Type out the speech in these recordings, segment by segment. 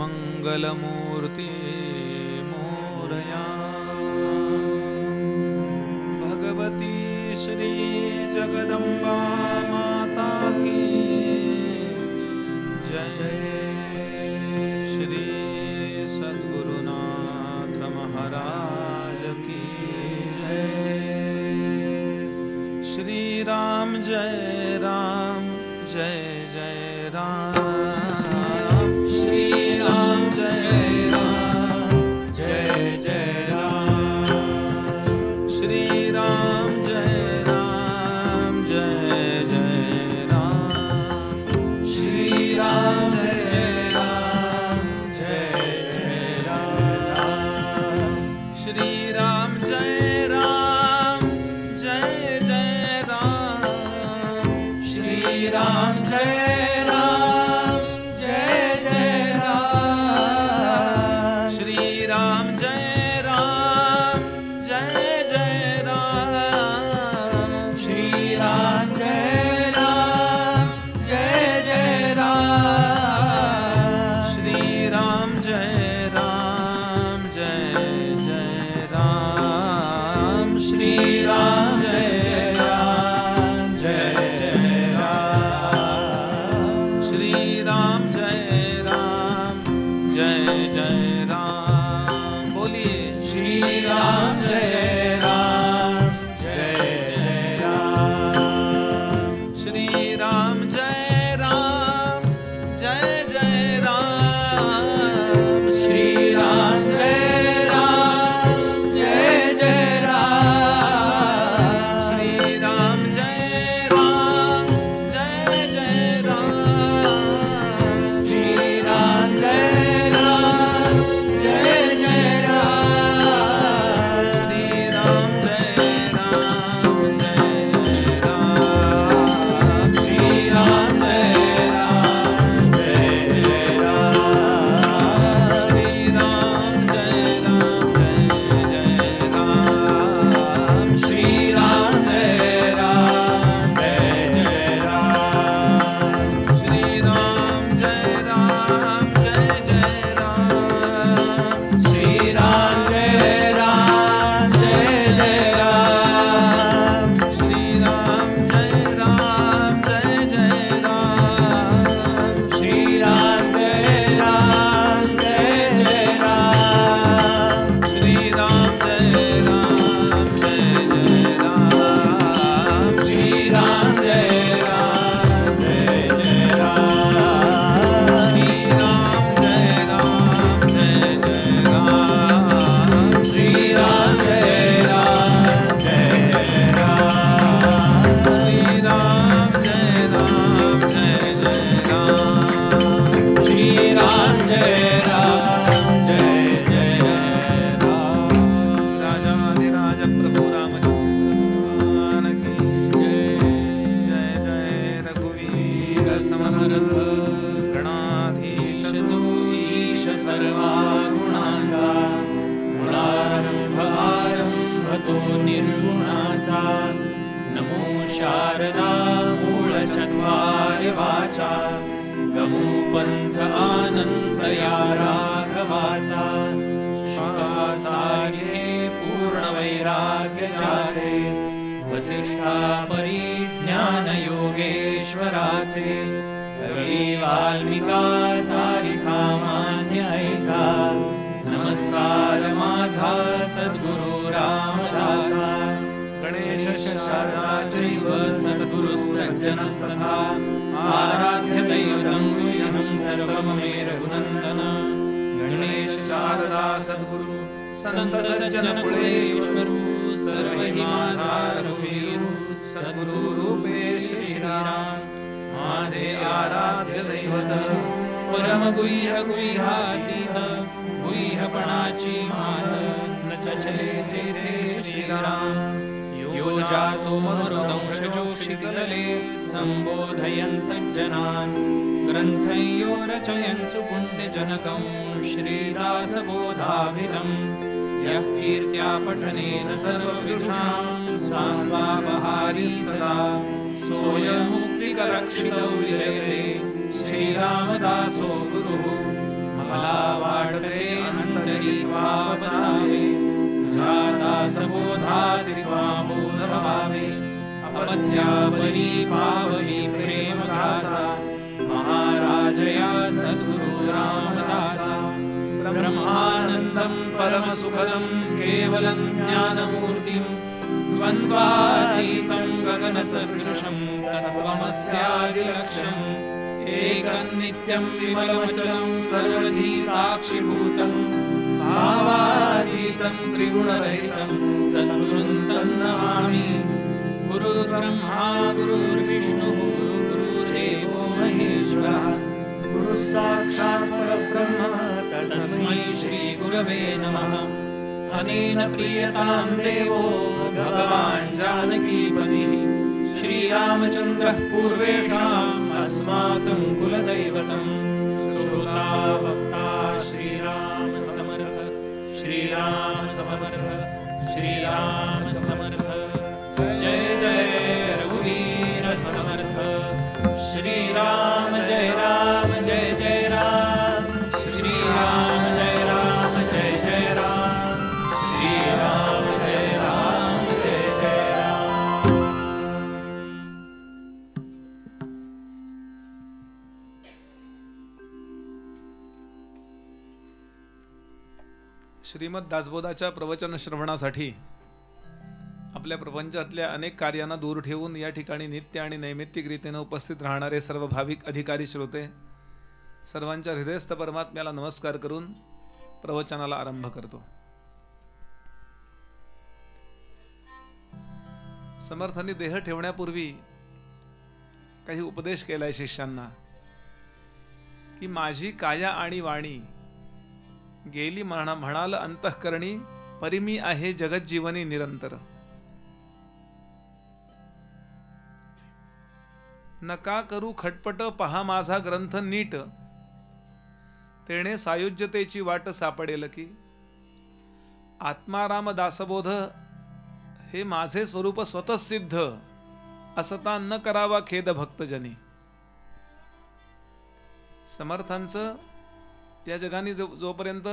मंगलमूर्ति मोरया। भगवती श्री जगदम्बा माता की जय। श्री सद्गुरुनाथ महाराज की जय। श्री राम जय राम जय जय राम। ज्याचे वसिष्ठा परिज्ञान योगेश्वराचे कवी वाल्मिका सारिखा मान्य ऐसा नमस्कार माझा सद्गुरु रामदासा गणेश शारदा चैव सद्गुरु सज्जनस्तथा आराध्य दैवतं गुह्यं सर्वमे रघुनन्दन गणेश शारदा सद्गुरु संत सज्जन कुळेश्वरु सर्वहि माझा रघुवीरु सद्गुरु रूपे श्रीराम माझे आराध्य दैवत परम गुह्य गुह्यातीत गुह्यपणाची मात न चले जेथे श्रीराम यो जातो मरुदंशजोक्षितितले संबोधयन् सज्जनान् ग्रन्थयो रचयन् सुपुण्यजनकं श्रीदासबोधाभिधम् यः कीर्त्या पठनेन सर्वविदुषां स्वान्वापहारी सदा सोऽयमुक्तिकरक्षितो विजयते श्रीरामदासो गुरुः मला वाटते अनन्तरी वावसावे दासबोधासि बोधभावे अपत्यापरी पावहि प्रेमदासा महाराजया सद्गुरु रामदासा ब्रह्मानन्दं परमसुखदं केवलं ज्ञानमूर्तिं द्वन्द्वातीतं गगनसदृशं तत्त्वमस्यादिलक्ष्यम् एकं नित्यं विमलमचलं सर्वधी साक्षिभूतं भावातीतं त्रिगुणरहितं सद्गुरुं तन्नमामि गुरुर्ब्रह्मा गुरुर्विष्णुः गुरुर्देवो महेश्वरः गुरुः साक्षात् परब्रह्म तस्मै श्रीगुरवे नमः अनेन प्रीयतां देवो भगवान् जानकीपतिः श्रीरामचन्द्रः पूर्वेषाम् अस्माकं कुलदैवतं श्रोता वक्ता श्रीराम समर्थ श्रीराम समर्थ श्रीराम समर्थ जय जय रघुवीर समर्थ श्रीराम जय राम जय जय राम श्रीराम जय राम जय जय राम श्रीराम जय राम जय जय राम। श्रीमद दासबोधाच्या प्रवचन श्रवणासाठी आपल्या प्रपंचातल्या अनेक कार्यांना दूर ठेवून या ठिकाणी नित्य आणि नैमित्तिक रीतीने उपस्थित राहणारे सर्व भाविक अधिकारी श्रोते सर्वांच्या हृदयस्थ परमात्म्याला नमस्कार करून प्रवचनाला आरंभ करतो। समर्थांनी देह ठेवण्यापूर्वी काही उपदेश केलाय शिष्यांना की माझी काया आणि वाणी गेली म्हणाल अंतःकरणी परिमी आहे जगज्जीवनी निरंतर। नका करू खटपट पहा माझा ग्रंथ नीट तेणे सायुज्यतेची वाट सापडेल की आत्माराम दासबोध हे माझे स्वरूप स्वतः सिद्ध असता न करावा खेद भक्तजनी। समर्थांचं या जगाने जोपर्यंत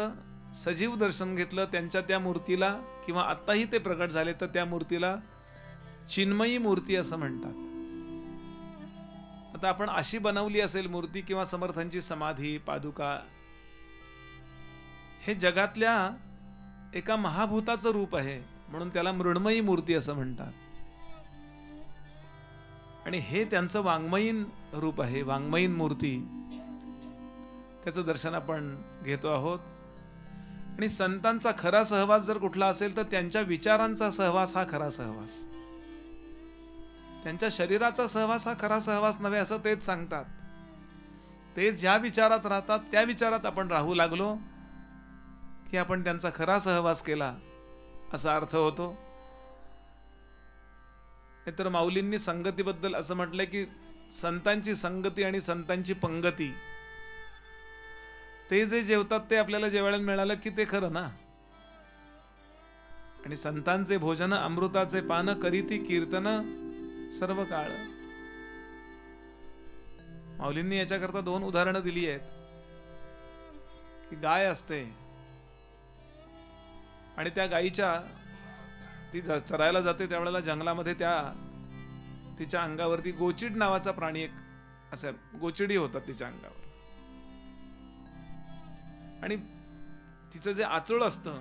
सजीव दर्शन घेतलं त्यांच्या त्या मूर्तीला किंवा आत्ताही ते प्रकट झाले तर त्या मूर्तीला चिन्मयी मूर्ती असं म्हणतात। आता आपण अशी बनवली असेल मूर्ती किंवा समर्थांची समाधी पादुका हे जगातल्या एका महाभूताचं रूप आहे म्हणून त्याला मृण्मयी मूर्ती असं म्हणतात। आणि हे त्यांचं वाङ्मयीन रूप आहे वाङ्मयीन मूर्ती त्याचं दर्शन आपण घेतो आहोत। आणि संतांचा खरा सहवास जर कुठला असेल तर त्यांच्या विचारांचा सहवास हा खरा सहवास त्यांच्या शरीराचा सहवास हा खरा सहवास नव्हे असं तेच सांगतात। ते ज्या विचारात राहतात त्या विचारात आपण राहू लागलो की आपण त्यांचा खरा सहवास केला असा अर्थ होतो। तर माऊलींनी संगतीबद्दल असं म्हटलंय की संतांची संगती आणि संतांची पंगती ते जे जेवतात ते आपल्याला जेवायला मिळालं की ते खरं ना। आणि संतांचे भोजन अमृताचे पान करीती कीर्तन सर्व काळ। माऊलींनी याच्याकरता 2 उदाहरणं दिली आहेत की गाय असते आणि त्या गायीच्या ती चरायला जाते त्यावेळेला जंगलामध्ये तिच्या अंगावरती गोचिड नावाचा प्राणी एक असं गोचिडी होतात तिच्या अंगावर. आणि तिचं जे आचळ असतं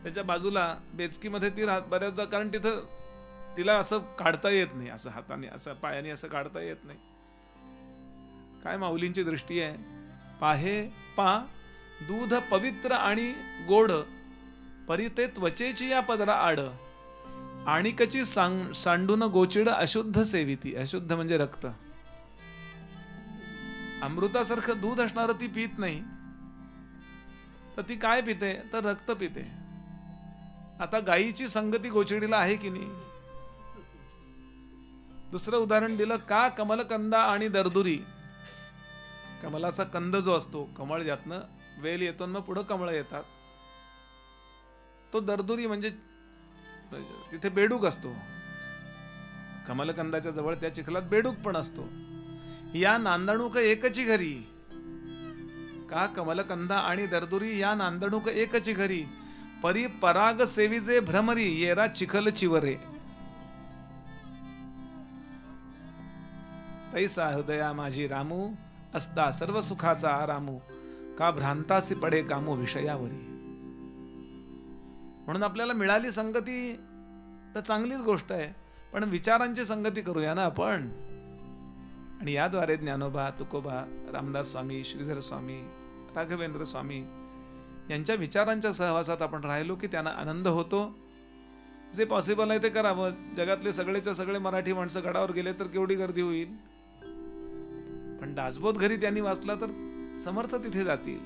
त्याच्या बाजूला बेचकीमध्ये ती बऱ्याचदा, कारण तिथं तिला असं काढता येत नाही, असं हाताने असं पायाने असं काढता येत नाही. काय माऊलींची दृष्टी आहे. पाहे पा दूध पवित्र आणि गोड, परी ते त्वचेची या पदरा आड, आणि कची सांडून गोचिड अशुद्ध सेविती. अशुद्ध म्हणजे रक्त. अमृतासारखं दूध असणार ती पीत नाही, तर ती काय पिते, तर रक्त पिते. आता गायीची संगती गोचिडीला आहे की नाही. दुसरं उदाहरण दिलं, का कमलकंदा आणि दरदुरी. कमलाचा कंद जो असतो, कमळ ज्यातनं वेल येतो मग पुढं कमळ येतात, तो दरदुरी म्हणजे तिथे बेडूक असतो. कमलकंदाच्या जवळ त्या चिखलात बेडूक पण असतो. या नांदणूक एकची घरी. का कमलकंदा आणि दरदुरी या नांदणूक एकची घरी, परी पराग सेविजे भ्रमरी येरा चिखल चिवरे. तैसा हृदया माझी रामू, असता सर्व सुखाचा आरामू, का भ्रांतासी पडे कामू विषयावरी. म्हणून आपल्याला मिळाली संगती तर चांगलीच गोष्ट आहे, पण विचारांची संगती करूया ना आपण. आणि याद्वारे ज्ञानोबा, तुकोबा, रामदास स्वामी, श्रीधर स्वामी, राघवेंद्र स्वामी यांच्या विचारांच्या सहवासात आपण राहिलो की त्यांना आनंद होतो. जे पॉसिबल आहे ते करावं. जगातले सगळेच्या सगळे मराठी माणसं गडावर गेले तर केवढी गर्दी होईल, पण दासबोध घरी त्यांनी वाचला तर समर्थ तिथे जातील.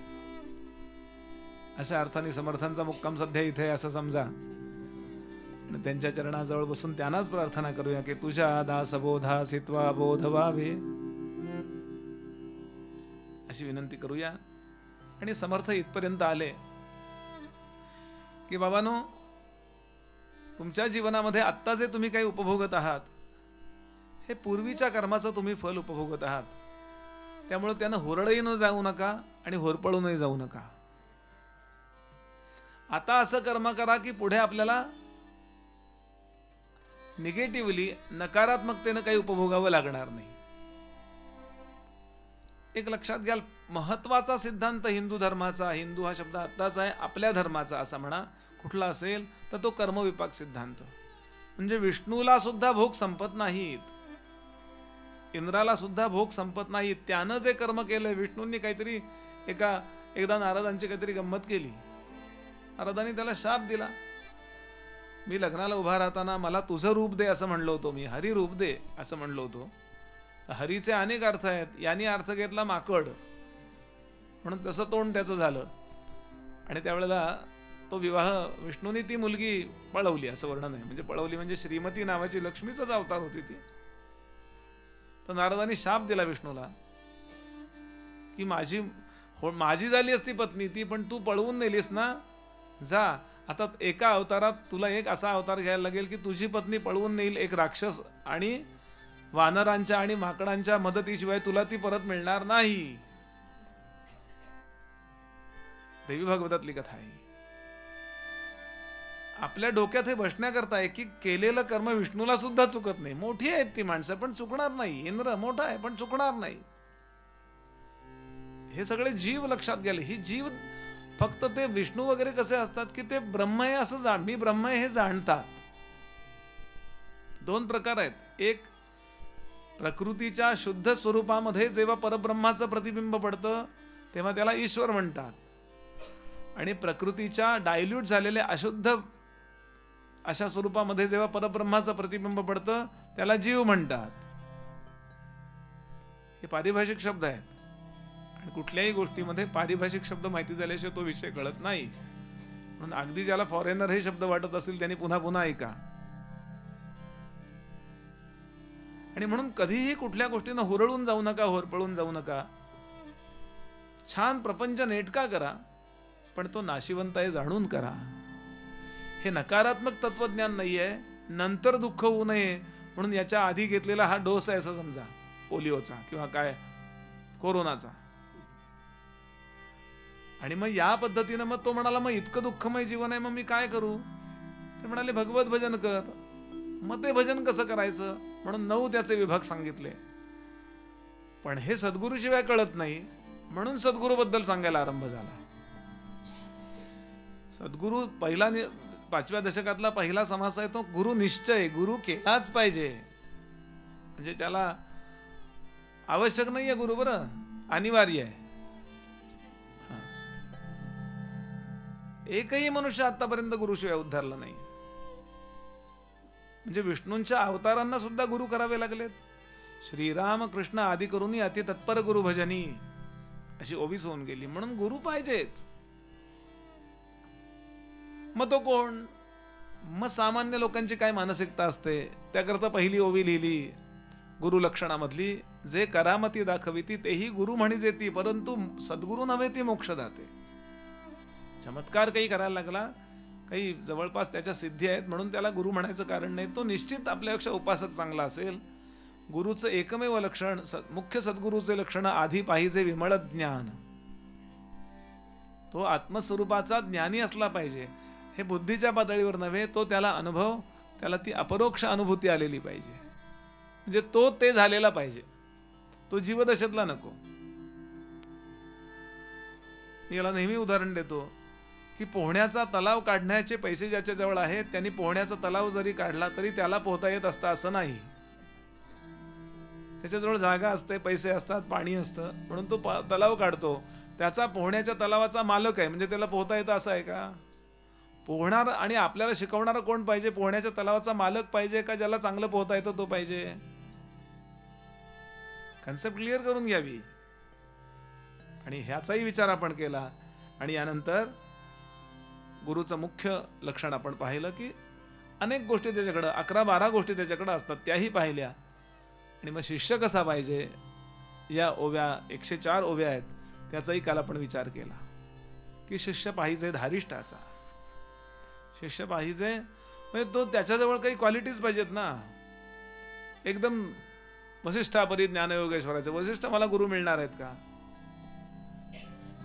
अशा अर्थाने समर्थांचा मुक्काम सध्या इथे असं समजा. आणि त्यांच्या चरणाजवळ बसून त्यांनाच प्रार्थना करूया की तुझ्या दासबोधा सित्वा बोध व्हावे, अशी विनंती करूया. आणि समर्थ इथपर्यंत आले की बाबांनो, तुमच्या जीवनामध्ये आत्ता जे तुम्ही काही उपभोगत आहात हे पूर्वीच्या कर्माचं तुम्ही फल उपभोगत आहात. त्यामुळे त्यानं होरळही न जाऊ नका आणि होरपळूनही जाऊ नका. आता असं कर्म करा की पुढे आपल्याला निगेटिव्हली, नकारात्मकतेनं काही उपभोगावं लागणार नाही. एक लक्षात घ्याल, महत्वाचा सिद्धांत हिंदू धर्माचा, हिंदू हा शब्द आत्ताच आहे, आपल्या धर्माचा असा म्हणा, कुठला असेल तर तो कर्मविपाक सिद्धांत. म्हणजे विष्णूला सुद्धा भोग संपत नाहीत, इंद्राला सुद्धा भोग संपत नाहीत. त्यानं जे कर्म केलंय, विष्णूंनी काहीतरी एकदा नारदांची काहीतरी गंमत केली. नारदांनी त्याला शाप दिला. मी लग्नाला उभा राहताना मला तुझं रूप दे असं म्हणलो होतो, मी हरी रूप दे असं म्हणलो होतो. हरीचे अनेक अर्थ आहेत. यांनी अर्थ घेतला माकड, म्हणून तसं तोंड त्याचं झालं. आणि त्यावेळेला तो विवाह, विष्णूने ती मुलगी पळवली असं वर्णन आहे. म्हणजे पळवली म्हणजे श्रीमती नावाची लक्ष्मीचाच अवतार होती ती. तर नारदांनी शाप दिला विष्णूला की माझी झाली असती पत्नी ती, पण तू पळवून नेलीस ना, जा आता एका अवतारात तुला एक असा अवतार घ्यायला लागेल की तुझी पत्नी पळवून नेईल एक राक्षस, आणि वानरांच्या आणि माकडांच्या मदतीशिवाय तुला ती परत मिळणार नाही. देवी भागवतातली कथा आहे. आपल्या डोक्यात हे बसण्याकरता आहे की केलेलं कर्म विष्णूला सुद्धा चुकत नाही. मोठी आहेत ती माणसं पण चुकणार नाही. इंद्र मोठा आहे पण चुकणार नाही. हे सगळे जीव लक्षात गेले. ही जीव फक्त ते विष्णू वगैरे कसे असतात की ते ब्रह्म आहे असं मी ब्रह्म आहे हे जाणतात. दोन प्रकार आहेत. एक, प्रकृतीच्या शुद्ध स्वरूपामध्ये जेव्हा परब्रह्माचं प्रतिबिंब पडतं तेव्हा त्याला ईश्वर म्हणतात, आणि प्रकृतीच्या डायल्यूट झालेल्या अशुद्ध अशा स्वरूपामध्ये जेव्हा परब्रह्माचं प्रतिबिंब पडतं त्याला जीव म्हणतात. हे पारिभाषिक शब्द आहेत, आणि कुठल्याही गोष्टीमध्ये पारिभाषिक शब्द माहिती झाल्याशिवाय तो विषय कळत नाही. म्हणून अगदी ज्याला फॉरेनर हे शब्द वाटत असतील त्यांनी पुन्हा पुन्हा ऐका. आणि म्हणून कधीही कुठल्या गोष्टीनं हुरळून जाऊ नका, होरपळून जाऊ नका. छान प्रपंच नेटका करा, पण तो नाशिवंत आहे जाणून करा. हे नकारात्मक तत्वज्ञान नाहीये. नंतर दुःख होऊ नये म्हणून याच्या आधी घेतलेला हा डोस आहे असं समजा, पोलिओचा किंवा काय कोरोनाचा. आणि मग या पद्धतीनं मग तो म्हणाला मग इतकं दुःखमय जीवन आहे, मग मी काय करू. ते म्हणाले भगवत भजन कर. मग ते भजन कसं करायचं म्हणून 9 त्याचे विभाग सांगितले. पण हे सद्गुरूशिवाय कळत नाही म्हणून सद्गुरूबद्दल सांगायला आरंभ झाला. सद्गुरू पहिला 5व्या दशकातला पहिला समास आहे तो गुरु निश्चय. गुरु केलाच पाहिजे, म्हणजे त्याला आवश्यक नाहीये गुरु, बरं अनिवार्य आहे. एकही मनुष्य आतापर्यंत गुरुशिवाय उद्धारला नाही. म्हणजे विष्णूंच्या अवतारांना सुद्धा गुरु करावे लागलेत. श्रीराम कृष्ण आदी करूनही अति तत्पर गुरु भजनी अशी ओवीस होऊन गेली. म्हणून गुरु पाहिजेच. मग तो कोण? मग सामान्य लोकांची काय मानसिकता असते त्याकरता पहिली ओवी लिहिली गुरु लक्षणामधली. जे करामती दाखविती तेही गुरु म्हणीच येती, परंतु सद्गुरु नव्हे ती मोक्षदाते. चमत्कार काही करायला लागला, काही जवळपास त्याच्या सिद्धी आहेत म्हणून त्याला गुरु म्हणायचं कारण नाही. तो निश्चित आपल्यापेक्षा उपासक चांगला असेल. गुरुचं एकमेव लक्षण, मुख्य सद्गुरूचे लक्षण आधी पाहिजे विमळ ज्ञान. तो आत्मस्वरूपाचा ज्ञानी असला पाहिजे. हे बुद्धीच्या पातळीवर नव्हे, तो त्याला अनुभव, त्याला ती अपरोक्ष अनुभूती आलेली पाहिजे. म्हणजे तो ते झालेला पाहिजे, तो जीवदशेतला नको. मी याला नेहमी उदाहरण देतो की पोहण्याचा तलाव काढण्याचे पैसे ज्याच्या जवळ आहेत त्यांनी पोहण्याचा तलाव जरी काढला तरी त्याला पोहता येत असतं असं नाही. त्याच्याजवळ जागा असते, पैसे असतात, पाणी असतं म्हणून तो तलाव काढतो. त्याचा पोहण्याच्या तलावाचा मालक आहे, म्हणजे त्याला पोहता येतं असं आहे का? पोहणार आणि आपल्याला शिकवणारा कोण पाहिजे? पोहण्याच्या तलावाचा मालक पाहिजे का ज्याला चांगलं पोहता येतं तो पाहिजे? कन्सेप्ट क्लिअर करून घ्यावी. आणि ह्याचाही विचार आपण केला. आणि यानंतर गुरुचं मुख्य लक्षण आपण पाहिलं की अनेक गोष्टी त्याच्याकडं, 11-12 गोष्टी त्याच्याकडं असतात, त्याही पाहिल्या. आणि मग शिष्य कसा पाहिजे या ओव्या 104 ओव्या आहेत त्याचाही काल आपण विचार केला की शिष्य पाहिजे धारिष्ठाचा. शिष्य पाहिजे म्हणजे तो त्याच्याजवळ काही क्वालिटीज पाहिजेत ना. एकदम वसिष्ठापरी ज्ञानयोगेश्वराचे वसिष्ठ मला गुरु मिळणार आहेत का?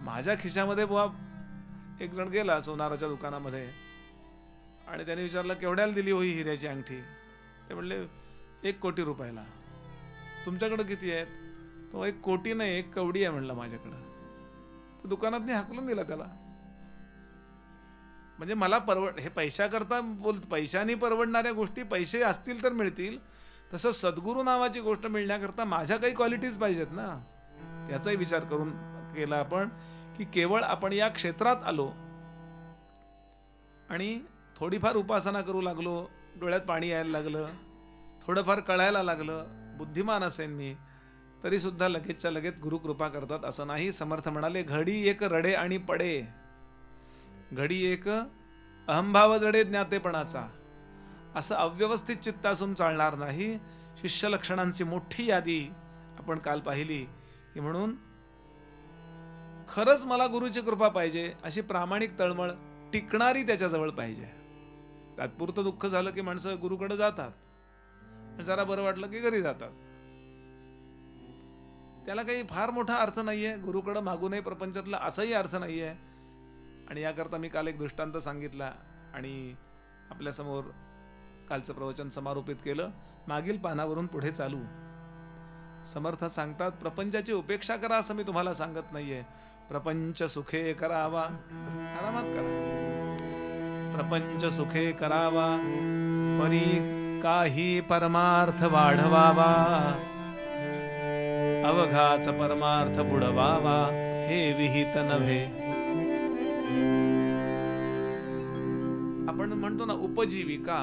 माझ्या खिशामध्ये बुवा एक जण गेला सोनाराच्या दुकानामध्ये आणि त्याने विचारलं केवढ्याला दिली होई हिऱ्याची अंगठी? ते म्हणले 1 कोटी रुपयाला. तुमच्याकडे किती आहेत? तो 1 कोटी नाही 1 कवडी आहे म्हणला माझ्याकडं. दुकानात हाकलून दिला त्याला. म्हणजे मला हे पैशाकरता पैशाने परवडणाऱ्या गोष्टी पैसे असतील तर मिळतील, तसं सद्गुरू नावाची गोष्ट मिळण्याकरता माझ्या काही क्वालिटीज पाहिजेत ना. त्याचाही विचार करून केला आपण की केवळ आपण या क्षेत्रात आलो आणि थोडीफार उपासना करू लागलो, डोळ्यात पाणी यायला लागलं, थोडंफार कळायला लागलं, बुद्धिमान असेल मी तरी सुद्धा लगेचच्या लगेच गुरु कृपा करतात असं नाही. समर्थ म्हणाले घडी एक रडे आणि पडे, घडी एक अहंभाव जडे ज्ञातेपणाचा. असं अव्यवस्थित चित्त असून चालणार नाही. शिष्य लक्षणांची मोठी यादी आपण काल पाहिली की म्हणून खरंच मला गुरुची कृपा पाहिजे अशी प्रामाणिक तळमळ टिकणारी त्याच्याजवळ पाहिजे. तात्पुरतं दुःख झालं की माणसं गुरुकडे जातात, जरा बरं वाटलं की घरी जातात. त्याला काही फार मोठा अर्थ नाहीये. गुरुकडे मागू नये प्रपंचातला असाही अर्थ नाहीये. आणि याकरता मी काल एक दृष्टांत सांगितला आणि आपल्यासमोर कालचं प्रवचन समारोपित केलं. मागील पानावरून पुढे चालू. समर्थ सांगतात प्रपंचाची उपेक्षा करा असं मी तुम्हाला सांगत नाहीये. प्रपंच सुखे करावा, आरामात करा. प्रपंच सुखे करावा, परी काही परमार्थ वाढवावा, अवघाच परमार्थ बुडवावा हे विहित नव्हे. आपण म्हणतो ना उपजीविका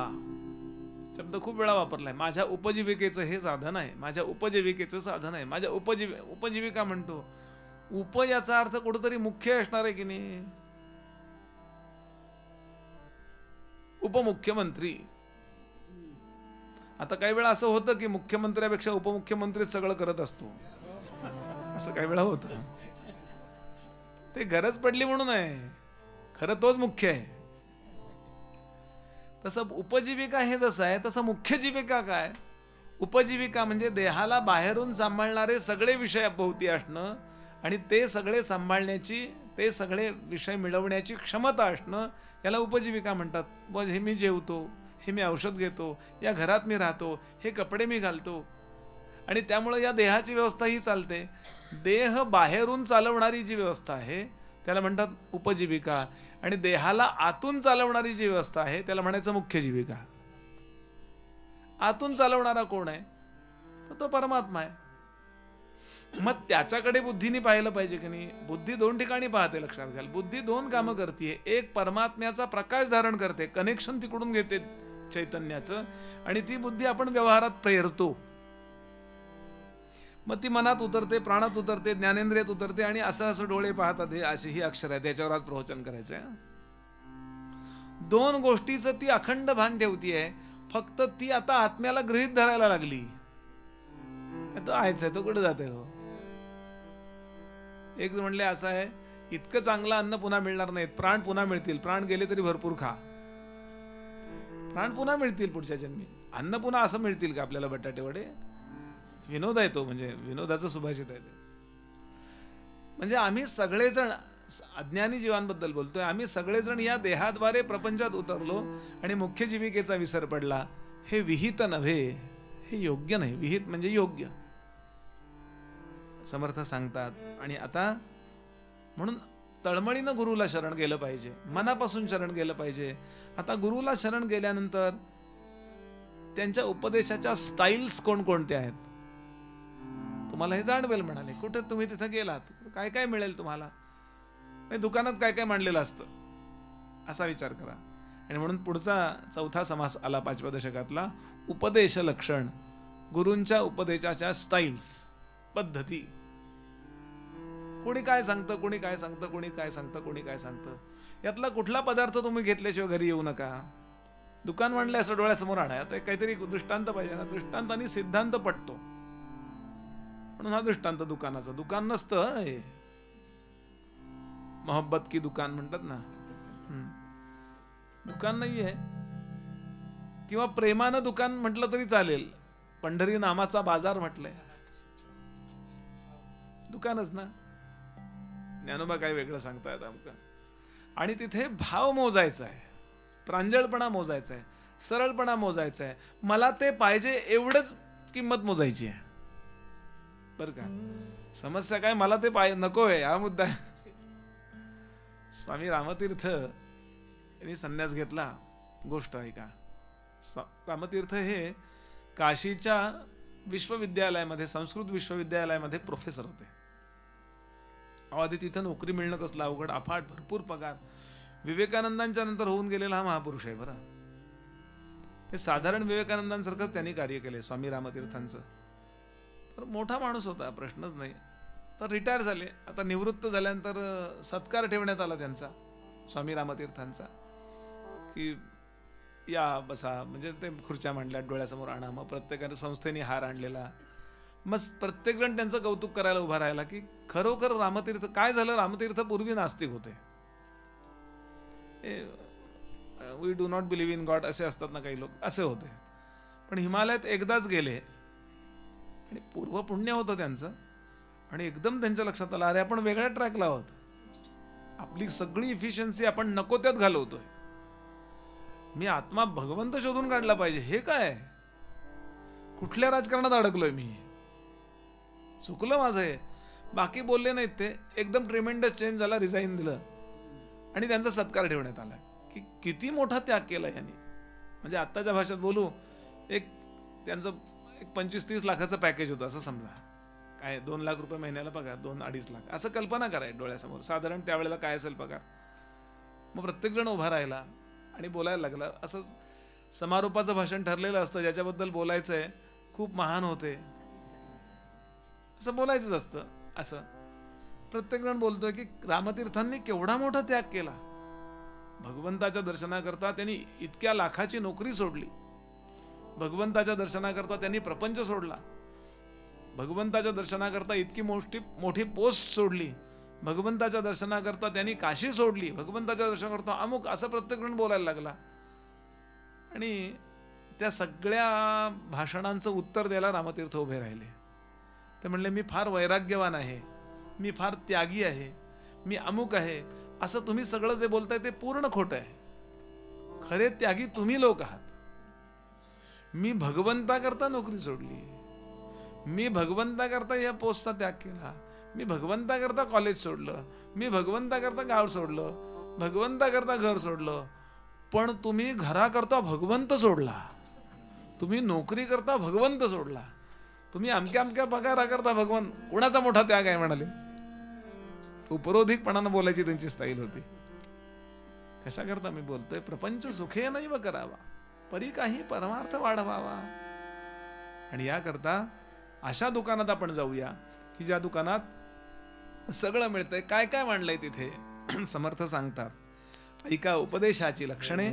शब्द खूप वेळा वापरलाय. माझ्या उपजीविकेचं हे साधन आहे, माझ्या उपजीविकेचं साधन आहे, माझ्या उपजीविका म्हणतो. उप याचा अर्थ कुठेतरी मुख्य असणार आहे की नाही. उपमुख्यमंत्री. आता काही वेळा असं होतं की मुख्यमंत्र्यापेक्षा उपमुख्यमंत्रीच सगळं करत असतो, असं काही वेळा होतं. ते गरज पडली म्हणून आहे, खरं तोच मुख्य आहे. तसं उपजीविका हे जसं आहे तसं मुख्य जीविका काय? उपजीविका म्हणजे देहाला बाहेरून सांभाळणारे सगळे विषय भोवती असणं आणि ते सगळे सांभाळण्याची ते सगळे विषय मिळवण्याची क्षमता असणं याला उपजीविका म्हणतात. बस हे मी जेवतो, हे मी औषध घेतो, या घरात मी राहतो, हे कपडे मी घालतो आणि त्यामुळे या देहाची व्यवस्था ही चालते. देह बाहेरून चालवणारी जी व्यवस्था आहे त्याला म्हणतात उपजीविका आणि देहाला आतून चालवणारी जी व्यवस्था आहे त्याला म्हणायचं मुख्य जीविका. आतून चालवणारा कोण आहे? तर तो परमात्मा आहे. मग त्याच्याकडे बुद्धीने पाहिलं पाहिजे की नाही? बुद्धी दोन ठिकाणी पाहते, लक्षात घ्याल. बुद्धी दोन कामं करते. एक परमात्म्याचा प्रकाश धारण करते, कनेक्शन तिकडून घेते चैतन्याचं, आणि ती बुद्धी आपण व्यवहारात प्रेरतो. मग ती मनात उतरते, प्राणात उतरते, ज्ञानेंद्रियात उतरते आणि असं असं डोळे पाहतात. हे अशी ही अक्षर आहे, त्याच्यावर आज प्रवचन करायचंय. दोन गोष्टीचं ती अखंड भान ठेवतीये. फक्त ती आता आत्म्याला गृहीत धरायला लागली. तो आहेच आहे, तो कुठे जाते हो. एक म्हणले असं आहे, इतकं चांगलं अन्न पुन्हा मिळणार नाहीत, प्राण पुन्हा मिळतील. प्राण गेले तरी भरपूर खा, प्राण पुन्हा मिळतील पुढच्या जन्मी. अन्न पुन्हा असं मिळतील का आपल्याला बटाटे वडे? विनोद आहे तो, म्हणजे विनोदाचं सुभाषित आहे ते. म्हणजे आम्ही सगळेजण अज्ञानी जीवांबद्दल बोलतोय. आम्ही सगळेजण या देहाद्वारे प्रपंचात उतरलो आणि मुख्य जीविकेचा विसर पडला. हे विहित नव्हे, हे योग्य नाही. विहित म्हणजे योग्य, समर्थ सांगतात. आणि आता म्हणून तळमळीनं गुरुला शरण गेलं पाहिजे, मनापासून शरण गेलं पाहिजे. आता गुरुला शरण गेल्यानंतर त्यांच्या उपदेशाच्या स्टाईल्स कोणकोणत्या आहेत तुम्हाला हे जाणवेल. म्हणाले कुठे तुम्ही तिथं गेलात काय काय मिळेल तुम्हाला, दुकानात काय काय मांडलेलं असतं असा विचार करा. आणि म्हणून पुढचा चौथा समास आला 5व्या दशकातला, उपदेश लक्षण. गुरूंच्या उपदेशाच्या स्टाईल्स, पद्धती. कोणी काय सांगतं, कोणी काय सांगतं, कोणी काय सांगतं, कोणी काय सांगतं. यातला कुठला पदार्थ तुम्ही घेतल्याशिवाय घरी येऊ नका. दुकान मांडलंय असं डोळ्यासमोर आणा. आता काहीतरी दृष्टांत पाहिजे ना. दृष्टांतानी सिद्धांत पटतो, म्हणून हा दृष्टांत दुकानाचा. दुकान नसतं, मोहब्बत की दुकान म्हणतात ना, दुकान नाहीये. किंवा प्रेमानं दुकान म्हटलं तरी चालेल. पंढरी नामाचा बाजार म्हटलंय, दुकानच ना. ज्ञानोबा काय वेगळं सांगतायत आमका. आणि तिथे भाव मोजायचा आहे, प्रांजळपणा मोजायचा आहे, सरळपणा मोजायचा आहे. मला ते पाहिजे एवढंच किंमत मोजायची आहे बरं का. समस्या काय, मला ते नकोय हा मुद्दा आहे. स्वामी रामतीर्थ यांनी संन्यास घेतला. गोष्ट ऐका. रामतीर्थ हे काशीच्या विश्वविद्यालयामध्ये, संस्कृत विश्वविद्यालयामध्ये प्रोफेसर होते. आधी तिथं नोकरी मिळणं कसलं अवघड, अफाट भरपूर पगार. विवेकानंदांच्या नंतर होऊन गेलेला हा महापुरुष आहे बरं. हे साधारण विवेकानंदांसारखंच त्यांनी कार्य केले स्वामी रामतीर्थांचं. तर मोठा माणूस होता, प्रश्नच नाही. तर रिटायर झाले. आता निवृत्त झाल्यानंतर सत्कार ठेवण्यात आला त्यांचा, स्वामी रामतीर्थांचा, की या बसा. म्हणजे ते खुर्च्या मांडल्या, डोळ्यासमोर आणा. मग प्रत्येकाने संस्थेने हार आणलेला. मग प्रत्येकजण त्यांचं कौतुक करायला उभा राहिला की खरोखर रामतीर्थ काय झालं. रामतीर्थ पूर्वी नास्तिक होते. We do not believe in God असे असतात ना काही लोक, असे होते. पण हिमालयात एकदाच गेले आणि पूर्व पुण्य होतं त्यांचं. आणि एकदम त्यांच्या लक्षात आलं, अरे आपण वेगळ्या ट्रॅकला आहोत. आपली सगळी इफिशियन्सी आपण नको त्यात घालवतोय. मी आत्मा भगवंत शोधून काढला पाहिजे. हे काय, कुठल्या राजकारणात अडकलोय मी, चुकलं माझं हे. बाकी बोलले नाहीत ते. एकदम ट्रिमेंडस चेंज झाला. रिझाईन दिलं आणि त्यांचा सत्कार ठेवण्यात आला. की किती मोठा त्याग केला यांनी. म्हणजे आत्ताच्या भाषेत बोलू, एक त्यांचं 25-30 लाखाचं पॅकेज होतं असं समजा. काय 2 लाख रुपये महिन्याला पगार, 2-2.5 लाख असं कल्पना कराय डोळ्यासमोर. साधारण त्यावेळेला काय असेल पगार. मग प्रत्येकजण उभा राहिला आणि बोलायला लागला. असंच समारोपाचं भाषण ठरलेलं असतं, ज्याच्याबद्दल बोलायचं आहे, खूप महान होते असं बोलायचंच असतं. असं प्रत्येकजण बोलतोय की रामतीर्थांनी केवढा मोठा त्याग केला. भगवंताच्या दर्शनाकरता त्यांनी इतक्या लाखाची नोकरी सोडली. भगवंताच्या दर्शनाकरता त्यांनी प्रपंच सोडला. भगवंताच्या दर्शनाकरता इतकी मोठी पोस्ट सोडली. भगवंताच्या दर्शनाकरता त्यांनी काशी सोडली. भगवंताच्या दर्शनाकरता अमुक, असं प्रत्येकजण बोलायला लागला. आणि त्या सगळ्या भाषणांचं उत्तर द्यायला रामतीर्थ उभे राहिले. ते म्हणले, मी फार वैराग्यवान आहे, मी फार त्यागी आहे, मी अमुक आहे, असं तुम्ही सगळं जे बोलताय ते पूर्ण खोटं आहे. खरे त्यागी तुम्ही लोक आहात. मी भगवंताकरता नोकरी सोडली, मी भगवंताकरता या पोस्टचा त्याग केला, मी भगवंताकरता कॉलेज सोडलं, मी भगवंताकरता गाव सोडलं, भगवंताकरता घर सोडलं. पण तुम्ही घराकरता भगवंत सोडला, तुम्ही नोकरी करता भगवंत सोडला, तुम्ही अमक्या अमक्या पगाराकरता भगवंत. कोणाचा मोठा त्याग आहे म्हणाले. उपरोधिकपणानं बोलायची त्यांची स्टाईल होती. कशा करता मी बोलतोय, प्रपंच सुखे नैव करावा, परी काही परमार्थ वाढवावा. आणि याकरता अशा दुकानात आपण जाऊया की ज्या दुकानात सगळं मिळतंय. काय काय मांडलंय तिथे समर्थ सांगतात, ऐका उपदेशाची लक्षणे,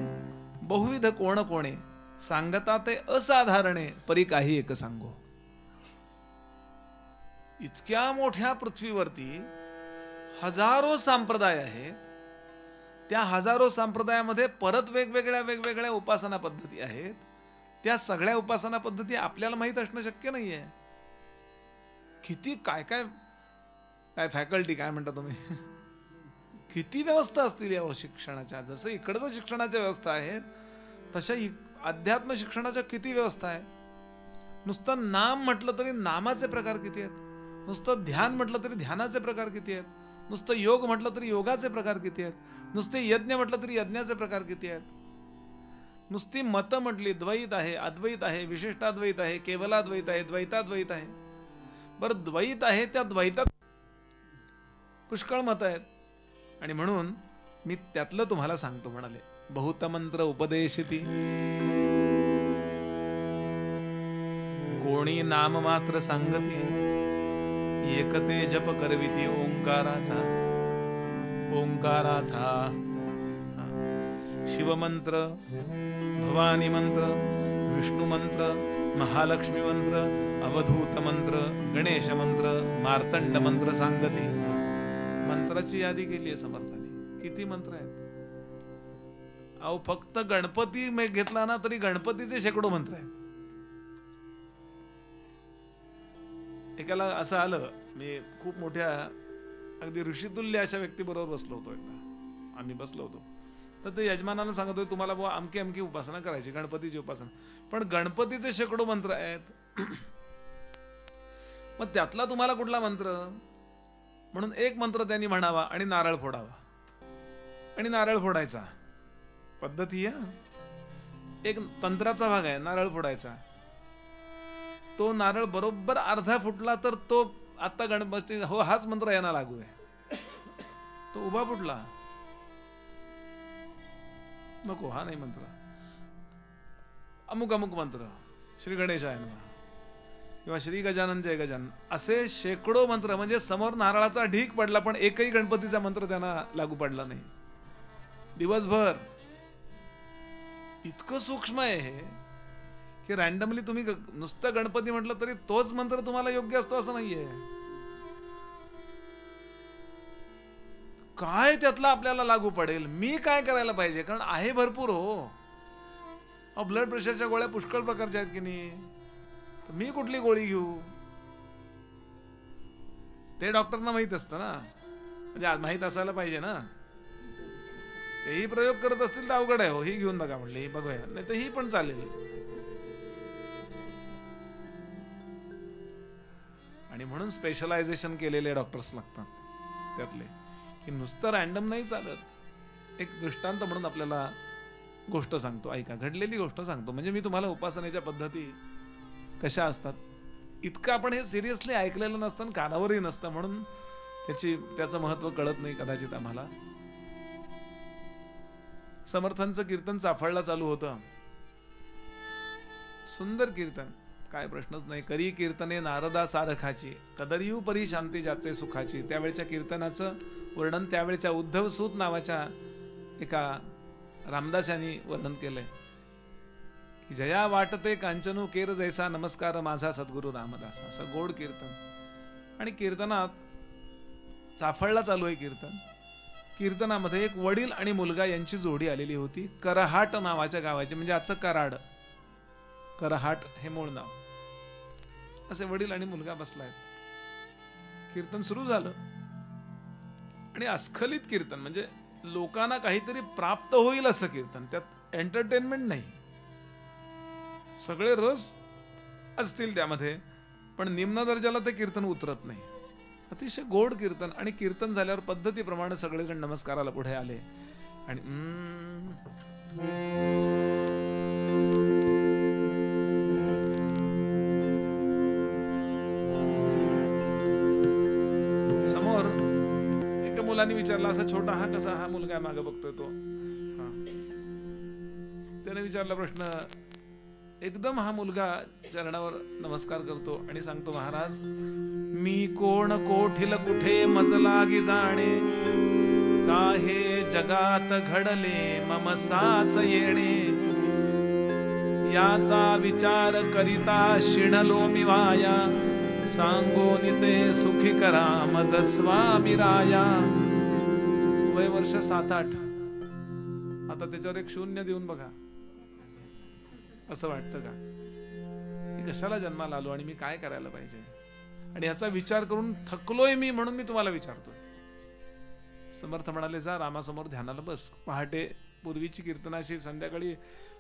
बहुविध कोण कोणे, सांगता ते असाधारणे, परी काही एक सांगो. इतक्या मोठ्या पृथ्वीवरती हजारो संप्रदाय आहेत. त्या हजारो संप्रदायामध्ये परत वेगवेगळ्या उपासना पद्धती आहेत. त्या सगळ्या उपासना पद्धती आपल्याला माहीत असणं शक्य नाहीये. किती काय काय काय फॅकल्टी काय म्हणता तुम्ही, किती व्यवस्था असतील या शिक्षणाच्या. जसं इकडचं शिक्षणाच्या व्यवस्था आहेत तशा अध्यात्म शिक्षणाच्या किती व्यवस्था आहेत. नुसतं नाम म्हटलं तरी नामाचे प्रकार किती आहेत, नुसतं ध्यान म्हटलं तरी ध्यानाचे प्रकार किती आहेत, नुसतं योग म्हटलं तरी योगाचे प्रकार किती आहेत, नुसते यज्ञ म्हटलं तरी यज्ञाचे प्रकार किती आहेत. नुसती मतं म्हटली, द्वैत आहे, अद्वैत आहे, विशिष्टाद्वैत आहे, केवलाद्वैत आहे, द्वैताद्वैत आहे. बरं द्वैत आहे, त्या द्वैतात पुष्कळ मत आहेत. आणि म्हणून मी त्यातलं तुम्हाला सांगतो. म्हणाले बहुतमंत्र उपदेशिती, कोणी नाम मात्र सांगती, एकते जप करविती ओंकाराचा. ओंकाराचा शिवमंत्र, भवानी मंत्र, विष्णू मंत्र, महालक्ष्मी मंत्र, अवधूत मंत्र, गणेश मंत्र, मार्तंड मंत्र सांगती. मंत्राची यादी केली आहे समर्थाने. किती मंत्र आहेत अहो. फक्त गणपती घेतला ना तरी गणपतीचे शेकडो मंत्र आहेत. एकाला असं आलं, मी खूप मोठ्या अगदी ऋषितुल्य अशा व्यक्तीबरोबर बसलो होतो एकदा. आम्ही बसलो होतो तर ते यजमानानं सांगत होते तुम्हाला बुवा अमकी अमकी उपासना करायची, गणपतीची उपासना. पण गणपतीचे शेकडो मंत्र आहेत. मग त्यातला तुम्हाला कुठला मंत्र, म्हणून एक मंत्र त्यांनी म्हणावा आणि नारळ फोडावा. आणि नारळ फोडायचा पद्धती आहे. एक तंत्राचा भाग आहे नारळ फोडायचा. तो नारळ बरोबर अर्धा फुटला तर तो आता गणपती हो हाच मंत्र यांना लागू आहे. तो उभा फुटला नको, हा नाही मंत्र. अमुक अमुक मंत्र, श्री गणेशाय नमः किंवा श्री गजानन जय गजानन, असे शेकडो मंत्र. म्हणजे समोर नारळाचा ढीक पडला पण एकही गणपतीचा मंत्र त्यांना लागू पडला नाही दिवसभर. इतकं सूक्ष्म आहे हे की रॅन्डमली तुम्ही नुसतं गणपती म्हटलं तरी तोच मंत्र तुम्हाला योग्य असतो असं नाहीये. काय त्यातला आपल्याला लागू पडेल, मी काय करायला पाहिजे, कारण आहे भरपूर हो. ब्लड प्रेशरच्या गोळ्या पुष्कळ प्रकारच्या आहेत की नाही, तर मी कुठली गोळी घेऊ ते डॉक्टरना माहित असतं ना. म्हणजे माहित असायला पाहिजे ना. तेही प्रयोग करत असतील तर अवघड आहे हो. ही घेऊन बघा म्हणले, ही बघूया, नाही तर ही पण चालेल. आणि म्हणून स्पेशलायझेशन केलेले डॉक्टर्स लागतात त्यातले, की नुसतं रॅन्डम नाही चालत. एक दृष्टांत म्हणून आपल्याला गोष्ट सांगतो, ऐका. घडलेली गोष्ट सांगतो. म्हणजे मी तुम्हाला उपासनेच्या पद्धती कशा असतात इतकं आपण हे सिरियसली ऐकलेलं नसतं आणि कानावरही नसतं, म्हणून त्याचं महत्व कळत नाही कदाचित आम्हाला. समर्थांचं कीर्तन चाफळला चालू होतं. सुंदर कीर्तन, काय प्रश्नच नाही. करी कीर्तने नारदा सारखाची, कदरियू परी शांती जाचे सुखाची. त्यावेळच्या कीर्तनाचं वर्णन त्यावेळच्या उद्धव सूत नावाच्या एका रामदास यांनी वर्णन केलंय की जया वाटते कांचनू केर जैसा, नमस्कार माझा सद्गुरू रामदास. असं गोड कीर्तन. आणि कीर्तनात चाफळला चालू आहे कीर्तन. कीर्तनामध्ये एक वडील आणि मुलगा यांची जोडी आलेली होती, करहाट नावाच्या गावाची. म्हणजे आजचं कराड, करहाट हे मूळ नाव. असे वडील आणि मुलगा बसलाय. कीर्तन सुरू झालं. आणि अस्खलित कीर्तन म्हणजे लोकांना काहीतरी प्राप्त होईल असं कीर्तन, त्यात एंटरटेनमेंट नाही, सगळे रस असतील त्यामध्ये, पण निम्न दर्जाला ते कीर्तन उतरत नाही. अतिशय गोड कीर्तन. आणि कीर्तन झाल्यावर पद्धतीप्रमाणे सगळेजण नमस्काराला पुढे आले आणि समोर एका मुलाने विचारला, असा छोटा हा कसा, हा मुलगा मागे बघतोय तो, त्याने विचारला प्रश्न. एकदम हा मुलगा चरणावर नमस्कार करतो आणि सांगतो, महाराज मी कोण कोठील कुठे मजलागी जाणे, काहे जगात घडले मम साच येणे, याचा विचार करिता शिणलो मी वाया, सांगोनी ते सुखी करा मज स्वामी राया. वय वर्ष 7-8. आता त्याच्यावर एक 0 देऊन बघा, असं वाटतं का मी कशाला जन्माला आलो आणि मी काय करायला पाहिजे. आणि याचा विचार करून थकलोय मी, म्हणून मी तुम्हाला विचारतोय. समर्थ म्हणाले, जा रामासमोर ध्यानाला बस. पहाटे पूर्वीची कीर्तनाशी संध्याकाळी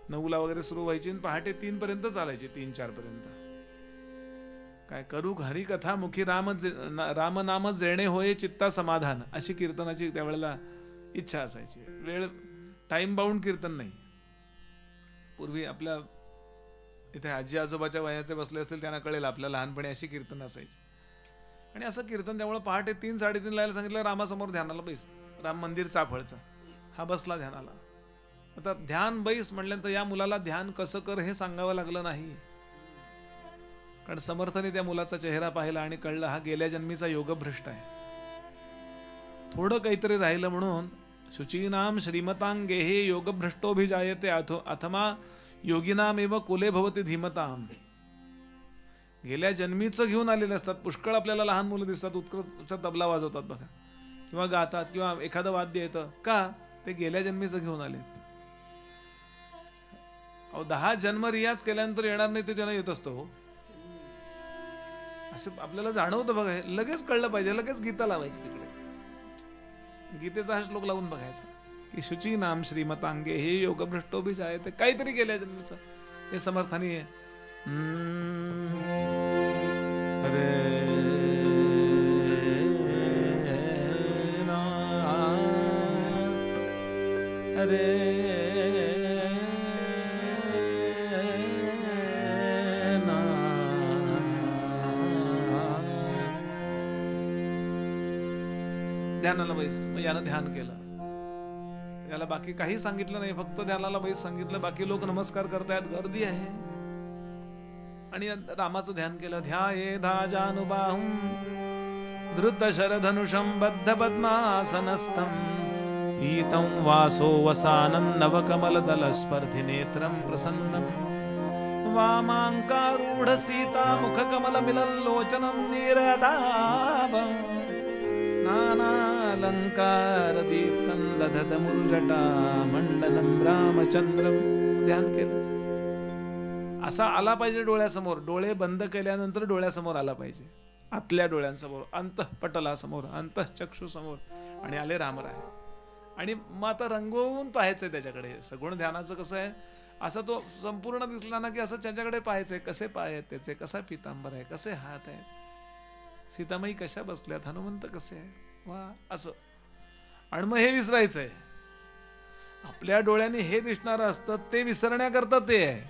9ला वगैरे सुरू व्हायची आणि पहाटे 3 पर्यंत चालायची, 3-4 पर्यंत. काय करू हरी कथा मुखी राम नाम जेणे होय चित्ता समाधान, अशी कीर्तनाची त्यावेळेला इच्छा असायची. वेळ टाइम बाउंड कीर्तन नाही. पूर्वी आपल्या इथे आजी आजोबाच्या वयाचे बसले असतील त्यांना कळेल, आपल्या लहानपणी अशी कीर्तन असायची. आणि असं कीर्तन त्यामुळे पहाटे 3-3:30 लायला सांगितलं, रामासमोर ध्यानाला बैस. राम मंदिर चाफळचं, हा बसला ध्यानाला. आता ध्यान बैस म्हटल्यानंतर या मुलाला ध्यान कसं कर हे सांगावं लागलं नाही, कारण समर्थाने त्या मुलाचा चेहरा पाहिला आणि कळलं हा गेल्या जन्मीचा योगभ्रष्ट आहे. थोडं काहीतरी राहिलं म्हणून शुचीनाम श्रीमतांगे हे योगभ्रष्टोभिजायते अथमा योगिनामेव कुले भवती धीमताम. गेल्या जन्मीचं घेऊन आलेले असतात. पुष्कळ आपल्याला लहान मुलं दिसतात, उत्कृष्ट तबला वाजवतात बघा, किंवा गातात, किंवा एखादं वाद्य येतं का, ते गेल्या जन्मीचं घेऊन आले. 10 जन्म रियाज केल्यानंतर येणार नाही ते त्यांना येत असतो. असं आपल्याला जाणवतं बघा, लगेच कळलं पाहिजे. लगेच गीता लावायची तिकडे, गीतेचा हा श्लोक लावून बघायचा की शुची नाम श्रीमतांगे हे योगभ्रष्टोभिजायते, काहीतरी गेल्या जन्मीचं हे समर्थानी आहे. ध्यानाला बैस. मग यानं ध्यान केलं, याला बाकी काही सांगितलं नाही, फक्त ध्यानाला बैस सांगितलं. बाकी लोक नमस्कार करतायत, गर्दी आहे. आणि रामाचं ध्यान केलं. ध्याये धाजानुबाहुं धृत शरधनुषं बद्ध पद्मासनस्थं पीतं वासो वसानं नवकमलदल स्पर्धि नेत्रं प्रसन्नं वामांकारूढ सीता मुखकमल मिलल्लोचनं नीरदाभं नानालंकार दीप्तं दधत मुरुजटा मंडलं रामचंद्रं. ध्यान केलं. असा आला पाहिजे डोळ्यासमोर. डोळे बंद केल्यानंतर डोळ्यासमोर आला पाहिजे, आतल्या डोळ्यांसमोर, अंतःपटलासमोर, अंतःचक्षुसमोर. आणि आले रामराय. आणि मग आता रंगवून पाहायचंय त्याच्याकडे. सगुण ध्यानाचं कसं आहे, असं तो संपूर्ण दिसला ना की असं त्याच्याकडे पाहायचंय. कसे पाय आहेत त्याचे, कसा पितांबर आहे, कसे हात आहेत, सीतामाई कशा बसल्यात, हनुमंत कसे आहे, वा असं. आणि मग हे विसरायचंय. आपल्या डोळ्यांनी हे दिसणारं असतं, ते विसरण्याकरता ते आहे.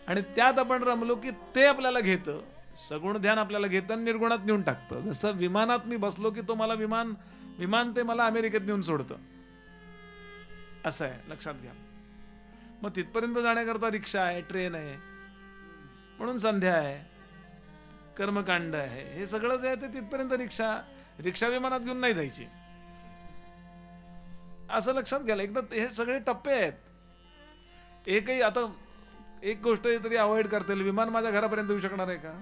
आणि त्यात आपण रमलो की ते आपल्याला घेतं. सगुण ध्यान आपल्याला घेतं, निर्गुणात नेऊन टाकतं. जसं विमानात मी बसलो की तो मला विमान ते मला अमेरिकेत नेऊन सोडतं, असं आहे. लक्षात घ्या. मग तिथपर्यंत जाण्याकरता रिक्षा आहे, ट्रेन आहे, म्हणून संध्या आहे, कर्मकांड आहे, हे सगळं जे आहे ते तिथपर्यंत रिक्षा विमानात घेऊन नाही जायची, असं लक्षात घ्यायला. एकदा हे सगळे टप्पे आहेत. एकही आता एक गोष्ट तरी अवॉइड करता येईल. विमान माझ्या घरापर्यंत येऊ शकणार आहे का?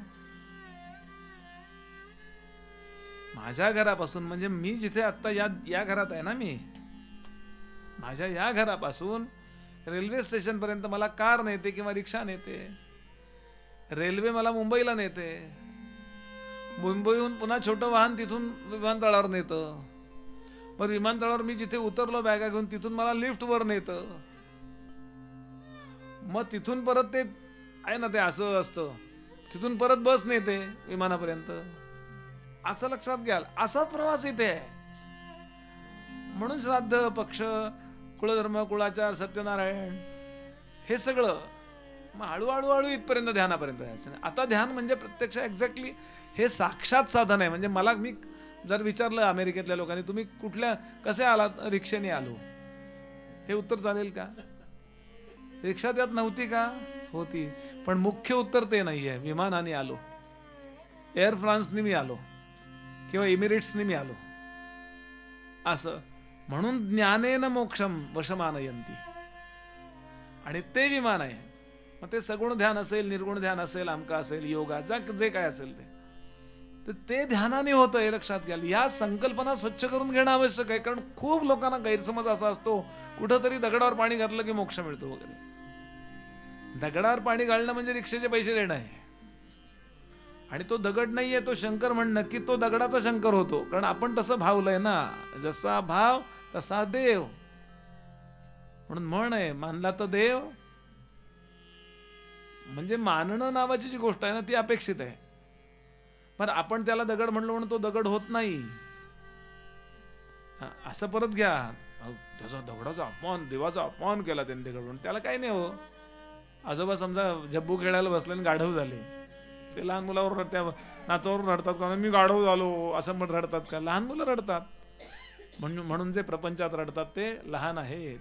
माझ्या घरापासून म्हणजे मी जिथे आता या घरात आहे ना, मी माझ्या या घरापासून रेल्वे स्टेशन पर्यंत मला कार नेते किंवा रिक्षा नेते. रेल्वे मला मुंबईला नेते, मुंबईहून पुन्हा छोटं वाहन तिथून विमानतळावर नेतं, मग विमानतळावर मी जिथे उतरलो बॅगा घेऊन तिथून मला लिफ्टवर नेतं, मग तिथून परत ते आहे ना, ते असं असतं, तिथून परत बस नेते विमानापर्यंत. असं लक्षात घ्याल, असाच प्रवास इथे आहे. म्हणून श्राद्ध, पक्ष, कुळधर्म, कुळाचार, सत्यनारायण हे सगळं मग हळूहळू इथपर्यंत ध्यानापर्यंत जायचं. आता ध्यान म्हणजे प्रत्यक्ष एक्झॅक्टली हे साक्षात साधन आहे. म्हणजे मी जर विचारलं अमेरिकेतल्या लोकांनी, तुम्ही कसे आलात? रिक्षेने आलो. हे उत्तर चालेल का? रिक्षा त्यात नव्हती का? होती. पण मुख्य उत्तर ते नाही आहे. विमानाने आलो, एअर फ्रान्सने मी आलो किंवा इमिरेट्सने मी आलो असं. म्हणून ज्ञानेन मोक्षम वशमानयंती, आणि ते विमान आहे. मग ते सगुण ध्यान असेल, निर्गुण ध्यान असेल, आमका असेल, योगा, जे काय असेल ते ध्यानाने होतं, हे लक्षात घ्या. या संकल्पना स्वच्छ करून घेणं आवश्यक आहे. कारण खूप लोकांना गैरसमज असा असतो, कुठंतरी दगडावर पाणी घातलं की मोक्ष मिळतो वगैरे. दगडावर पाणी घालणं म्हणजे रिक्षेचे पैसे देणं आहे. आणि तो दगड नाहीये, तो शंकर म्हणणं की तो दगडाचा शंकर होतो. कारण आपण तसं भावलंय ना, जसा भाव तसा देव. म्हणून म्हण आहे, मानला तर देव. म्हणजे मानणं नावाची जी गोष्ट आहे ना, ती अपेक्षित आहे. पण आपण त्याला दगड म्हणलो म्हणून तो दगड होत नाही. असं परत घ्या, त्याचा दगडाचा अपमान, देवाचा अपमान केला त्यांनी दगड म्हणून, त्याला काही नाही हो. आजोबा समजा जब्बू खेळायला बसले आणि गाढव झाले, ते लहान मुलावर त्या नातवावर रडतात का? मी गाढव झालो असं पण रडतात का? लहान मुलं रडतात. म्हणून जे प्रपंचात रडतात ते लहान आहेत,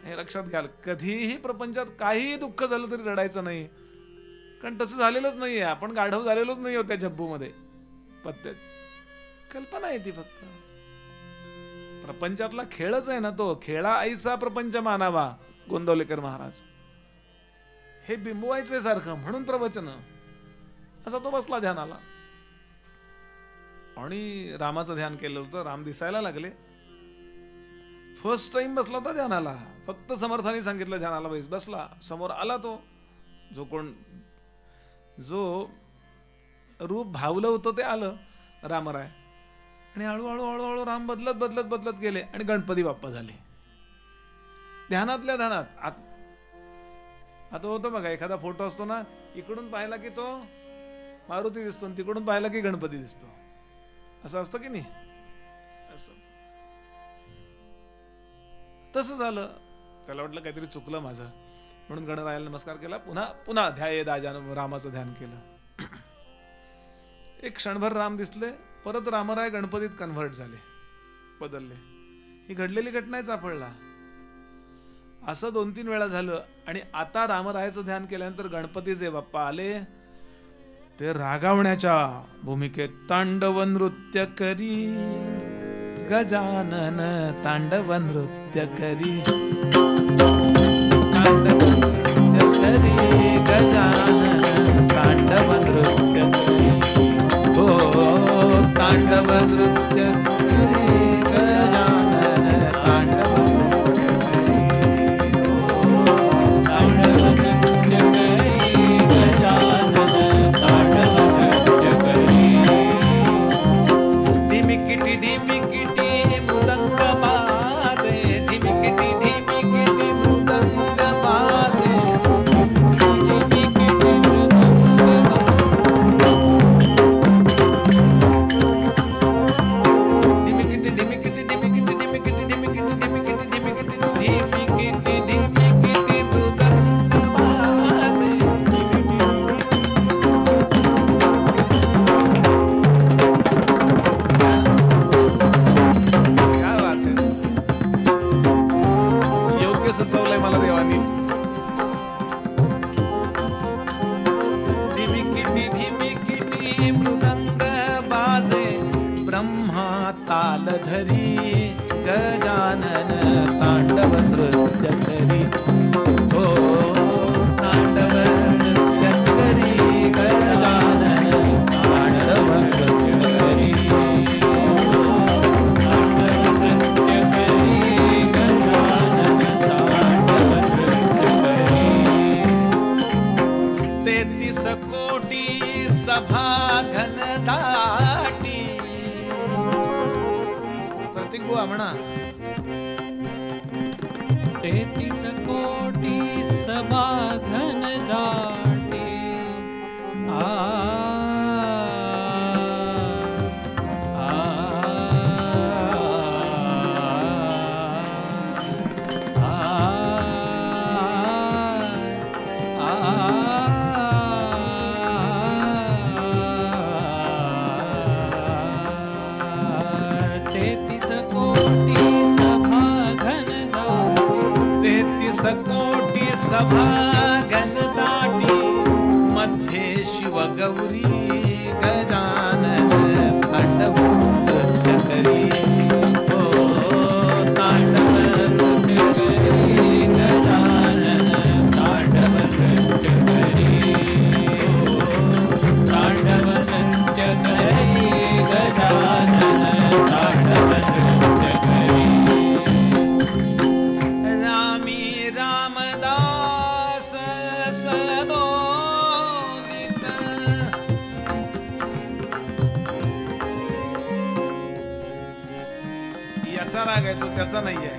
हे लक्षात घ्याल. कधीही प्रपंचात काहीही दुःख झालं तरी रडायचं नाही, कारण तसं झालेलंच नाहीये. आपण गाढव झालेलोच नाही होत्या जब्बू मध्ये. पत्त्यात कल्पना आहे ती फक्त. प्रपंचातला खेळच आहे ना तो. खेळा ऐसा प्रपंच मानावा, गोंदवलेकर महाराज. हे बिंबवायचंय सारखं, म्हणून प्रवचन. असा तो बसला ध्यानाला आणि रामाचं ध्यान केलं होतं. राम दिसायला लागले. फर्स्ट टाइम बसला होता ध्यानाला. फक्त समर्थाने सांगितलं ध्यानाला बसला. समोर आला तो जो रूप भावलं होतं ते आलं, रामराय. आणि हळूहळू राम बदलत गेले आणि गणपती बाप्पा झाले. ध्यानातल्या ध्यानात. आता होतं बघा, एखादा फोटो असतो ना, इकडून पाहिला की तो मारुती दिसतो, तिकडून पाहिला की गणपती दिसतो. असं असतं की नाही? असं तसं झालं. त्याला वाटलं काहीतरी चुकलं माझं, म्हणून गणरायाला नमस्कार केला. पुन्हा ध्याये दाजानं रामाचं ध्यान केलं. एक क्षणभर राम दिसले, परत रामराय गणपतीत कन्व्हर्ट झाले, बदलले. ही घडलेली घटना आहे सापडला. असं 2-3 वेळा झालं. आणि आता रामरायाचं ध्यान केल्यानंतर गणपती जे बाप्पा आले ते रागावण्याच्या भूमिकेत तांडव नृत्य करी, गजानन तांडव नृत्य करी, तांडव नृत्य करी, गजानन तांडव नृत्य करी, हो तांडव नृत्य करी, गजानन तांडव नृत्य करी, हो तांडव नृत्य करी, गजानन तांडव नृत्य करी. ढिमिकिटी ढिमिकिटी मृदंग बाजे, ढिमिकिटी ढिमिकिटी मृदंग बाजे, ढिमिकिटी मृदंग ढिमिकिटी ढिमिकिटी ढिमिकिटी ढिमिकिटी ढिमिकिटी ढिमिकिटी ढिमिकिटी ढिमिकिटी ढिमिकिटी मृदंग बाजे. क्या बात है. योग्य सुचवलंय मला देवानी. ढिमिकिटी ढिमिकिटी मृदंग बाजे, ब्रह्मा ताल धरी, गजानन तांडव नृत्य करी, हो तांडव नृत्य करी, गजानन तांडव नृत्य करी, तांडव नृत्य करी, गजानन तांडव नृत्य करी. 33 कोटी सभा घन दाटी, म्हणा. 33 कोटी सभा घन दाटे. कोटी सभा घनदाटी मध्ये शिव गौरी गजानन तांडव नृत्य करी. हो तांडव नृत्य करी गजानन तांडव नृत्य करी. तांडव नृत्य करी गजानन तांडव नृत्य करी. राग आहे तो त्याचा नाही आहे,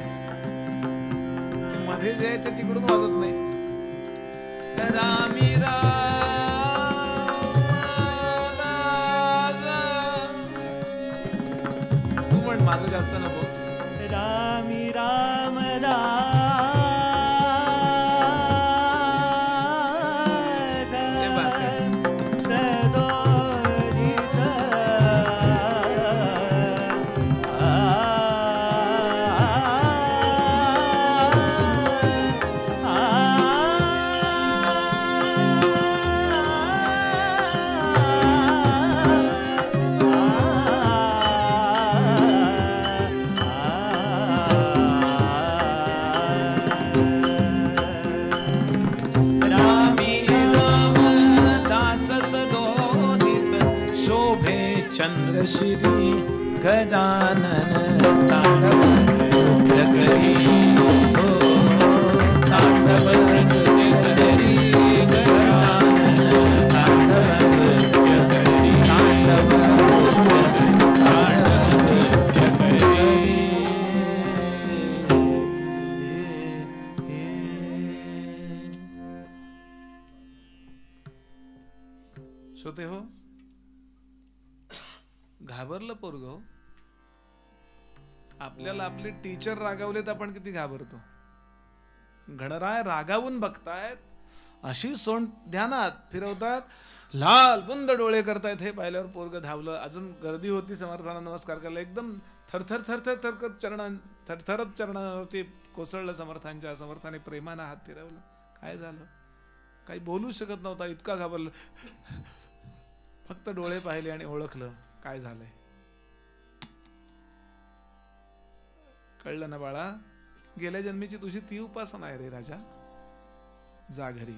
मध्ये जे आहे ते तिकडून वाजत नाही. रामी तू म्हण, माझं जास्त नको. रामी राम राम श्री गजानन तांडव नृत्य करी. हो तांडव नृत्य करी गजानन तांडव नृत्य करी. तांडव नृत्य करी. श्रोते हो, घाबरलं पोरग. आपल्याला आपले टीचर रागावलेत, आपण किती घाबरतो. गणराय रागावून बघतायत, अशी सोंड ध्यानात फिरवतात, लाल बुंद डोळे करतायत. हे पाहिल्यावर पोरग धावलं. अजून गर्दी होती समर्थांना नमस्कार करायला. एकदम थरथर थरथर थरथर थरथरत चरणावरती कोसळलं समर्थांच्या. समर्थाने प्रेमानं हात फिरवला. काय झालं? काही बोलू शकत नव्हता, इतका घाबरलं. फक्त डोळे पाहिले आणि ओळखलं काय झालंय. कळलं ना बाळा, गेल्या जन्मीची तुझी ती उपासना आहे रे राजा. जा घरी.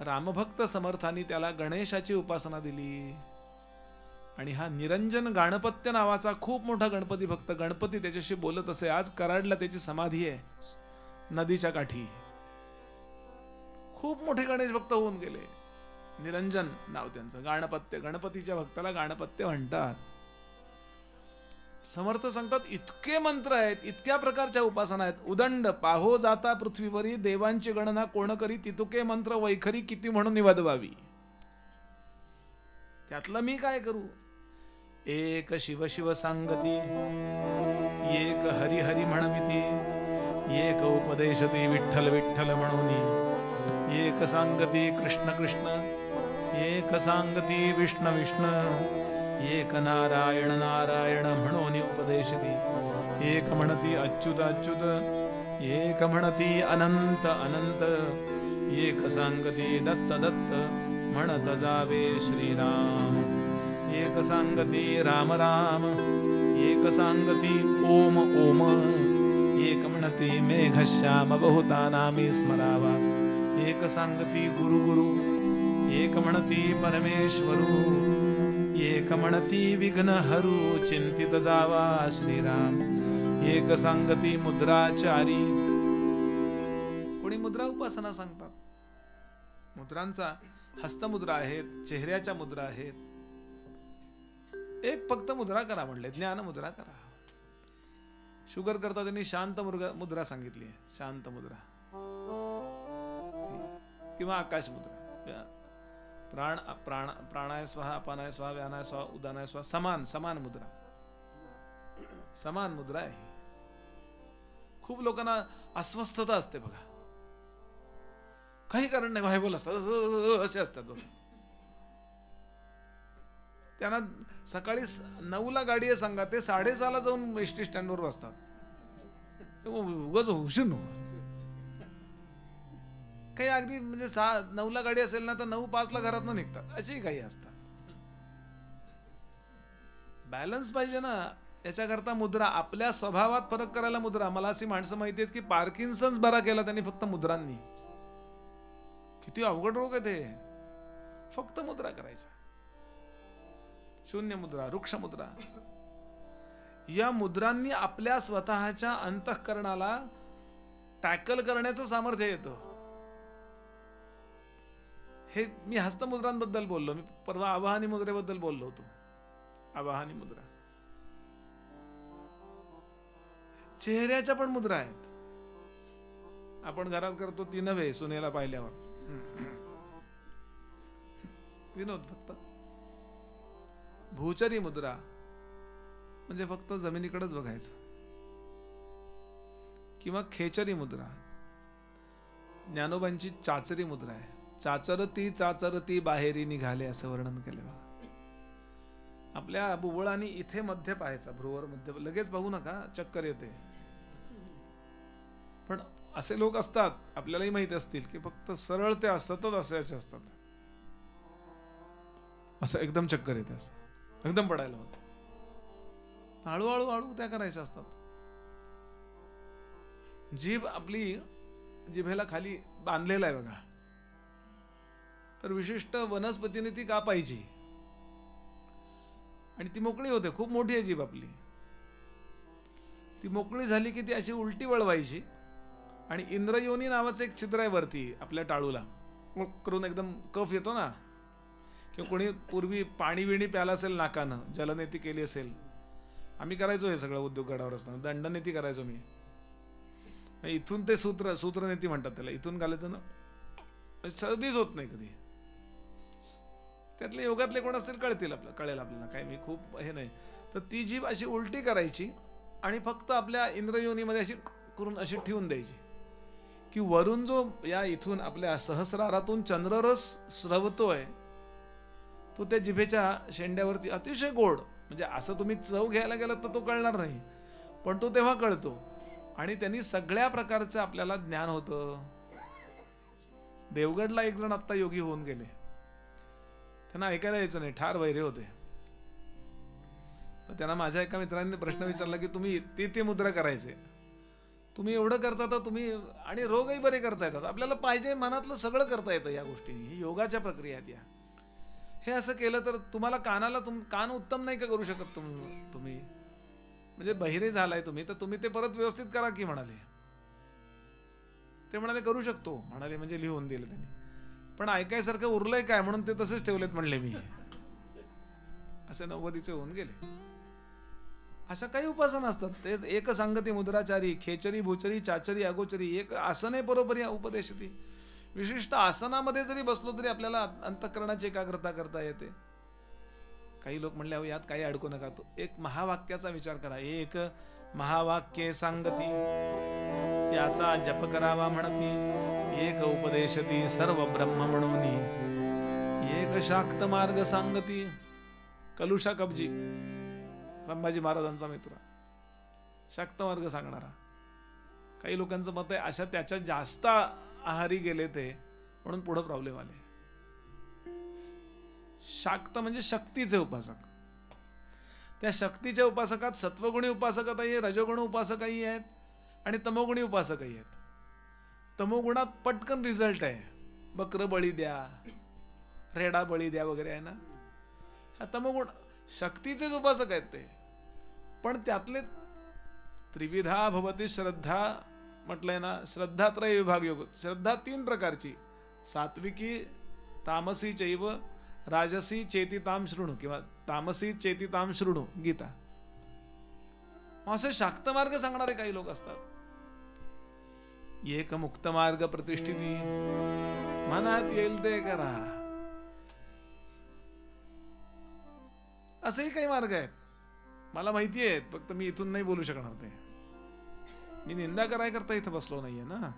रामभक्त समर्थांनी त्याला गणेशाची उपासना दिली. आणि हा निरंजन गाणपत्य नावाचा खूप मोठा गणपती भक्त, गणपती त्याच्याशी बोलत असे. आज कराडला त्याची समाधी आहे नदीच्या काठी. खूप मोठे गणेश भक्त होऊन गेले. निरंजन नाव त्यांचं. गाणपत्य, गणपतीच्या भक्ताला गाणपत्य म्हणतात. समर्थ सांगतात इतके मंत्र आहेत, इतक्या प्रकारच्या उपासना आहेत. उदंड पाहो जाता पृथ्वीवरी, देवांची गणना कोण करी, तितुके मंत्र वैखरी किती म्हणून निवदवावी. त्यातलं मी काय करू. एक शिव शिव सांगती, एक हरी हरी म्हणविती, एक उपदेशती विठ्ठल विठ्ठल म्हणून, एक सांगती कृष्ण कृष्ण, एक सांगती विष्णु विष्णु, एक नारायण नारायण म्हणून उपदेशती, एक म्हणती अच्युत अच्युत, एक म्हणती अनंत अनंत, एक सांगती दत्त दत्त म्हणत जावे श्रीराम, एक सांगती राम राम, एक सांगती ओम ओम, एक म्हणती मेघश्याम बहुता नामी स्मरावा, एक सांगती गुरु गुरु, एक म्हणती परमेश्वरू, एक म्हणती विघ्न हरू चिंतित जावा श्रीराम, एक सांगती मुद्राचारी. कोणी मुद्रा उपासना सांगतात. मुद्रांचा हस्तमुद्रा आहेत, चेहऱ्याच्या मुद्रा आहेत. एक फक्त मुद्रा करा म्हणले, ज्ञान मुद्रा करा. शुगर करता त्यांनी शांत मुद्रा सांगितली आहे, शांत मुद्रा किंवा आकाश मुद्रा. प्राण प्राण प्राणाय स्वाहा, अपानाय स्वाहा, व्यानाय स्वाहा, उदानाय स्वाहा, समान समान मुद्रा, समान मुद्रा आहे. खूप लोकांना अस्वस्थता असते बघा, काही कारण नाही, व्हायबल असतात, असे असतात बघा. त्यांना सकाळी 9ला गाडी आहे सांगा, ते 6:30ला जाऊन एसटी स्टँडवर बसतात. उगाच हुशीर नको काही, अगदी म्हणजे 9ला गाडी असेल ना तर 9:05ला घरातनं निघतात, अशी काही असतात. बॅलन्स पाहिजे ना, याच्याकरता मुद्रा, आपल्या स्वभावात फरक करायला मुद्रा. मला अशी माणसं माहिती आहेत की पार्किन्सन्स बरा केला त्यांनी फक्त मुद्रांनी. किती अवघड रोग आहे ते, फक्त मुद्रा करायच्या. शून्य मुद्रा, वृक्ष मुद्रा, या मुद्रांनी आपल्या स्वतःच्या अंतःकरणाला टॅकल करण्याचं सामर्थ्य येतं. हे मी हस्तमुद्रांबद्दल बोललो, मी परवा आवाहनी मुद्रेबद्दल बोललो होतो. आवाहनी मुद्रा, चेहऱ्याच्या पण मुद्रा आहेत. आपण घरात करतो ती नव्हे, सुनेला पाहिल्यावर विनोद. फक्त भूचरी मुद्रा म्हणजे फक्त जमिनीकडेच बघायचं, किंवा खेचरी मुद्रा, ज्ञानोबांची चाचरी मुद्रा आहे. चाचरती चाचरती बाहेरी निघाले असं वर्णन केलं बघा. आपल्या बुबुळाने इथे मध्य पाहायचा, भ्रुवर मध्य, लगेच बघू नका, चक्कर येते. पण असे लोक असतात, आपल्यालाही माहिती असतील, की फक्त सरळ ते सतत असायचे असतात, असं एकदम चक्कर येते, असं एकदम पडायला होतं. हळूहळू हळू त्या करायच्या असतात. जीभ आपली जिभेला खाली बांधलेला आहे बघा, तर विशिष्ट वनस्पतीने ती कापायची आणि ती मोकळी होते. खूप मोठी आहे जीभ आपली. ती मोकळी झाली की ती अशी उलटी वळवायची आणि इंद्रयोनी नावाचं एक छिद्र आहे वरती आपल्या टाळूला, करून एकदम कफ येतो ना, किंवा कोणी पूर्वी पाणी विणी प्याला असेल नाकानं, जलनेती केली असेल, आम्ही करायचो हे सगळं उद्योगगडावर असताना, दंडनेती करायचो मी. इथून ते सूत्रनेती म्हणतात त्याला, इथून घालायचं ना, सर्दीच होत नाही कधी. त्यातले योगातले कोण असतील कळेल आपल्याला, काय मी खूप हे नाही. तर ती जीभ अशी उलटी करायची आणि फक्त आपल्या इंद्रयोनीमध्ये अशी करून अशी ठेवून द्यायची, की वरून जो या इथून आपल्या सहस्रारातून चंद्ररस स्रवतोय तो त्या जिभेच्या शेंड्यावरती अतिशय गोड, म्हणजे असं तुम्ही चव घ्यायला गेलात तर तो कळणार नाही, पण तो तेव्हा कळतो. आणि त्यांनी सगळ्या प्रकारचं आपल्याला ज्ञान होतं. देवगडला एक जण आत्ता योगी होऊन गेले, त्यांना ऐकायला यायचं नाही, ठार वैरे होते. तर त्यांना माझ्या एका मित्रांनी प्रश्न विचारला की तुम्ही ते मुद्रा करायचे, तुम्ही एवढं करता तर तुम्ही, आणि रोगही बरे करता येतात, आपल्याला पाहिजे मनातलं सगळं करता येतं या गोष्टींनी. ही योगाच्या प्रक्रिया आहेत या. हे असं केलं तर तुम्हाला कानाला कान उत्तम नाही का करू शकत तुम्ही, म्हणजे बहिरे झालाय तुम्ही, तर तुम्ही ते परत व्यवस्थित करा की म्हणाले. ते म्हणाले करू शकतो म्हणाले, म्हणजे लिहून दिलं त्यांनी. पण ऐकायसारखं उरलंय काय म्हणून ते तसेच ठेवलेत म्हणले मी. असे 90चे होऊन गेले. अशा काही उपासना असतात. ते एक सांगती मुद्राचारी, खेचरी, भूचरी, चाचरी, अगोचरी, एक आसने बरोबर या उपदेशती. विशिष्ट आसनामध्ये जरी बसलो तरी आपल्याला अंतःकरणाची एकाग्रता करता येते. काही लोक म्हणले अहो यात काही अडकू नका, तो एक महावाक्याचा विचार करा. एक महावाक्ये सांगती त्याचा जप करावा म्हणती, एक उपदेशती सर्व ब्रह्म म्हणून, एक शाक्त मार्ग सांगती. कलुषा कबजी, संभाजी महाराजांचा मित्र, शाक्त मार्ग सांगणारा. काही लोकांचं मत आहे अशा त्याच्या जास्त आहारी गेले ते म्हणून पुढे प्रॉब्लेम आले. शाक्त म्हणजे शक्तीचे उपासक. त्या शक्तीच्या उपासकात सत्वगुणी उपासकही, रजोगुणी उपासकही आहेत आणि तमोगुणी उपासकही आहेत. तमोगुणात पटकन रिझल्ट आहे, बकर बळी द्या, रेडा बळी द्या वगैरे आहे ना. हा तमोगुण. शक्तीचेच उपासक आहेत ते, पण त्यातले त्रिविधा भवती श्रद्धा म्हटलंय ना, श्रद्धात्रय विभाग योग. श्रद्धा 3 प्रकारची, सात्विकी, तामसी चैव राजसी चेतिताम शृणु, किंवा तामसी चेतिताम शृणु गीता. असे शाक्त मार्ग सांगणारे काही लोक असतात. एक मुक्त मार्ग प्रतिष्ठिती, मनात येईल ते करा, असेही काही मार्ग आहेत. मला माहिती आहेत, फक्त मी इथून नाही बोलू शकणार. ते मी निंदा कराय करता इथं बसलो नाहीये ना.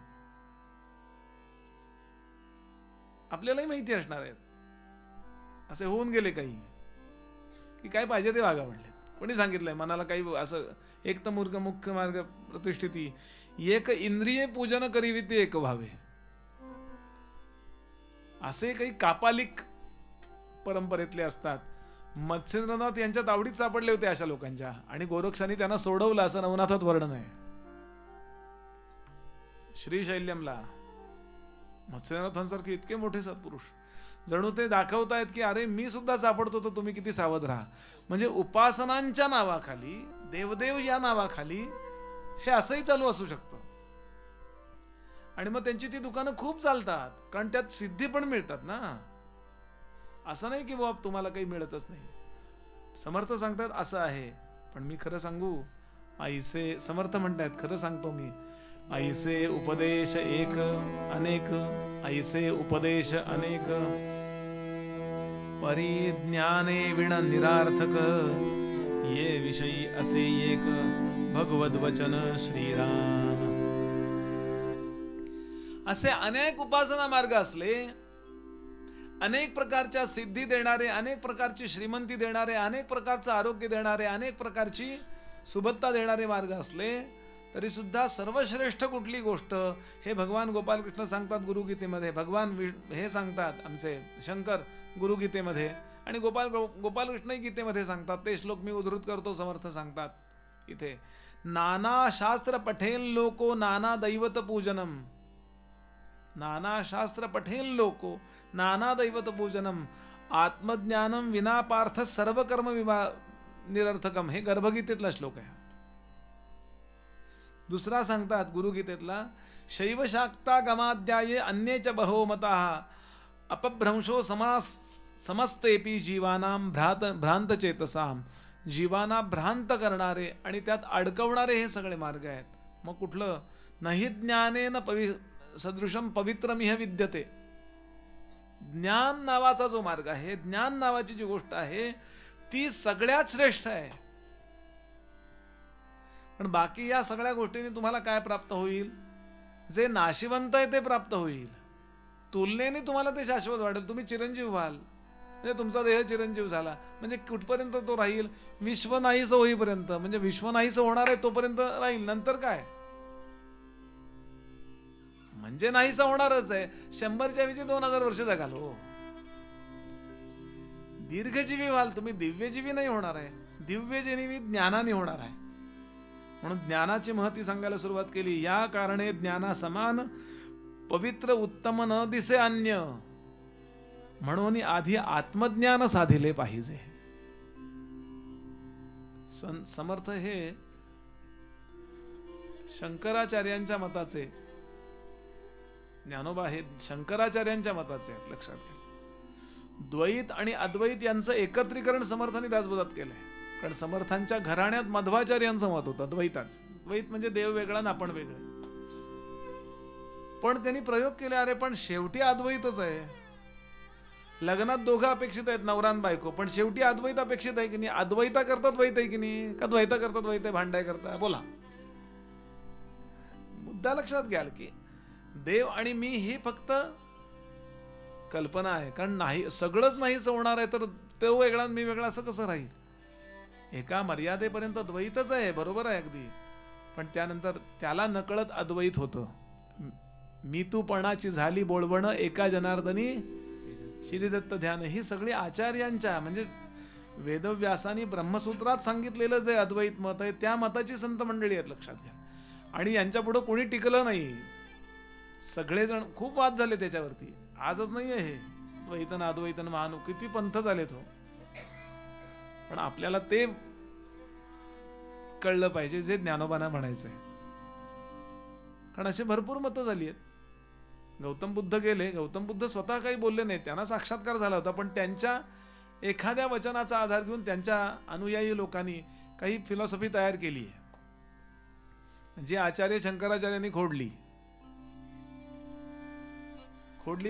आपल्यालाही माहिती असणार आहेत. असे होऊन गेले काही की काय पाहिजे ते वागा म्हणले. कोणी सांगितलंय मनाला काही असं एक तर मूर्ख मुख्य मार्ग प्रतिष्ठिती, एक इंद्रिय पूजन करीवी ते एक व्हावे, असे काही कापालिक परंपरेतले असतात. मत्स्येंद्रनाथ यांच्या तावडीत सापडले होते अशा लोकांच्या, आणि गोरक्षांनी त्यांना सोडवलं असं नवनाथात वर्णन आहे. श्रीशैल्यमला मत्स्यनाथांसारखे इतके मोठे सत्पुरुष जणू ते दाखवतायत की अरे मी सुद्धा सापडतो, तर तुम्ही किती सावध राहा. म्हणजे उपासनांच्या नावाखाली, देवदेव या नावाखाली हे असंही चालू असू शकतं. आणि मग त्यांची ती दुकानं खूप चालतात, कारण त्यात सिद्धी पण मिळतात ना. असं नाही की बाबा तुम्हाला काही मिळतच नाही. समर्थ सांगतात असं आहे, पण मी खरं सांगू, आईसे समर्थ म्हणतायत, खरं सांगतो मी, ऐसे उपदेश एक अनेक, ऐसे उपदेश अनेक, परिज्ञाने विण निरार्थक, ये विषयी असे एक, भगवद वचन श्रीराम. असे अनेक उपासना मार्ग असले, अनेक प्रकारच्या सिद्धी देणारे, अनेक प्रकारची श्रीमंती देणारे, अनेक प्रकारचं आरोग्य देणारे, अनेक प्रकारची सुबत्ता देणारे मार्ग असले, तरी सुद्धा सर्वश्रेष्ठ कुठली गोष्ट हे भगवान गोपालकृष्ण सांगतात गुरुगीतेमध्ये. भगवान हे सांगतात आमचे शंकर गुरुगीतेमध्ये, आणि गोपालकृष्णही गीतेमध्ये सांगतात. ते श्लोक मी उद्धृत करतो. समर्थ सांगतात इथे, नाना शास्त्र पठेल लोको नाना दैवत पूजनम, नाना शास्त्र पठेल लोको नाना दैवत पूजनम, आत्मज्ञानम विना पार्थ सर्व कर्म निरर्थकम. हे गर्भगीतेतला श्लोक आहे. दुसरा सांगतात गुरुगीतेतला, शैव शाक्ता गमाध्याये अन्ये च बहो मताः, अपभ्रंशो समस्तेपि जीवानां भ्रांत चेतसाम. जीवाना भ्रांत करणारे आणि त्यात अडकवणारे हे सगळे मार्ग आहेत. मग कुठलं, नहि ज्ञानेन सदृशम पवित्रमिह विद्यते. ज्ञान नावाचा जो मार्ग आहे, ज्ञान नावाची जी गोष्ट आहे, ती सगळ्यात श्रेष्ठ आहे. पण बाकी या सगळ्या गोष्टींनी तुम्हाला काय प्राप्त होईल? जे नाशिवंत आहे ते प्राप्त होईल. तुलनेने तुम्हाला ते शाश्वत वाटेल. तुम्ही चिरंजीव व्हाल, म्हणजे तुमचा देह चिरंजीव झाला म्हणजे कुठपर्यंत तो राहील? विश्व नाहीसं होईपर्यंत. म्हणजे विश्व नाहीसं होणार आहे तोपर्यंत राहील. नंतर काय? म्हणजे नाहीसं होणारच आहे. 100च्या ऐवजी 2000 वर्ष जगाल. हो, दीर्घजीवी व्हाल तुम्ही, दिव्यजीवी नाही होणार आहे. दिव्यजीवी ज्ञानाने होणार आहे. म्हणून ज्ञानाची महती सांगायला सुरुवात केली. या कारणे ज्ञाना समान पवित्र उत्तम न दिसे अन्य, म्हणून आधी आत्मज्ञान साधिले पाहिजे. समर्थ हे शंकराचार्यांच्या मताचे, ज्ञानोबा हे शंकराचार्यांच्या मताचे आहेत, लक्षात घ्या. द्वैत आणि अद्वैत यांचं एकत्रीकरण समर्थांनी दासबोधात केलंय. कारण समर्थांच्या घराण्यात मध्वाचार्यांचं मत होतं द्वैताच. द्वैत म्हणजे देव वेगळा आणि आपण वेगळे. पण त्यांनी प्रयोग केले, अरे पण शेवटी अद्वैतच आहे. लग्नात दोघं अपेक्षित आहेत, नवरा आणि बायको, पण शेवटी अद्वैत अपेक्षित आहे की नाही? अद्वैता करता द्वैत आहे की नाही? का द्वैता करता द्वैत आहे? भांडाय करता? बोला. मुद्दा लक्षात घ्याल की देव आणि मी ही फक्त कल्पना आहे. कारण नाही, सगळंच नाहीच होणार आहे तर तो वेगळा आणि मी वेगळा असं कसं राहील? एका मर्यादेपर्यंत द्वैतच आहे, बरोबर आहे अगदी. पण त्यानंतर त्याला नकळत अद्वैत होतं. मी तूपणाची झाली बोलवणं एका जनार्दनी श्रीदत्त ध्यान. ही सगळी आचार्यांच्या, म्हणजे वेदव्यासानी ब्रह्मसूत्रात सांगितलेलं जे अद्वैत मत आहे त्या मताची संत मंडळी आहेत, लक्षात घ्या. आणि यांच्या पुढे कोणी टिकलं नाही. सगळेजण खूप वाद झाले त्याच्यावरती. आजच नाही आहे हे द्वैतन अद्वैतन महानु, किती पंथ झालेत हो. पण आपल्याला ते कळलं पाहिजे जे ज्ञानोबांना म्हणायचंय. कारण असे भरपूर मतं झाली आहेत. गौतम बुद्ध गेले, गौतम बुद्ध स्वतः काही बोलले नाही, त्यांना साक्षात्कार झाला होता. पण त्यांच्या एखाद्या वचनाचा आधार घेऊन त्यांच्या अनुयायी लोकांनी काही फिलॉसॉफी तयार केली आहे. जी आचार्य शंकराचार्यांनी खोडली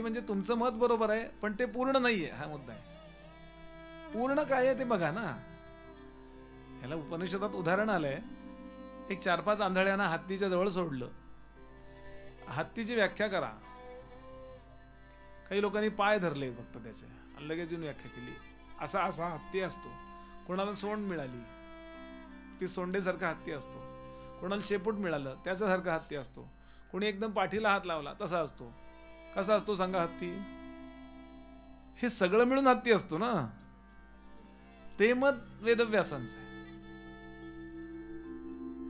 म्हणजे तुमचं मत बरोबर आहे, पण ते पूर्ण नाहीये, हा मुद्दा आहे. पूर्ण काय आहे ते बघा ना. याला उपनिषदात उदाहरण आलंय. एक 4-5 आंधळ्यांना हत्तीच्या जवळ सोडलं. हत्तीची व्याख्या करा. काही लोकांनी पाय धरले फक्त त्याचे आणि लगेच येऊन व्याख्या केली. असा असा हत्ती असतो. कोणाला सोंड मिळाली ती सोंडेसारखा हत्ती असतो. कोणाला शेपूट मिळालं त्याच्यासारखा हत्ती असतो. कोणी एकदम पाठीला हात लावला तसा असतो. कसा असतो सांगा हत्ती? हे सगळं मिळून हत्ती असतो ना. ते मत वेदव्यासांचं आहे.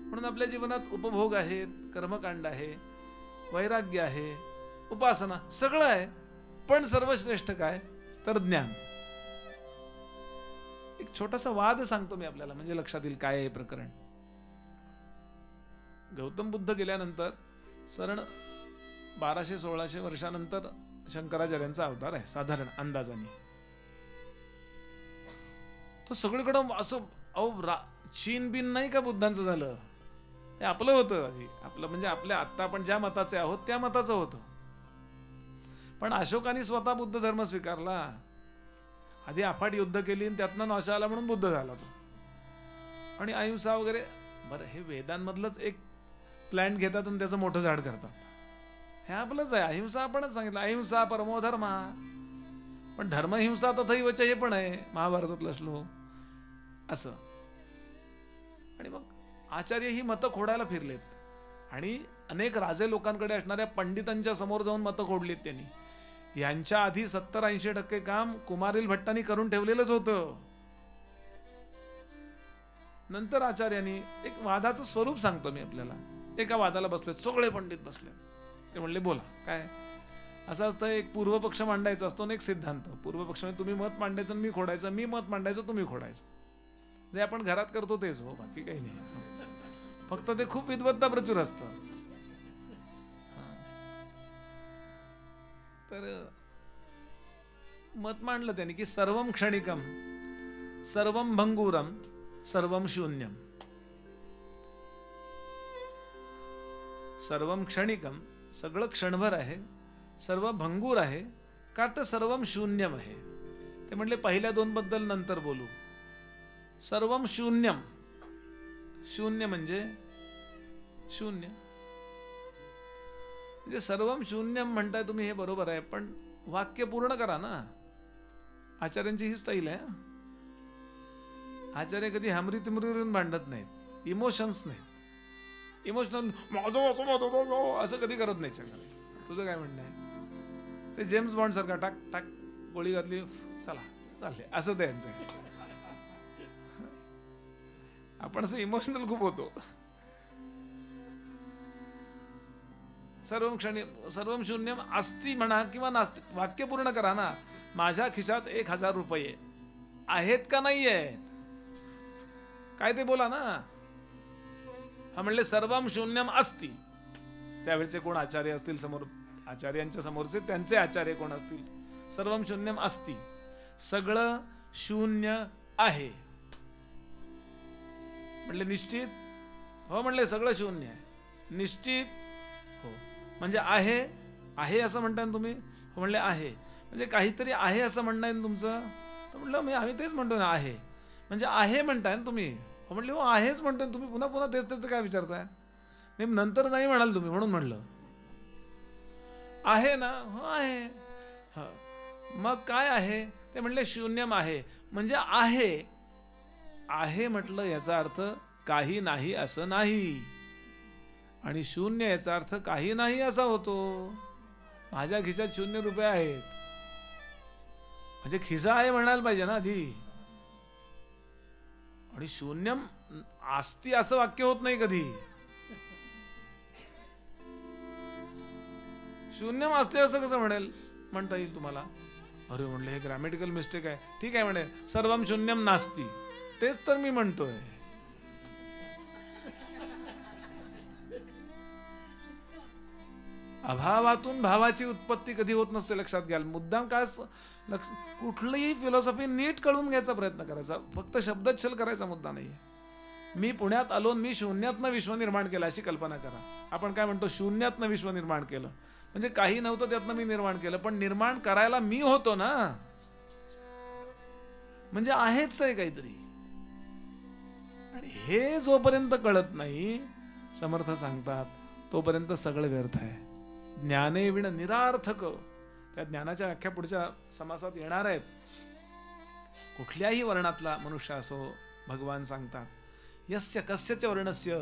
म्हणून आपल्या जीवनात उपभोग आहेत, कर्मकांड आहे, वैराग्य आहे, उपासना सगळं आहे, पण सर्वश्रेष्ठ काय तर ज्ञान. एक छोटासा वाद सांगतो मी आपल्याला, म्हणजे लक्षात येईल काय आहे प्रकरण. गौतम बुद्ध गेल्यानंतर सरण 1200-1600 वर्षानंतर शंकराचार्यांचा अवतार आहे साधारण अंदाजाने. तो सगळीकडं असं चीन बिन नाही का बुद्धांचं झालं. हे आपलं होतं आधी. आपलं म्हणजे आपल्या आत्ता आपण ज्या मताचे आहोत त्या मताचं होतं. पण अशोकाने स्वतः बुद्ध धर्म स्वीकारला. आधी अफाट युद्ध केली आणि त्यातनं नाश आला म्हणून बुद्ध झाला तो. आणि अहिंसा वगैरे. बरं, हे वेदांमधलंच एक प्लॅन घेतात आणि त्याचं मोठं झाड करतात. हे आपलंच आहे. अहिंसा आपणच सांगितलं, अहिंसा परमो धर्म. पण धर्महिंसा तथैवच हे पण आहे महाभारतातलं श्लोक असं. आणि मग आचार्य ही मतं खोडायला फिरलेत आणि अनेक राजे लोकांकडे असणाऱ्या पंडितांच्या समोर जाऊन मतं खोडलीत त्यांनी. यांच्या आधी 70-80% काम कुमारिल भट्टांनी करून ठेवलेलंच होतं. नंतर आचार्यांनी एक वादाचं स्वरूप सांगतो मी आपल्याला. एका वादाला बसले, सगळे पंडित बसले. ते म्हणले बोला काय. असं असतं, एक पूर्वपक्ष मांडायचा असतो आणि एक सिद्धांत. पूर्वपक्ष म्हणजे तुम्ही मत मांडायचं आणि मी खोडायचं, मी मत मांडायचं तुम्ही खोडायचं. जे आपण घरात करतो तेच हो, बाकी काही नाही. फक्त ते खूप विद्वत्ता प्रचुर असतं. तर मत मांडलं त्यांनी की सर्वम क्षणिकम सर्वम भंगुरम सर्वम शून्यम. सर्वम क्षणिकम सगळं क्षणभर आहे, सर्व भंगूर आहे का तर सर्वम शून्यम आहे. ते म्हटले पहिल्या 2 बद्दल नंतर बोलू. सर्वम शून्यम, शून्य म्हणजे शून्य, म्हणजे सर्वम शून्यम म्हणताय तुम्ही, हे बरोबर आहे, पण वाक्य पूर्ण करा ना. आचार्यांची ही स्टाईल आहे. आचार्य कधी हमरी तिमरीवरून भांडत नाहीत, इमोशन्स नाहीत. इमोशनल असं कधी करत नाही. तुझं काय म्हणणं आहे? ते जेम्स बॉन्ड सारखा टाक टाक गोळी घातली चला चालले असं त्यांचं. आपण असं इमोशनल खूप होतो. सर्वम शून्यम अस्ति म्हणा किंवा नास्ति, वाक्य पूर्ण करा ना. माझ्या खिशात 1000 रुपये आहेत का नाही आहेत काय ते बोला ना. हा म्हणले सर्वम शून्यम अस्ति. त्यावेळेचे कोण आचार्य असतील समोर, आचार्यांच्या समोरचे त्यांचे आचार्य कोण असतील, सर्वम शून्यम अस्ति, सगळं शून्य आहे. म्हणले निश्चित? हो म्हणले सगळं शून्य आहे. निश्चित? हो. म्हणजे आहे आहे असं म्हणताय तुम्ही? हो म्हणले आहे. म्हणजे काहीतरी आहे असं म्हणणं आहे तुमचं? तर म्हटलं आम्ही तेच म्हणतो ना आहे. म्हणजे आहे म्हणताय ना तुम्ही? हो म्हणले हो आहेच म्हणतोय. तुम्ही पुन्हा पुन्हा तेच तेच काय विचारताय? नाही नंतर नाही म्हणाल तुम्ही म्हणून म्हणलं. आहे ना? हो आहे. मग काय आहे? ते म्हणले शून्यम आहे. म्हणजे आहे आहे म्हटलं याचा अर्थ काही नाही असं नाही, आणि शून्य याचा अर्थ काही नाही असा होतो. माझ्या खिशात 0 रुपये आहेत म्हणजे खिसा आहे म्हणायला पाहिजे ना आधी. आणि शून्यम अस्ति असं वाक्य होत नाही कधी. शून्यम अस्ति असं कसं म्हणता येईल तुम्हाला? अरे म्हणले हे ग्रामॅटिकल मिस्टेक आहे. ठीक आहे म्हणे सर्वम शून्यम नास्ति. तेच तर मी म्हणतोय. अभावातून भावाची उत्पत्ती कधी होत नसते, लक्षात घ्याल. मुद्दाम काय कुठलीही फिलॉसॉफी नीट कळून घ्यायचा प्रयत्न करायचा, फक्त शब्दच्छल करायचा मुद्दा नाहीये. मी पुण्यात आलो, मी शून्यातनं विश्व निर्माण केलं अशी कल्पना करा. आपण काय म्हणतो, शून्यातनं विश्व निर्माण केलं म्हणजे काही नव्हतं त्यातनं मी निर्माण केलं, पण निर्माण करायला मी होतो ना, म्हणजे आहेच आहे काहीतरी. आणि हे जोपर्यंत कळत नाही, समर्थ सांगतात, तोपर्यंत सगळं व्यर्थ आहे. ज्ञाने विण निरार्थक. त्या ज्ञानाच्या व्याख्या पुढच्या समासात येणार आहेत. कुठल्याही वर्णातला मनुष्य असो, भगवान सांगतात, यस्य कस्यच वर्णस्य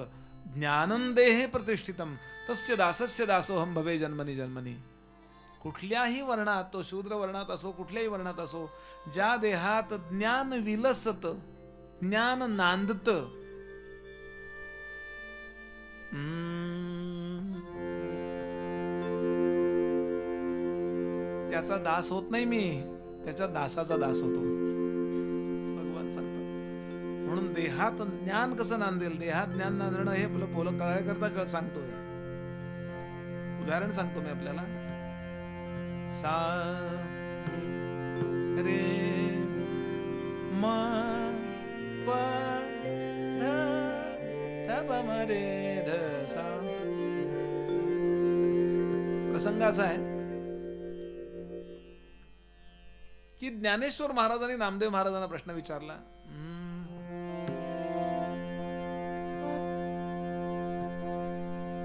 ज्ञानंदेहे प्रतिष्ठितम तस्य दासस्य दासोहम भवे जन्मनी जन्मनी. कुठल्याही वर्णात, तो शूद्र वर्णात असो, कुठल्याही वर्णात असो, ज्या देहात ज्ञान विलसत, ज्ञान नांदत, त्याचा दास होत नाही मी, त्याच्या दासाचा दास होतो, भगवान सांगतात. म्हणून देहात ज्ञान कसं नांदेल, देहात ज्ञान नांदणं हे आपलं कळायकरता सांगतोय. उदाहरण सांगतो मी आपल्याला. सा रे म प ध ध प म रे ध सा. प्रसंग असा आहे की ज्ञानेश्वर महाराजांनी नामदेव महाराजांना प्रश्न विचारला,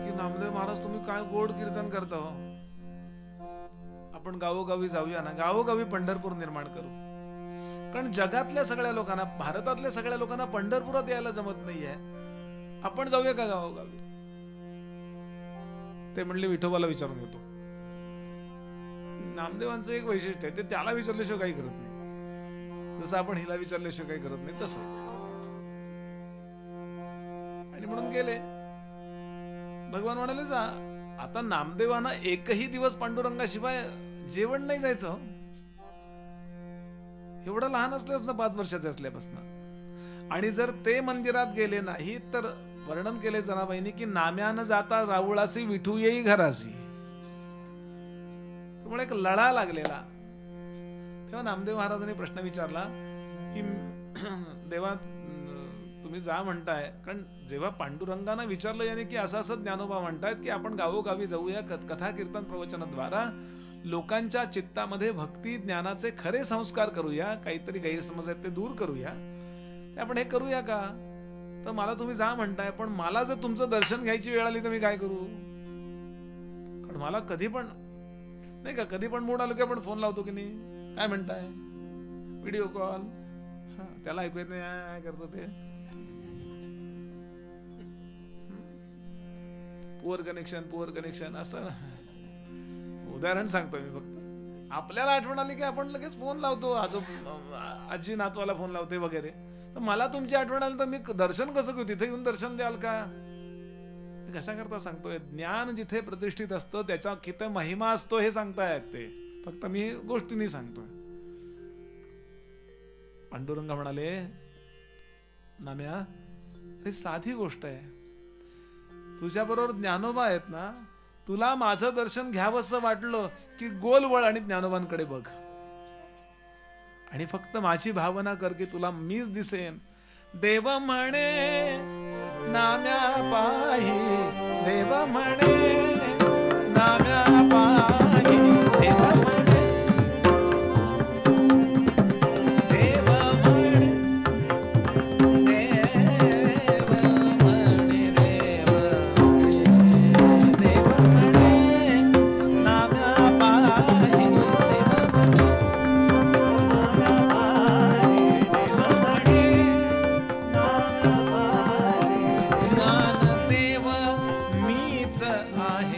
की नामदेव महाराज तुम्ही काय गोड कीर्तन करता हो, आपण गावोगावी जाऊया ना, गावोगावी पंढरपूर निर्माण करू. कारण जगातल्या सगळ्या लोकांना, भारतातल्या सगळ्या लोकांना पंढरपुरात यायला जमत नाहीये, आपण जाऊया का गावोगावी. ते म्हणले विठोबाला विचारून येतो. नामदेवांचं एक वैशिष्ट्य आहे, ते त्याला विचारल्याशिवाय काही करत नाही, जसं आपण हिला विचारल्याशिवाय काही करत नाही तसंच. आणि म्हणून गेले. भगवान म्हणाले जा. आता नामदेवांना एकही दिवस पांडुरंगाशिवाय जेवण नाही जायचं. एवढं लहान असल्यापासून 5 वर्षाचे असल्यापासून. आणि जर ते मंदिरात गेले नाही तर वर्णन केले जनाबाईंनी की नाम्यानं जाता राऊळासी विठू येई घरासी. त्यामुळे एक लढा लागलेला. तेव्हा नामदेव महाराजांनी प्रश्न विचारला की देवा तुम्ही जा म्हणताय, कारण जेव्हा पांडुरंगानं विचारलं याने की असं असं ज्ञानोबा म्हणतायत की आपण गावोगावी जाऊया, कथा कीर्तन प्रवचनाद्वारा लोकांच्या चित्तामध्ये भक्ती ज्ञानाचे खरे संस्कार करूया, काहीतरी गैरसमज आहेत ते दूर करूया, आपण हे करूया का. तर मला तुम्ही जा म्हणताय, पण मला जर तुमचं दर्शन घ्यायची वेळ आली तर मी काय करू. कारण मला कधी पण नाही का, कधी पण मूड आलो की आपण फोन लावतो की नाही, काय म्हणताय, व्हिडिओ कॉल, त्याला ऐकू येत नाही करतो ते. पुअर कनेक्शन असतं ना. उदाहरण सांगतो मी फक्त. आपल्याला आठवण आली की आपण लगेच फोन लावतो, आजी नातवाला फोन लावते वगैरे. तर मला तुमची आठवण आली तर मी दर्शन कसं करू, तिथे येऊन दर्शन द्याल का. कशा करता सांगतोय, ज्ञान जिथे प्रतिष्ठित असतं त्याचा किती महिमा असतो हे सांगतायत ते, फक्त मी गोष्टींनी सांगतोय. पांडुरंग म्हणाले, नाम्या ही साधी गोष्ट आहे, तुझ्या बरोबर ज्ञानोबा आहेत ना, तुला माझं दर्शन घ्यावंसं वाटलं की गोल वळ आणि ज्ञानोबांकडे बघ, आणि फक्त माझी भावना कर की तुला मीच दिसेन. देव म्हणे नाम्या पाही, देव म्हणे नाम्या पाही, देव म्हणे, देव म्हणे, देव म्हणे, देव म्हणे नाम्या पाही, ज्ञानदेव मीच आहे.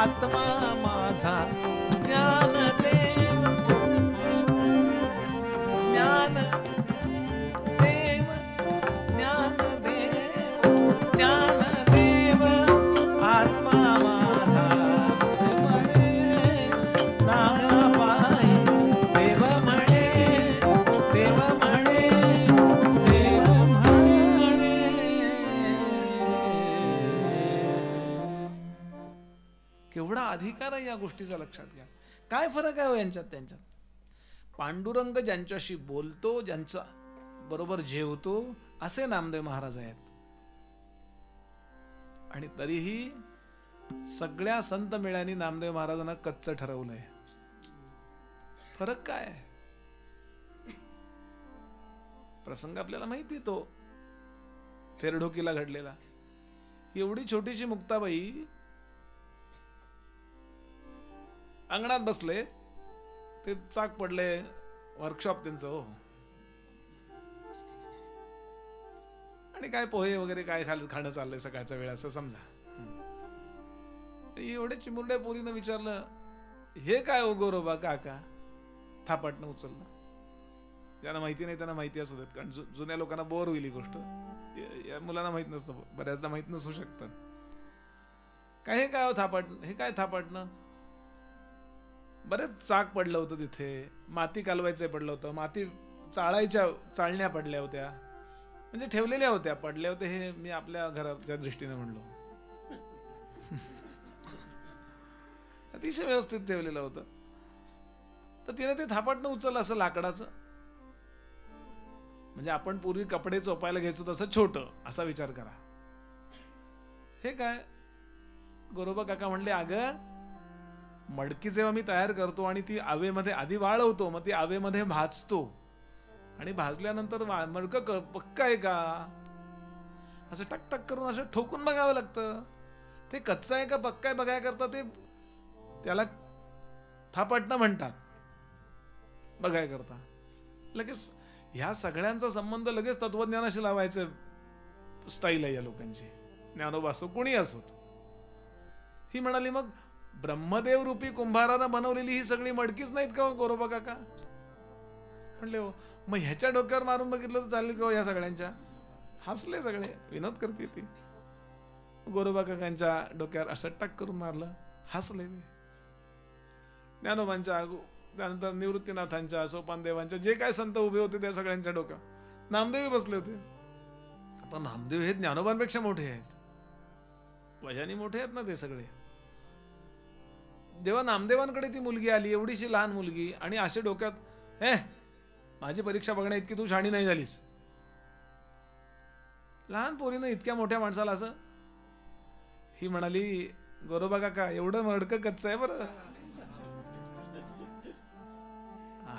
आत्मा माझा ज्ञानदेव, ज्ञानदेव, ज्ञानदेव, ज्ञानदेव, आत्मा माझा म्हणे, नाना पायी देव म्हणे, देव म्हणे, देव म्हणे. केवढा अधिकार आहे या गोष्टीचा, लक्षात घ्या. काय फरक आहे हो यांच्यात त्यांच्यात. पांडुरंग ज्यांच्याशी बोलतो, ज्यांच्या बरोबर जेवतो, असे नामदेव महाराज आहेत. आणि तरीही सगळ्या संत मेळ्यांनी नामदेव महाराजांना कच्च ठरवलंय. फरक काय आहे? प्रसंग आपल्याला माहिती, तो थेरडोकीला घडलेला. एवढी छोटीशी मुक्ताबाई अंगणात बसले, ते चाक पडले, वर्कशॉप त्यांचं हो, आणि काय पोहे वगैरे काय खाणं चाललंय सकाळच्या वेळ असं समजा. एवढे चिमुरड्या पोरीनं विचारलं, हे काय हो गोरोबा काका? थापाटनं उचललं. ज्यांना माहिती नाही त्यांना माहिती असू देत, कारण जुन्या लोकांना बोर होईल ही गोष्ट. या मुलांना माहित नसतं, बऱ्याचदा माहित नसू शकतं. काय हे काय हो थापाटणं? हे काय थापाटणं? बरेच चाक पडलं होतं तिथे, माती कालवायचं पडलं होतं, माती चाळण्या पडल्या होत्या, म्हणजे ठेवलेल्या होत्या, पडल्या होत्या. हे मी आपल्या घराच्या दृष्टीने म्हणलो. अतिशय व्यवस्थित ठेवलेलं होतं. तर तिने ते थापाटणं उचललं असं लाकडाचं. म्हणजे आपण पूर्वी कपडे चोपायला घ्यायचो तसं छोटं, असा विचार करा. हे काय? गोरोबा काका म्हणले, अगं मडकी जेव्हा मी तयार करतो आणि ती आवेमध्ये आधी वाळवतो, मग ती आवेमध्ये भाजतो, आणि भाजल्यानंतर मडकं पक्का आहे का असं टक टक करून असं ठोकून बघावं लागतं. ते कच्चा आहे का पक्का आहे बघाय करता ते त्याला थापाटणं म्हणतात, बघाय करता. लगेच ह्या सगळ्यांचा संबंध लगेच तत्वज्ञानाशी लावायचं स्टाईल आहे या लोकांची. ज्ञानोबा असो, कोणी असो. ही म्हणाली, मग ब्रह्मदेव रूपी कुंभारानं बनवलेली ही सगळी मडकीच नाहीत का गोरोबा काका? म्हणले हो. मग ह्याच्या डोक्यावर मारून बघितलं तर चालेल का या सगळ्यांच्या? हसले सगळे, विनोद करते ती. गोरोबा काकांच्या डोक्यावर असं टक करून मारलं, हसले. ज्ञानोबांच्या, त्यानंतर निवृत्तीनाथांच्या, सोपानदेवांच्या, जे काय संत उभे होते त्या सगळ्यांच्या डोक्यावर नामदेव बसले होते. आता नामदेव हे ज्ञानोबांपेक्षा मोठे आहेत, वयाने मोठे आहेत ना ते सगळे. जेव्हा नामदेवांकडे ती मुलगी आली, एवढीशी लहान मुलगी, आणि असे डोक्यात, माझी परीक्षा बघण्या इतकी तू शाणी नाही झालीस. लहान पोरीनं इतक्या मोठ्या माणसाला असं. ही म्हणाली, गोरोबा काका एवढं मडकं कच्चं आहे बरं.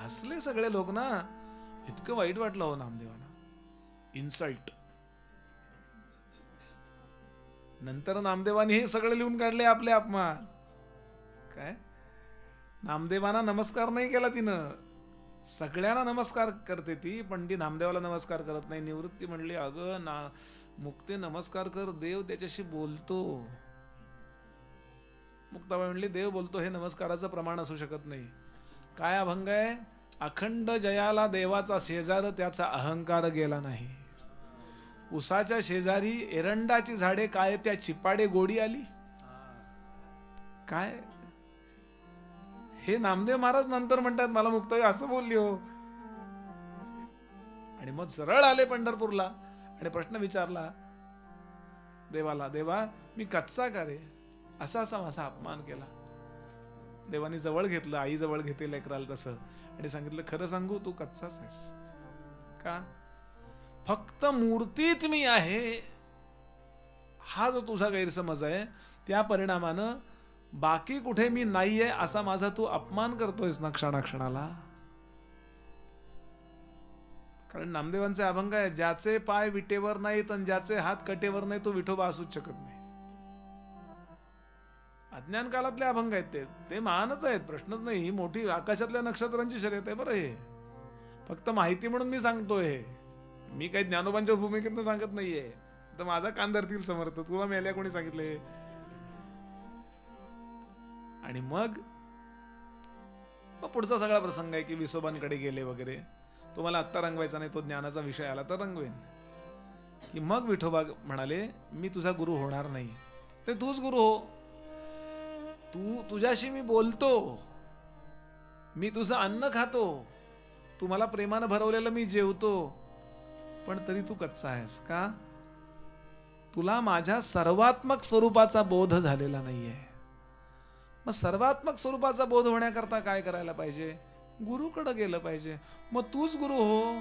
हसले सगळे लोक ना. इतकं वाईट वाटलं हो नामदेवांना. इन्सल्ट. नंतर नामदेवांनी हे सगळे लिहून काढले आपले अपमान. काय नामदेवांना नमस्कार नाही केला तिनं, सगळ्यांना नमस्कार करते ती, पण ती नामदेवाला नमस्कार करत नाही. निवृत्ती म्हणली, अगं मुक्ते नमस्कार कर, देव त्याच्याशी बोलतो. मुक्ताबाई म्हणली, देव बोलतो हे नमस्काराचं प्रमाण असू शकत नाही. काय अभंग आहे? अखंड जयाला देवाचा शेजार, त्याचा अहंकार गेला नाही. उसाच्या शेजारी एरंडाची झाडे, काय त्या चिपाडे गोडी आली. काय हे नामदेव महाराज नंतर म्हणतात, मला मुक्ताई असं बोलली हो. आणि मग सरळ आले पंढरपूरला आणि प्रश्न विचारला देवाला, देवा मी कच्चा का रे? असा असा माझा अपमान केला. देवानी जवळ घेतलं, आई जवळ घेते लेकराला तसं, आणि सांगितलं, खरं सांगू तू कच्चाच आहेस. का? फक्त मूर्तीत मी आहे हा जो तुझा गैरसमज आहे, त्या परिणामानं बाकी कुठे मी नाहीये असा माझा तू अपमान करतोयस ना क्षणाक्षणाला. कारण नामदेवांचे अभंग आहे, ज्याचे पाय विटेवर नाहीत आणि ज्याचे हात कटेवर नाही तो विठोबा असूच शकत नाही. अज्ञान काळातले अभंग आहेत ते महानच आहेत, प्रश्नच नाही. ही मोठी आकाशातल्या नक्षत्रांची शर्यत आहे बरं. हे फक्त माहिती म्हणून मी सांगतोय. हे मी काही ज्ञानोबांच्या भूमिकेतनं सांगत नाहीये. तर माझा कान धरतील समर्थ. तुला मेल्या कोणी सांगितले? आणि मग पुढचा सगळा प्रसंग आहे की विसोबांकडे गेले वगैरे. तो मला आत्ता रंगवायचा नाही, तो ज्ञानाचा विषय आला तर रंगवेन. की मग विठोबा म्हणाले, मी तुझा गुरु होणार नाही, ते तूच गुरु हो. तुझ्याशी मी बोलतो, मी तुझं अन्न खातो, तू मला प्रेमानं भरवलेलं मी जेवतो, पण तरी तू कच्चा आहेस का? तुला माझ्या सर्वात्मक स्वरूपाचा बोध झालेला नाहीये. मग सर्वात्मक स्वरूपाचा बोध होण्याकरता काय करायला पाहिजे? गुरुकडे गेलं पाहिजे. मग तूच गुरु हो.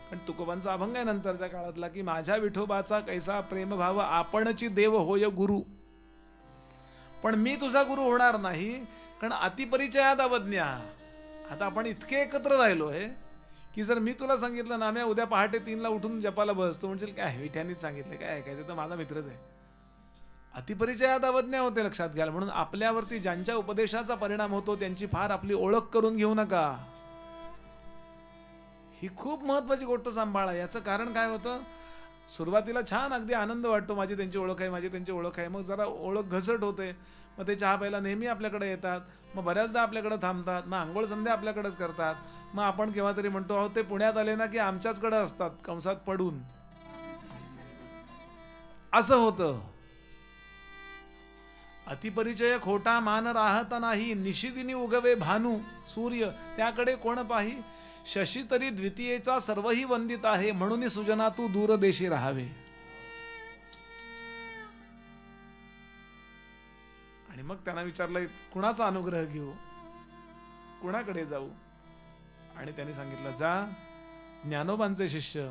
पण तुकोबांचा अभंग आहे नंतरच्या काळातला की माझ्या विठोबाचा कैसा प्रेमभाव आपणची देव होय गुरु. पण मी तुझा गुरु होणार नाही, कारण अतिपरिचयात अवज्ञा. आता आपण इतके एकत्र राहिलोय की जर मी तुला सांगितलं ना, मी उद्या पहाटे 3ला उठून जपाला बसतो, म्हणजे काय विठ्यानीच सांगितलं, काय ऐकायचं, तर माझा मित्रच आहे. अतिपरिचयात अवज्ञा होते, लक्षात घ्या. म्हणून आपल्यावरती ज्यांच्या उपदेशाचा परिणाम होतो त्यांची फार आपली ओळख करून घेऊ नका. ही खूप महत्वाची गोष्ट सांभाळा. याचं कारण काय होतं, सुरुवातीला छान अगदी आनंद वाटतो, माझी त्यांची ओळख आहे, माझी त्यांची ओळख आहे. मग जरा ओळख घसट होते, मग ते चहा प्यायला नेहमी आपल्याकडे येतात, मग बऱ्याचदा आपल्याकडे थांबतात, मग आंघोळ संध्या आपल्याकडेच करतात. मग आपण केव्हा तरी म्हणतो, अहो ते पुण्यात आले ना की आमच्याचकडे असतात, कंसात पडून. असं होतं. अतिपरिचय खोटा मान राहता नाही, निशिदिनी उगवे भानू सूर्य त्याकडे कोण पाही. शशी तरी द्वितीयेचा सर्वही वंदित आहे, म्हणून सुजना तू दूरदेशी राहावे. आणि मग त्यांना विचारलं, कुणाचा अनुग्रह घेऊ, कुणाकडे जाऊ? आणि त्यांनी सांगितलं, जा ज्ञानोबांचे शिष्य,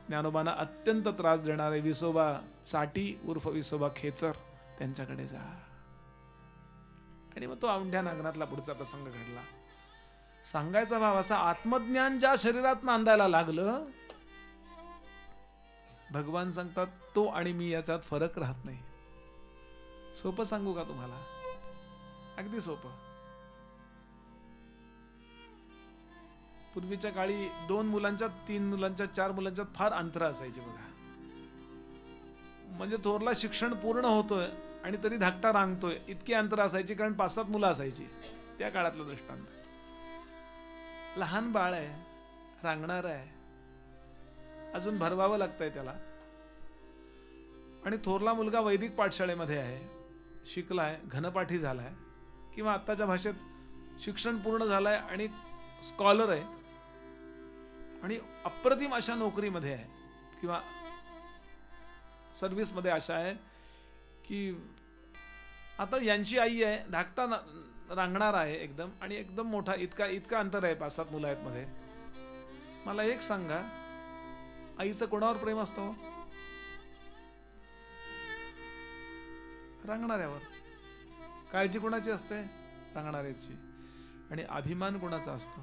ज्ञानोबांना अत्यंत त्रास देणारे विसोबा चाटी उर्फ विसोबा खेचर, त्यांच्याकडे जा. आणि मग तो औंढ्या नागनाथला पुढचा प्रसंग घडला. सांगायचा भाव असा, आत्मज्ञान ज्या शरीरात नांदायला लागलं, भगवान सांगतात तो आणि मी याच्यात फरक राहत नाही. सोपं सांगू का तुम्हाला? अगदी सोपं. पूर्वीच्या काळी 2 मुलांच्या 3 मुलांच्या 4 मुलांच्या फार अंतर असायचे बघा. म्हणजे थोरला शिक्षण पूर्ण होतोय आणि तरी धाकटा रांगतोय, इतकी अंतर असायची, कारण 5-7 मुलं असायची. त्या काळातला दृष्टांत. लहान बाळ आहे, रांगणार आहे, अजून भरवावं लागतंय त्याला. आणि थोरला मुलगा वैदिक पाठशाळेमध्ये आहे, शिकलाय, घनपाठी झालाय, किंवा आत्ताच्या भाषेत शिक्षण पूर्ण झालंय आणि स्कॉलर आहे, आणि अप्रतिम अशा नोकरीमध्ये आहे, किंवा सर्व्हिसमध्ये अशा आहे की आता यांची आई आहे, धाकटा रांगणार आहे एकदम, आणि एकदम मोठा, इतका अंतर आहे, 5-7 मुलं आहेत मध्ये. मला एक सांगा, आईचं कोणावर प्रेम असतं? रांगणाऱ्यावर. काळजी कोणाची असते? रांगणाऱ्याची. आणि अभिमान कोणाचा असतो?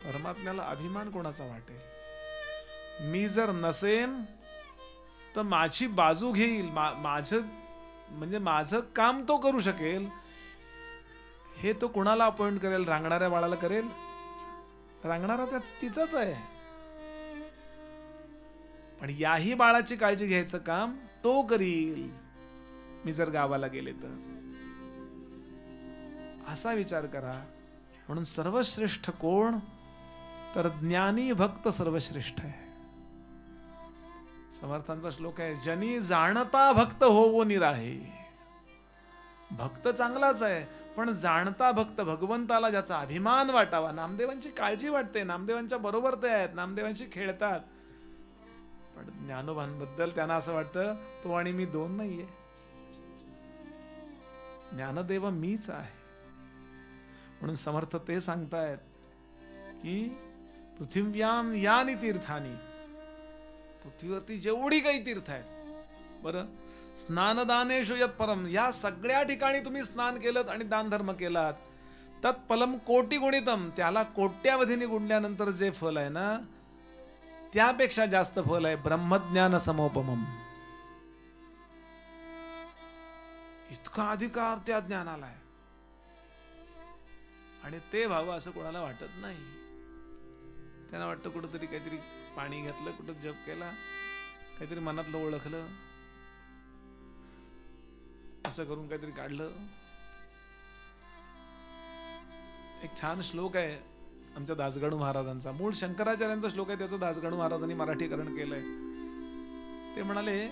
परमात्म्याला अभिमान कोणाचा वाटेल? मी जर नसेन तर माझी बाजू घेईल, म्हणजे माझं काम तो करू शकेल, हे तो कोणाला अपॉइंट करेल? रांगणाऱ्या बाळाला करेल? रांगणारा तिचाच आहे. पण याही बाळाची काळजी घ्यायचं काम तो करील, मी जर गावाला गेले तर. असा विचार करा. म्हणून सर्वश्रेष्ठ कोण? तर ज्ञानी भक्त सर्वश्रेष्ठ आहे. समर्थांचा श्लोक आहे, जनी जाणता भक्त होवो निराहे. भक्त चांगलाच आहे, पण जाणता भक्त, भगवंताला ज्याचा अभिमान वाटावा. नामदेवांची काळजी वाटते, नामदेवांच्या बरोबर ते आहेत, नामदेवांशी खेळतात, पण ज्ञानोबांबद्दल त्यांना असं वाटतं तो आणि मी 2 नाहीये, ज्ञानदेव मीच आहे. म्हणून समर्थ ते सांगतायत की पृथिव्याम यानी तीर्थानी, पृथ्वीवरती जेवढी काही तीर्थ आहेत, बरं, स्नानदानेषु यत् परम, या सगळ्या ठिकाणी तुम्ही स्नान केलं आणि दान धर्म केलात, तत्फलम कोटी गुणितम, त्याला कोट्यावधीने गुणल्यानंतर जे फल आहे ना, त्यापेक्षा जास्त फल आहे ब्रह्मज्ञान समोपमम. इतका अधिकार त्या ज्ञानाला आहे, आणि ते व्हावं असं कोणाला वाटत नाही. त्यांना वाटतं कुठंतरी काहीतरी पाणी घातलं, कुठं जप केला, काहीतरी मनातलं ओळखलं. असं करून काहीतरी काढलं. एक छान श्लोक आहे आमच्या दासगणू महाराजांचा, मूळ शंकराचार्यांचा श्लोक आहे, त्याचं दासगणू महाराजांनी मराठीकरण केलंय. ते म्हणाले,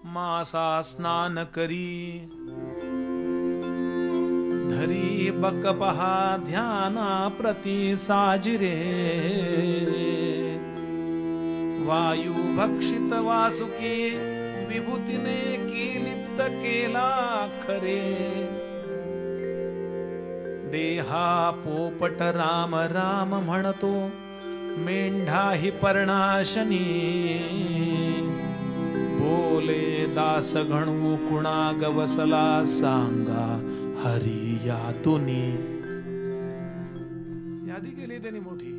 मासा स्नान करी धरी बक पहा ध्याना प्रति साजिरे, वायू भक्षित वासुकी विभूतीने की लिप्त केला खरे, देहा पोपट राम राम म्हणतो मेंढा ही पर्णाशनी, बोले दास गणू कुणा गवसला सांगा हरी यातुनी. यादी केली त्यांनी मोठी.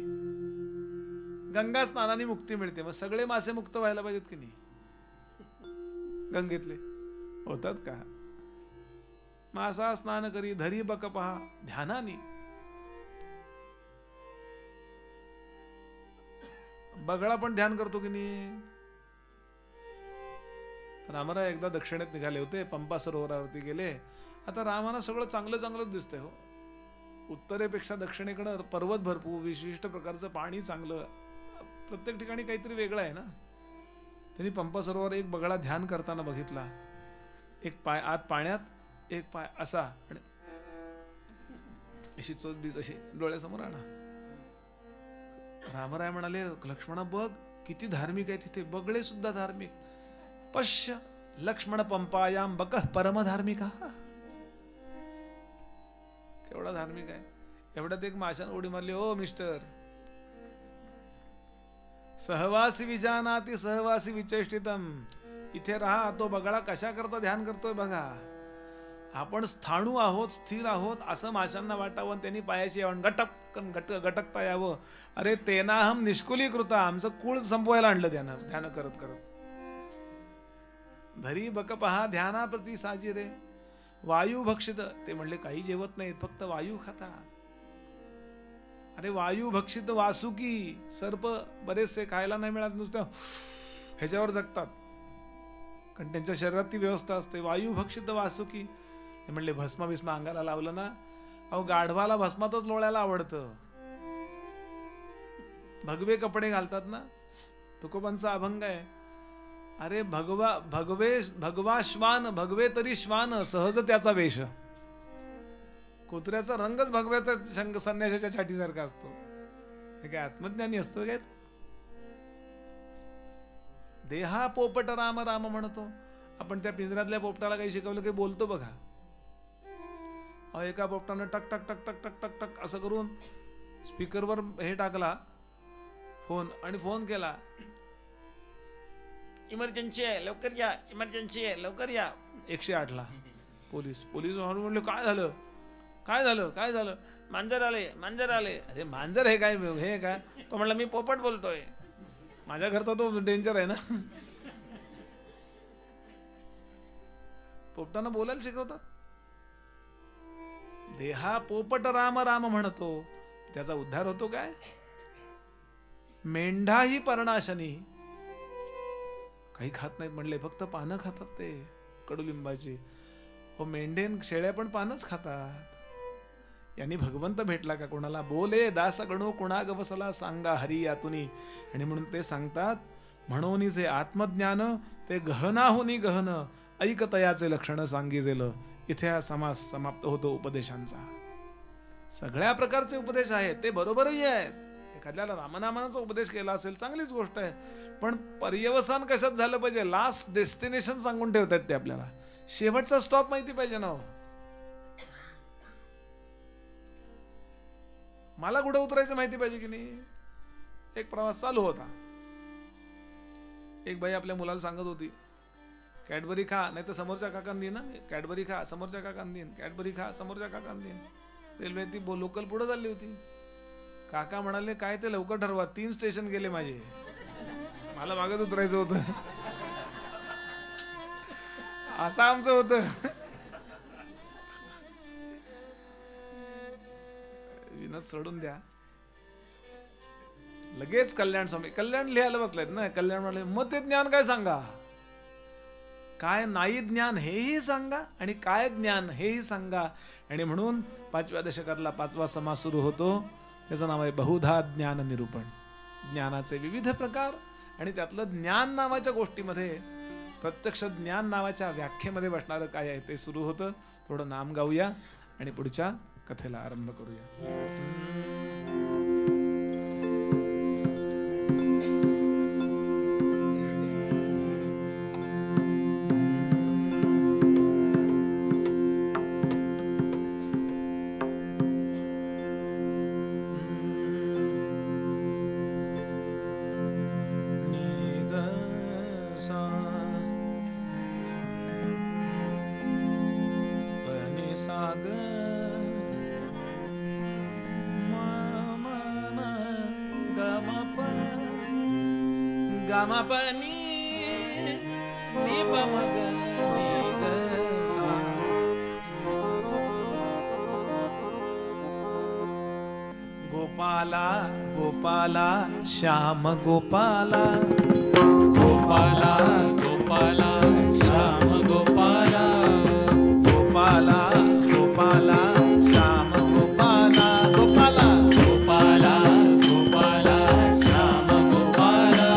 गंगा स्नानाने मुक्ती मिळते, मग सगळे मासे मुक्त व्हायला पाहिजेत की नाही? गंगेतले होतात का? मासा स्नान करी धरी बक पहा ध्यानानी. बगळा पण ध्यान करतो की नाही? रामराय एकदा दक्षिणेत निघाले होते, पंपा सरोवरावरती गेले. आता रामाना सगळं चांगलं चांगलं दिसतंय हो. उत्तरेपेक्षा दक्षिणेकडे पर्वत भरपूर, विशिष्ट प्रकारचं पाणी चांगलं, प्रत्येक ठिकाणी काहीतरी वेगळं आहे ना. त्यांनी पंपा सरोवर एक बगळा ध्यान करताना बघितला. एक पाय आत पाण्यात, एक पाय असा, आणि अशी चोच बीज अशी डोळ्यासमोर आणा. रामराय म्हणाले, लक्ष्मणा बघ किती धार्मिक आहे तिथे, बगळे सुद्धा धार्मिक. पश्य लक्ष्मण पंपायाम बक परम धार्मिका. केवढा धार्मिक आहे. एवढ्यात एक माशान उडी मारली, ओ मिस्टर सहवासी विजानाती सहवासी विचेष्टितम. इथे राहा. तो बगळा कशा करता ध्यान करतोय बघा. आपण स्थाणू आहोत, स्थिर आहोत असं माशांना वाटावं, त्यांनी पायाशी यावं, गटकता यावं. अरे तेनाहम निष्कुलीकृता, आमचं कुळ संपवायला आणलं त्यानं ध्यान करत करत. धरी बक पहा ध्याना प्रति साजिरे, वायू भक्षित. ते म्हणले काही जेवत नाहीत, फक्त वायू खातात. अरे वायू भक्षित वासुकी, सर्प बरेचसे खायला नाही मिळत, नुसतं ह्याच्यावर जगतात, कारण त्यांच्या शरीरात ती व्यवस्था असते. वायू भक्षित वासुकी. ते म्हणले भस्मा बिस्मा अंगाला लावलं ना, अहो गाढवाला भस्मातच लोळायला आवडतं. भगवे कपडे घालतात ना, तुकोबांचा अभंग आहे. अरे भगवा श्वान, भगवे तरी श्वान, सहज त्याचा वेश. कुत्र्याचा रंगच भगव्याचा संन्यासाच्या छातीसारखा असतो. हे काय आत्मज्ञानी असतो काय? देहा पोपट राम राम म्हणतो. आपण त्या पिंजऱ्यातल्या पोपटाला काही शिकवलं की बोलतो बघा. एका पोपटानं टक टक टक टक टक टक टक असं करून स्पीकरवर हे टाकला फोन, आणि फोन केला, इमर्जन्सी आहे लवकर या, इमर्जन्सी आहे लवकर या. 108 ला पोलीस म्हणले काय झालं काय झालं काय झालं? मांजर आले मांजर आले. अरे मांजर हे काय, हे काय? तो म्हणला मी पोपट बोलतोय. माझ्या घरचा तो डेंजर आहे ना. पोपटांना बोलायला शिकवतात. देहा पोपट राम राम म्हणतो, त्याचा उद्धार होतो काय? मेंढा ही पर्णाशनी. काही खात नाहीत म्हणले, फक्त पानं खातात ते कडुलिंबाची. हो मेंढेन शेळ्या पण पानच खातात. यांनी भगवंत भेटला का कोणाला? बोले दास गणू कुणा गवसला सांगा हरी यातुनी. आणि म्हणून ते सांगतात, म्हणून जे आत्मज्ञान ते गहनाहुनी गहन, ऐकतयाचे लक्षण सांगिजेल. इथे हा समास समाप्त होतो उपदेशांचा. सगळ्या प्रकारचे उपदेश आहेत, ते बरोबरही आहेत. एखाद्याला रामनामाचा उपदेश केला असेल चांगलीच गोष्ट आहे, पण पर्यवसान कशात झालं पाहिजे, लास्ट डेस्टिनेशन सांगून ठेवतात ते आपल्याला. शेवटचा स्टॉप माहिती पाहिजे ना. मला कुठे उतरायचं माहिती पाहिजे की नाही. एक प्रवास चालू होता. एक बाई आपल्या मुलाला सांगत होती, कॅडबरी खा नाही तर समोरच्या काकांना देईन ना. कॅडबरी खा समोरच्या काकांना देईन, कॅडबरी खा समोरच्या काकांना देईन. रेल्वे ती लोकल पुढे चालली होती. काका म्हणाले काय ते लवकर ठरवा, 3 स्टेशन गेले माझे, मला मागच उतरायचं होतं. असं आमचं होतं. विनोद सोडून द्या. लगेच कल्याण स्वामी, कल्याण लिहायला बसलायत ना. कल्याण म्हणाले मग ते ज्ञान काय सांगा. काय नाही ज्ञान हेही सांगा आणि काय ज्ञान हेही सांगा. आणि म्हणून 5व्या दशकातला 5वा समास सुरू होतो. त्याचं नाव आहे बहुधा ज्ञान निरूपण. ज्ञानाचे विविध प्रकार आणि त्यातलं ज्ञान नावाच्या गोष्टीमध्ये प्रत्यक्ष ज्ञान नावाच्या व्याख्येमध्ये बसणारं काय आहे ते सुरू होतं. थोडं नाम गाऊया आणि पुढच्या कथेला आरंभ करूया. गोपाला गोपाला श्याम गोपाला गोपाला गोपाला श्याम गोपाला गोपाला गोपाला श्याम गोपाला गोपाला गोपाला गोपाला श्याम गोपाला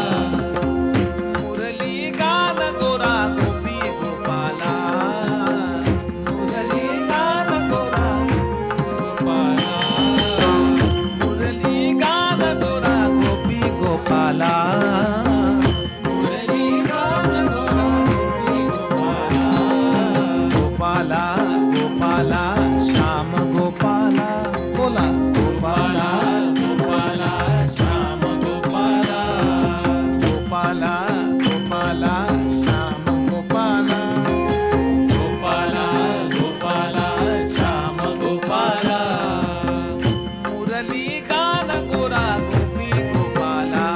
मुरली गान गोरा गोपी गोपाला मुरली गान गोरा गोपाला मुरली गान गोरा गोपी गोपाला मुरली गान गोरा गोपी गोपाला गोपाला गोपाला श्याम गोपाला बोला गोपाला गोपाला श्याम गोपाला गोपाला गोपाला श्याम गोपाला गोपाला गोपाला श्याम गोपाला मुरली गान गोरा गोपी गोपाला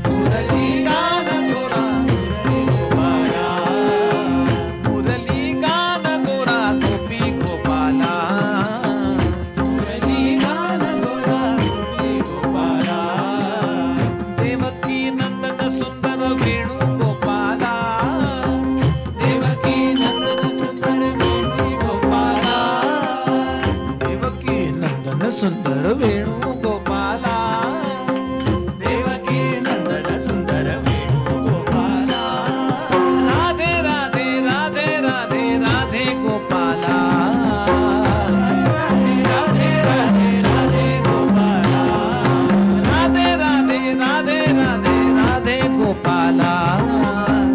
मुरली गान गोरा गोपी गोपाला मुरली गान गोरा गोपी गोपाला मुरली गान गोरा गोपी गोपाला देवकी नंदन सुंदर वेणू गोपाला देवकी नंदन सुंदर वेणू गोपाला देवकी नंदन सुंदर वेणू गोपाला देवकी नंदन सुंदर वेणू गोपाला राधे राधे राधे राधे राधे गोपाला राधे राधे राधे गोपाला राधे राधे राधे राधे राधे गोपाला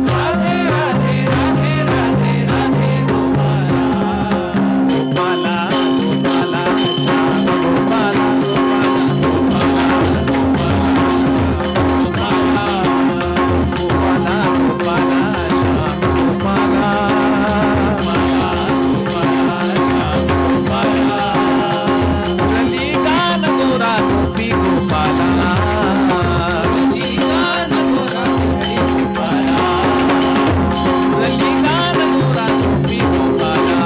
राधे राधे राधे राधे राधे गोपाला गोपाला गोपाला श्याम गोपाला गोपाला गोपाला गोपाला श्याम गोपाला मुरली गान गोरा गोपी गोपाला मुरली गान गोरा गोपी गोपाला मुरली गान गोरा गोपी गोपाला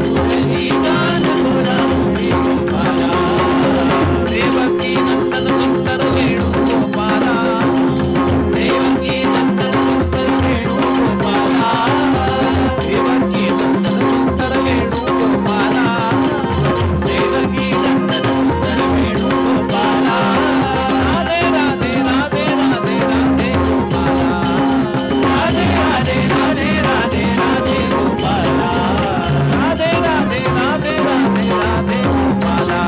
मुरली गान गोरा गोपी गोपाला देवकी नंदन सुंदर वेणू गोपाला देवकी नंदन सुंदर वेणू गोपाला देवकी नंदन सुंदर वेणू गोपाला देवकी नंदन सुंदर वेणू गोपाला राधे राधे राधे राधे राधे गोपाला राधे राधे राधे राधे राधे गोपाला राधे राधे राधे राधे राधे गोपाला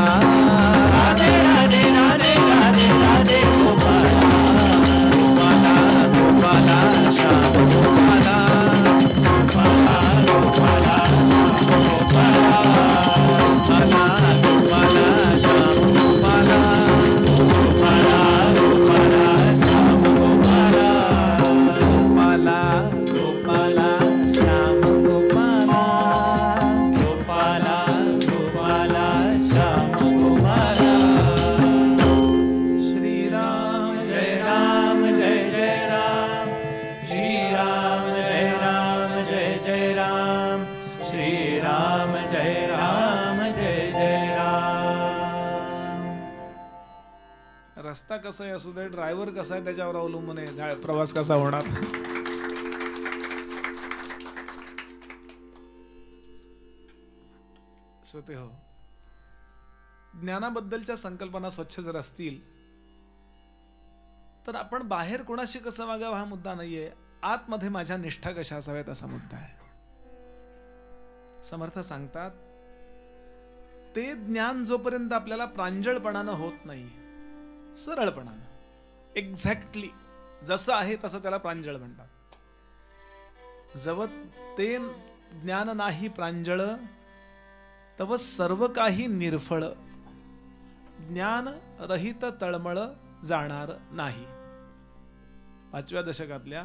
राधे राधे राधे राधे राधे गोपाला गोपाला गोपाला श्याम गोपाला गोपाला गोपाला गोपाला गोपाला गोपाला श्याम गोपाला गोपाला गोपाला श्याम गोपाला गोपाला गोपाला श्याम गोपाला गोपाला गोपाला श्याम गोपाला श्री राम जय राम जय जय राम श्री राम जय राम जय जय राम श्री राम जय राम जय जय राम. रस्ता कसा आहे असू दे, ड्रायव्हर कसा आहे त्याच्यावर अवलंबून आहे प्रवास कसा होणार. श्रोते हो, ज्ञानाबद्दलच्या संकल्पना स्वच्छ जर असतील तर आपण बाहेर कोणाशी कसं वागावं हा मुद्दा नाहीये, आतमध्ये माझ्या निष्ठा कशा असाव्यात असा मुद्दा आहे. समर्थ सांगतात, ते ज्ञान जोपर्यंत आपल्याला प्रांजळपणानं होत नाही, सरळपणानं, एक्झॅक्टली जसं आहे तसं त्याला प्रांजळ म्हणतात. जवळ ते ज्ञान नाही प्रांजळ, तव सर्व काही निर्फळ, ज्ञान रहित तळमळ जाणार नाही. 5व्या दशकातल्या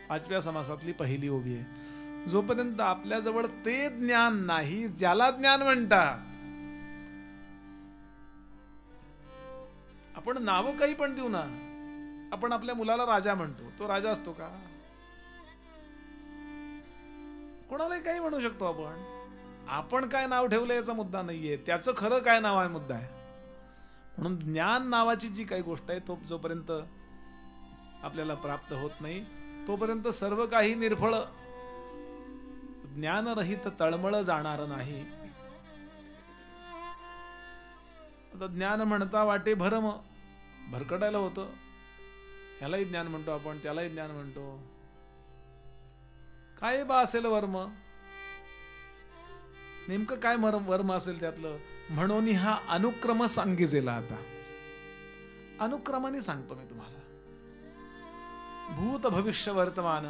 5व्या समासातली पहिली ओवी आहे. जोपर्यंत आपल्याजवळ ते ज्ञान नाही ज्याला ज्ञान म्हणतात, आपण नावं काही पण देऊ ना. आपण आपल्या मुलाला राजा म्हणतो, तो राजा असतो का? कोणालाही काही म्हणू शकतो आपण. आपण काय नाव ठेवलं याचा मुद्दा नाहीये, त्याचं खरं काय नाव आहे मुद्दा आहे. म्हणून ज्ञान नावाची जी काही गोष्ट आहे, तो जोपर्यंत आपल्याला प्राप्त होत नाही तोपर्यंत सर्व काही निर्फळ, ज्ञानरहित तळमळ जाणार नाही. आता ज्ञान म्हणता वाटे भरम, भरकटायला होतं. ह्यालाही ज्ञान म्हणतो आपण, त्यालाही ज्ञान म्हणतो. काय बा असेल वर्म, नेमकं काय वर्म असेल त्यातलं? म्हणून हा अनुक्रम सांगितलेला. आता अनुक्रमाने सांगतो मी तुम्हाला. भूत भविष्य वर्तमान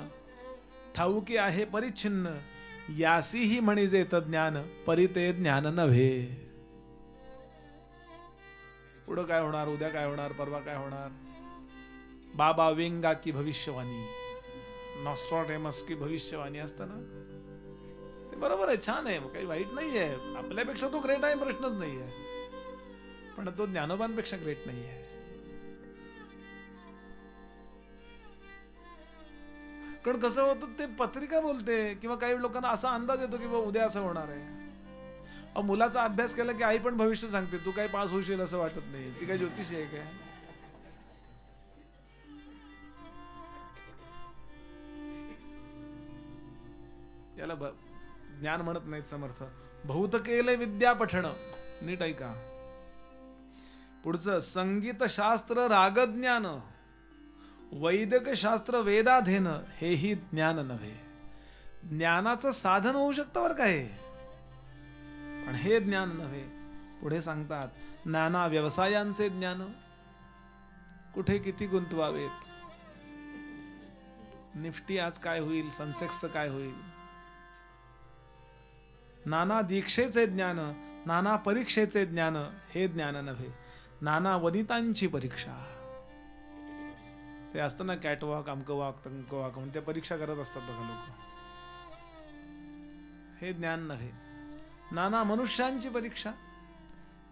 ठाऊकी आहे परिच्छिन्न, यासीही म्हणिजे तज्ञान, परिते ज्ञान नव्हे. पुढं काय होणार, उद्या काय होणार, परवा काय होणार, बाबा वेंगा की भविष्यवाणी, नॉस्ट्रॉडेमस की भविष्यवाणी असतं ना, ते बरोबर आहे, छान आहे, काही वाईट नाही आहे. आपल्यापेक्षा तो ग्रेट आहे, प्रश्नच नाही आहे. पण तो ज्ञानोबांपेक्षा ग्रेट नाही आहे. कारण कसं होतं, ते पत्रिका बोलते किंवा काही लोकांना असा अंदाज येतो की उद्या असं होणार आहे. मुलाचा अभ्यास केला की आई पण भविष्य सांगते, तू काही पास होशील असं वाटत नाही. ती काय ज्योतिषी आहे काय? याला ज्ञान म्हणत नाहीत समर्थ. बहुत केले विद्या पठण. नीट ऐका पुढचं. संगीत शास्त्र रागज्ञान, वैदिक शास्त्र वेदाधेन, हेही ज्ञान नव्हे. ज्ञानाचं साधन होऊ शकतं बरं काय, पण हे ज्ञान नव्हे. पुढे सांगतात, नाना व्यवसायांचे ज्ञान, कुठे किती गुंतवावेत, निफ्टी आज काय होईल, सेन्सेक्सचं काय होईल. नाना दीक्षेचे ज्ञान, नाना परीक्षेचे ज्ञान, हे ज्ञान नव्हे. नाना वनितांची परीक्षा, ते असतं ना कॅटवॉक, अमकवॉक, तंकवॉक, म्हणून त्या परीक्षा करत असतात बघा लोक, हे ज्ञान नव्हे. नाना मनुष्यांची परीक्षा,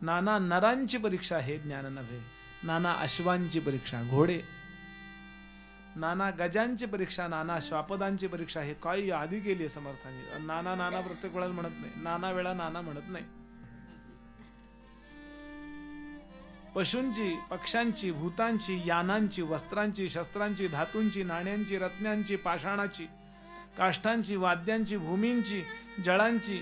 नाना नरांची परीक्षा, हे ज्ञान नव्हे. नाना अश्वांची परीक्षा, घोडे, नाना गजांची परीक्षा, नाना श्वापदांची परीक्षा, हे काही आधी केली आहे समर्थांनी. नाना नाना प्रत्येक वेळेला म्हणत नाही, नाना वेळा नाना म्हणत नाही. पशूंची, पक्ष्यांची, भूतांची, यानांची, वस्त्रांची, शस्त्रांची, धातूंची, नाण्यांची, रत्नांची, पाषाणाची, काष्ठांची, वाद्यांची, भूमींची, जळांची,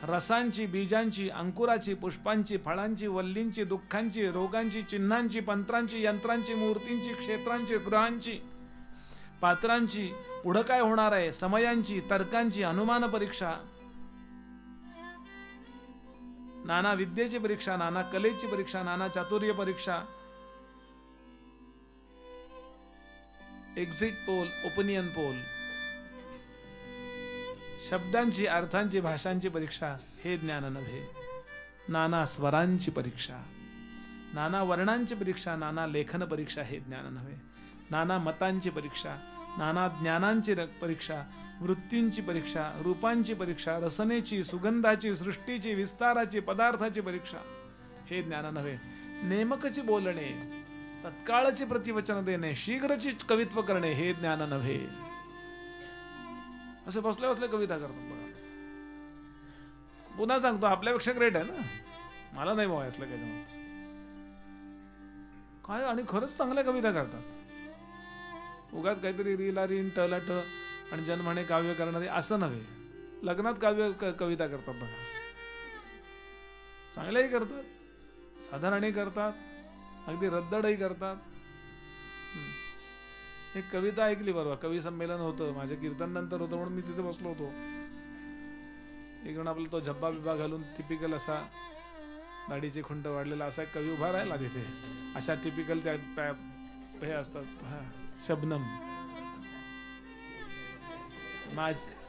रसांची, बीजांची, अंकुराची, पुष्पांची, फळांची, वल्लींची, दुःखांची, रोगांची, चिन्हांची, पंत्रांची, यंत्रांची, मूर्तींची, क्षेत्रांची, ग्रहांची, पात्रांची, पुढं काय होणार आहे, समयांची, तर्कांची, अनुमान परीक्षा, नाना विद्येची परीक्षा, नाना कलेची परीक्षा, नाना चातुर्य परीक्षा, एक्झिट पोल, ओपिनियन पोल, शब्दांची, अर्थांची, भाषांची परीक्षा, हे ज्ञान नव्हे. नाना स्वरांची परीक्षा, नाना वर्णांची परीक्षा, नाना लेखन परीक्षा, हे ज्ञान नव्हे. नाना मतांची परीक्षा, नाना ज्ञानांची परीक्षा, वृत्तींची परीक्षा, रूपांची परीक्षा, रसनेची, सुगंधाची, सृष्टीची, विस्ताराची, पदार्थाची परीक्षा, हे ज्ञान नव्हे. नेमकची बोलणे, तत्काळची प्रतिवचन देणे, शीघ्रची कवित्व करणे, हे ज्ञान नव्हे. असे बसल्या बसल्या कविता करतात बघा. पुन्हा सांगतो, आपल्यापेक्षा ग्रेट आहे ना, मला नाही बाबा असलं काय काय. आणि खरंच चांगल्या कविता करतात. उगाच काहीतरी रीला रीन टला ट आणि जन्माने काव्य करणारे असं नव्हे. लग्नात काव्य कविता करतात बघा. चांगल्याही करतात, साधारणही करतात, अगदी रद्दडही करतात. एक कविता ऐकली बरोबर, कवी संमेलन होतं, माझ्या कीर्तन नंतर होतं म्हणून मी तिथे बसलो होतो. एक जण आपला तो झब्बा बिब्बा घालून टिपिकल असा दाढीचे खुंट वाढलेला असा एक कवी उभा राहिला तिथे. अशा टिपिकल त्या हे असतात, शबनम.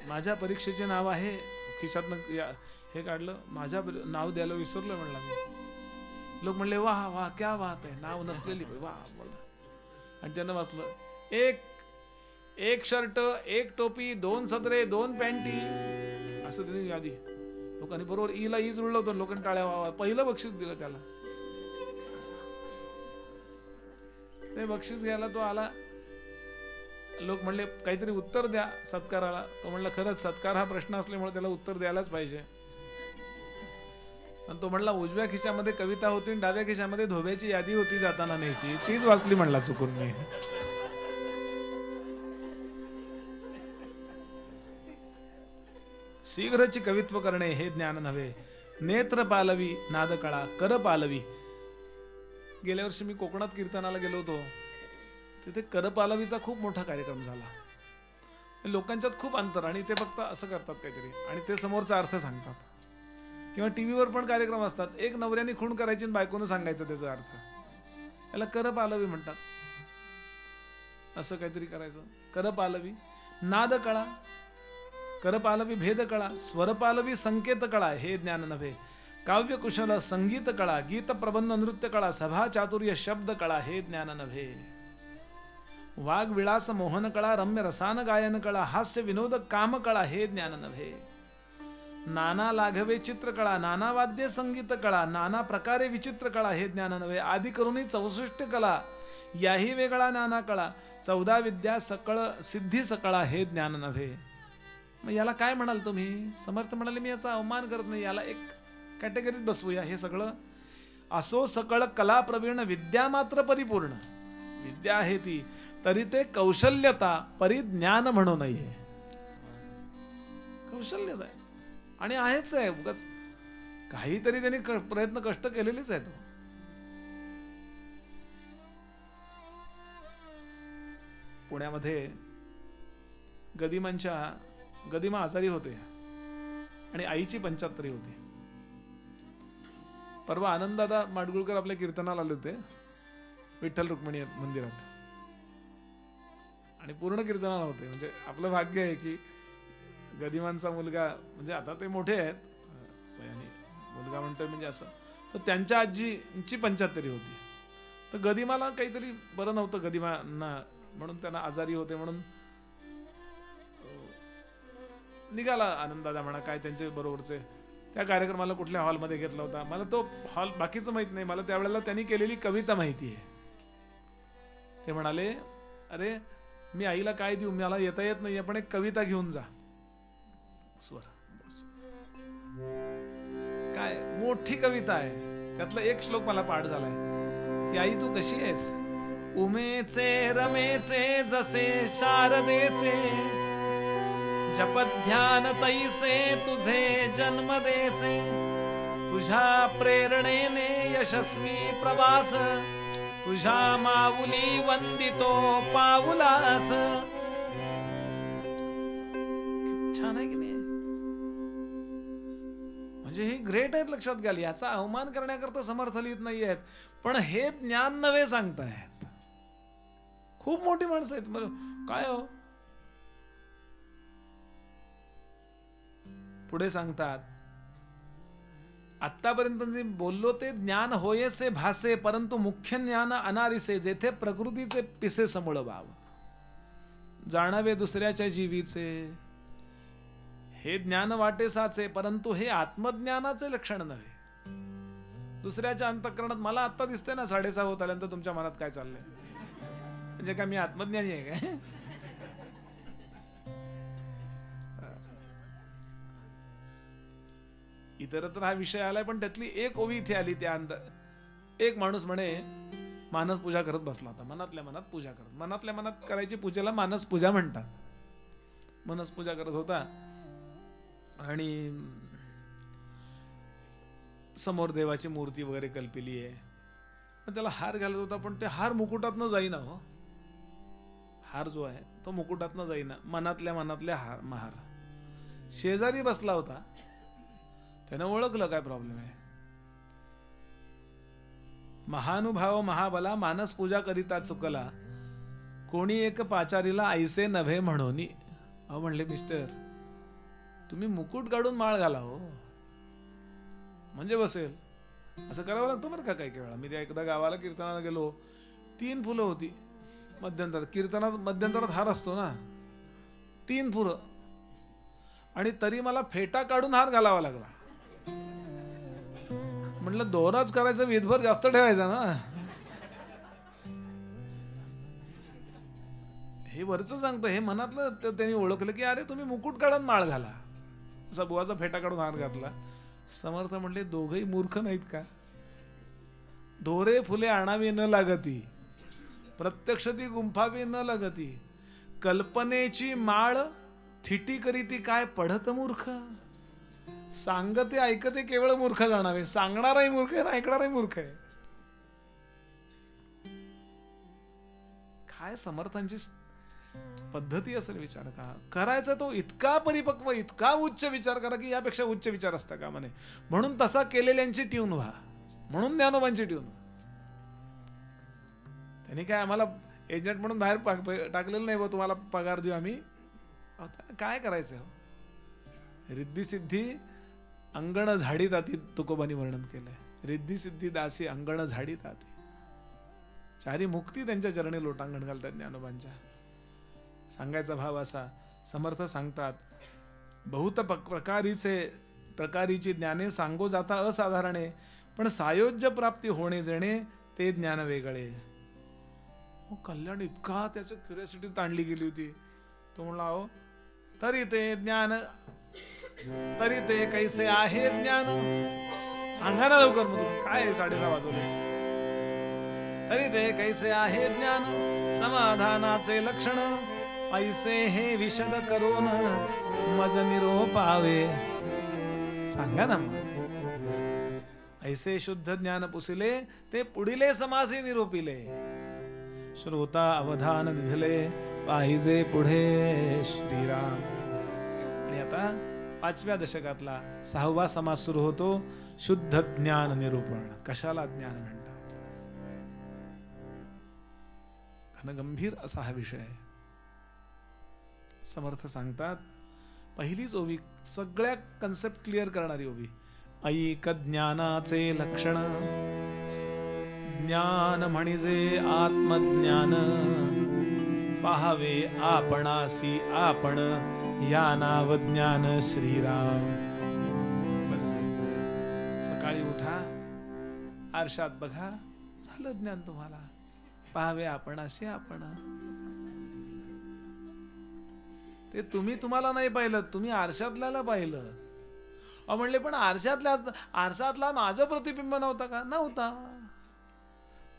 माझ्या परीक्षेचे नाव आहे, खिशातनं हे काढलं, माझ्या नाव द्यायला विसरलं म्हणला मी. लोक म्हणले वाह वाह क्या बात आहे, नाव नसलेली वाह बोला. आणि त्यानं वाचलं, एक शर्ट, एक टोपी, 2 सदरे, 2 पॅन्टी, असं त्यांनी यादी. लोकांनी बरोबर ईला ई जुळलं होतं, लोकांनी टाळ्या वावा. पहिलं बक्षीस दिलं त्याला. ते बक्षीस घ्यायला तो आला. लोक म्हणले काहीतरी उत्तर द्या सत्काराला. तो म्हणला खरंच सत्कार हा प्रश्न असल्यामुळे त्याला उत्तर द्यायलाच पाहिजे. आणि तो म्हणला उजव्या खिशामध्ये कविता होती आणि डाव्या खिशामध्ये धोब्याची यादी होती जाताना न्यायची, तीच वाचली म्हणला चुकून मी. शीघ्रची कवित्व करणे हे ज्ञान नव्हे, नेत्र पालवी नाद कळा कर पालवी. गेल्या वर्षी मी कोकणात कीर्तनाला गेलो होतो. तिथे कर पालवीचा खूप मोठा कार्यक्रम झाला. लोकांच्यात खूप अंतर, आणि ते फक्त असं करतात काहीतरी आणि ते समोरचा अर्थ सांगतात. किंवा टीव्हीवर पण कार्यक्रम असतात, एक नवऱ्याने खूण करायची आणि बायकोनं सांगायचं त्याचा अर्थ. याला कर पालवी म्हणतात. असं काहीतरी करायचं. कर पालवी नाद कळा, कर पालवी भेद कळा, स्वर पालवी संकेत कळा हे ज्ञान नव्हे, काव्य कुशल संगीत कळा, गीत प्रबंध नृत्य कळा, सभा चातुर्य शब्द कळा हे ज्ञान नव्हे. वाग विलास मोहन कळा, रम्य रसान गायन कळा, हास्य विनोद काम कळा हे ज्ञान नव्हे. नाना लाघवे चित्र कळा, नाना वाद्य संगीत कळा, नाना प्रकारे विचित्र कळा हे ज्ञान नव्हे. आदि करुणी 64 कला, याही वेगळा नाना कळा, 14 विद्या सकळ सिद्धी सकळा हे ज्ञान नव्हे. मग याला काय म्हणाल तुम्ही? समर्थ म्हणाले मी याचा अवमान करत नाही, याला एक कॅटेगरीत बसवूया. हे सगळं असो सकळ कला प्रवीण, विद्या मात्र परिपूर्ण. विद्या आहे ती, तरी ते कौशल्यता परिज्ञान म्हणू नये. कौशल्यता आहे आणि आहेच आहे, उगाच काहीतरी त्यांनी प्रयत्न कष्ट केलेलेच आहेत. पुण्यामध्ये गदिमा आजारी होते आणि आईची 75 होती. परवा आनंददादा माडगुळकर आपल्या कीर्तनाला आले होते विठ्ठल रुक्मिणी मंदिरात आणि पूर्ण कीर्तनाला होते. म्हणजे आपलं भाग्य आहे की गदिमांचा मुलगा, म्हणजे आता ते मोठे आहेत, मुलगा म्हणतोय म्हणजे असं, तर त्यांच्या आजीची 75 होती. तर गदिमाला काहीतरी बरं नव्हतं गदिमांना, म्हणून त्यांना आजारी होते म्हणून निघाला आनंददादा म्हणा काय त्यांचे बरोबरचे. त्या कार्यक्रमाला कुठल्या हॉलमध्ये घेतला होता मला तो हॉल बाकीचं माहित नाही, मला त्यावेळेला त्यांनी केलेली कविता माहिती आहे. ते म्हणाले अरे मी आईला काय देऊ, मला येता येत नाही, पण एक कविता घेऊन जा. स्वर काय मोठी कविता आहे, त्यातला एक श्लोक मला पाठ झालाय की आई तू कशी आहेस, उमेचे रमेचे जसे शारदेचे, जपध्यान तैसे तुझे जन्म देचे, तुझ्या प्रेरणेने यशस्वी प्रवास, तुझ्या माऊली वंदितो पाऊलास. छान आहे की नाही? म्हणजे हे ग्रेट आहेत, लक्षात घ्याल. याचा अवमान करण्याकरता समर्थ लिहित नाही आहेत, पण हे ज्ञान नव्हे सांगतायत. खूप मोठी माणसं आहेत. काय हो पुढे सांगतात, आतापर्यंत जे बोललो ते ज्ञान होयसे भासे, परंतु मुख्य ज्ञान अनारिसे, जेथे प्रकृतीचे पिसे समूळ भाव, जाणावे दुसऱ्याच्या जीवीचे, हे ज्ञान वाटे साचे, परंतु हे आत्मज्ञानाचे लक्षण नव्हे. दुसऱ्याच्या अंतःकरणात मला आता दिसतंय ना 6:30 होत आल्यानंतर तुमच्या मनात काय चाललंय, म्हणजे काय मी आत्मज्ञानी आहे काय? इतरत्र हा विषय आलाय, पण त्यातली एक ओवी इथे आली. त्या एक माणूस म्हणे मानस पूजा करत बसला होता, मनातल्या मनात पूजा करत, मनातल्या मनात करायची पूजेला मानस पूजा म्हणतात. मानस पूजा करत होता आणि समोर देवाची मूर्ती वगैरे कल्पिली आहे, पण त्याला हार घालत होता, पण ते हार मुकुटातनं जाईना हो. हार जो आहे तो मुकुटातनं जाईना, मनातल्या हार. शेजारी बसला होता, त्यानं ओळखलं काय प्रॉब्लेम आहे. महानुभाव महाबला मानस पूजा करिता चुकला, कोणी एक पाचारीला ऐसे नव्हे म्हणोनी. अहो म्हणले, मिस्टर तुम्ही मुकुट काढून माळ घाला हो, म्हणजे बसेल. असं करावं लागतं बरं का काही वेळा. मी त्या एकदा गावाला कीर्तनाला गेलो, 3 फुलं होती मध्यंतर. कीर्तनात मध्यंतरात हार असतो ना, 3 फुलं, आणि तरी मला फेटा काढून हार घालावा लागला. म्हटलं दोराच करायचं, विधभर जास्त ठेवायचा ना. हे वरचं सांगतो, हे मनातलं त्यांनी ओळखलं की अरे तुम्ही मुकुट काढून माळ घाला. असा बुवाचा फेटा काढून हार घातला. समर्थ म्हणले, दोघही मूर्ख नाहीत का? दोरे फुले आणावी न लागती, प्रत्यक्ष ती गुंफावी न लागती. कल्पनेची माळ थिटी करीती काय पढत मूर्ख. सांगते ऐकते केवळ मूर्ख जाणावे. सांगणाराही मूर्ख आहे ना, ऐकणाराही मूर्ख आहे. काय समर्थांची पद्धती असेल विचार का करायचा. तो इतका परिपक्व, इतका उच्च विचार करा की यापेक्षा उच्च विचार असता का म्हणे. म्हणून तसा केलेल्यांची ट्यून व्हा, म्हणून ज्ञानोबांची ट्यून. त्यांनी काय आम्हाला एजंट म्हणून बाहेर टाकलेलं नाही, तुम्हाला पगार देऊ आम्ही. काय करायचं. रिद्धी सिद्धी अंगण झाडीत आती, तुकोबांनी वर्णन केलंय. रिद्धी सिद्धी दासी अंगण झाडीत आती. चारी मुक्ती त्यांच्या चरणी लोटांगण घालतात ज्ञानोबांच्या. सांगायचा भाव असा, समर्थ सांगतात, बहुत प्रकारीची ज्ञाने सांगो जाता असाधारणे, पण सायोज्य प्राप्ती होणे जणे ते ज्ञान वेगळे. कल्याण इतका त्याच्या क्युरियोसिटी ताणली गेली होती. तो म्हणला, अहो तरी ते ज्ञान, तरी ते कैसे आहे ज्ञान. सांगा ना लवकर. मग काय 6:30 वाजवले. तरी ते कैसे आहे ज्ञान, समाधानाचे लक्षण, ऐसे हे विशद करून मज निरोपावे. सांगा ना मग. ऐसे शुद्ध ज्ञान पुसिले, ते पुढिले समासे निरोपिले. श्रोता अवधान दिधले, पाहिजे पुढे श्रीराम. आणि आता 5व्या दशकातला 6वा समास सुरू होतो, शुद्ध ज्ञान निरूपण. कशाला ज्ञान म्हणतात. घनगंभीर असा हा विषय आहे. समर्थ सांगतात, पहिलीच ओवी सगळ्या कन्सेप्ट क्लिअर करणारी ओवी. ऐक ज्ञानाचे लक्षण, ज्ञान म्हणजे आत्मज्ञान, पाहावे आपणासी आपण, या नाव ज्ञान श्रीराम. बस सकाळी उठा, आरशात बघा, झालं ज्ञान तुम्हाला. पाहावे आपणासी आपण. ते तुम्ही तुम्हाला नाही पाहिलं, तुम्ही आरशातल्याला पाहिलं. म्हणले, पण आरशातला माझं प्रतिबिंब नव्हता का? नव्हता.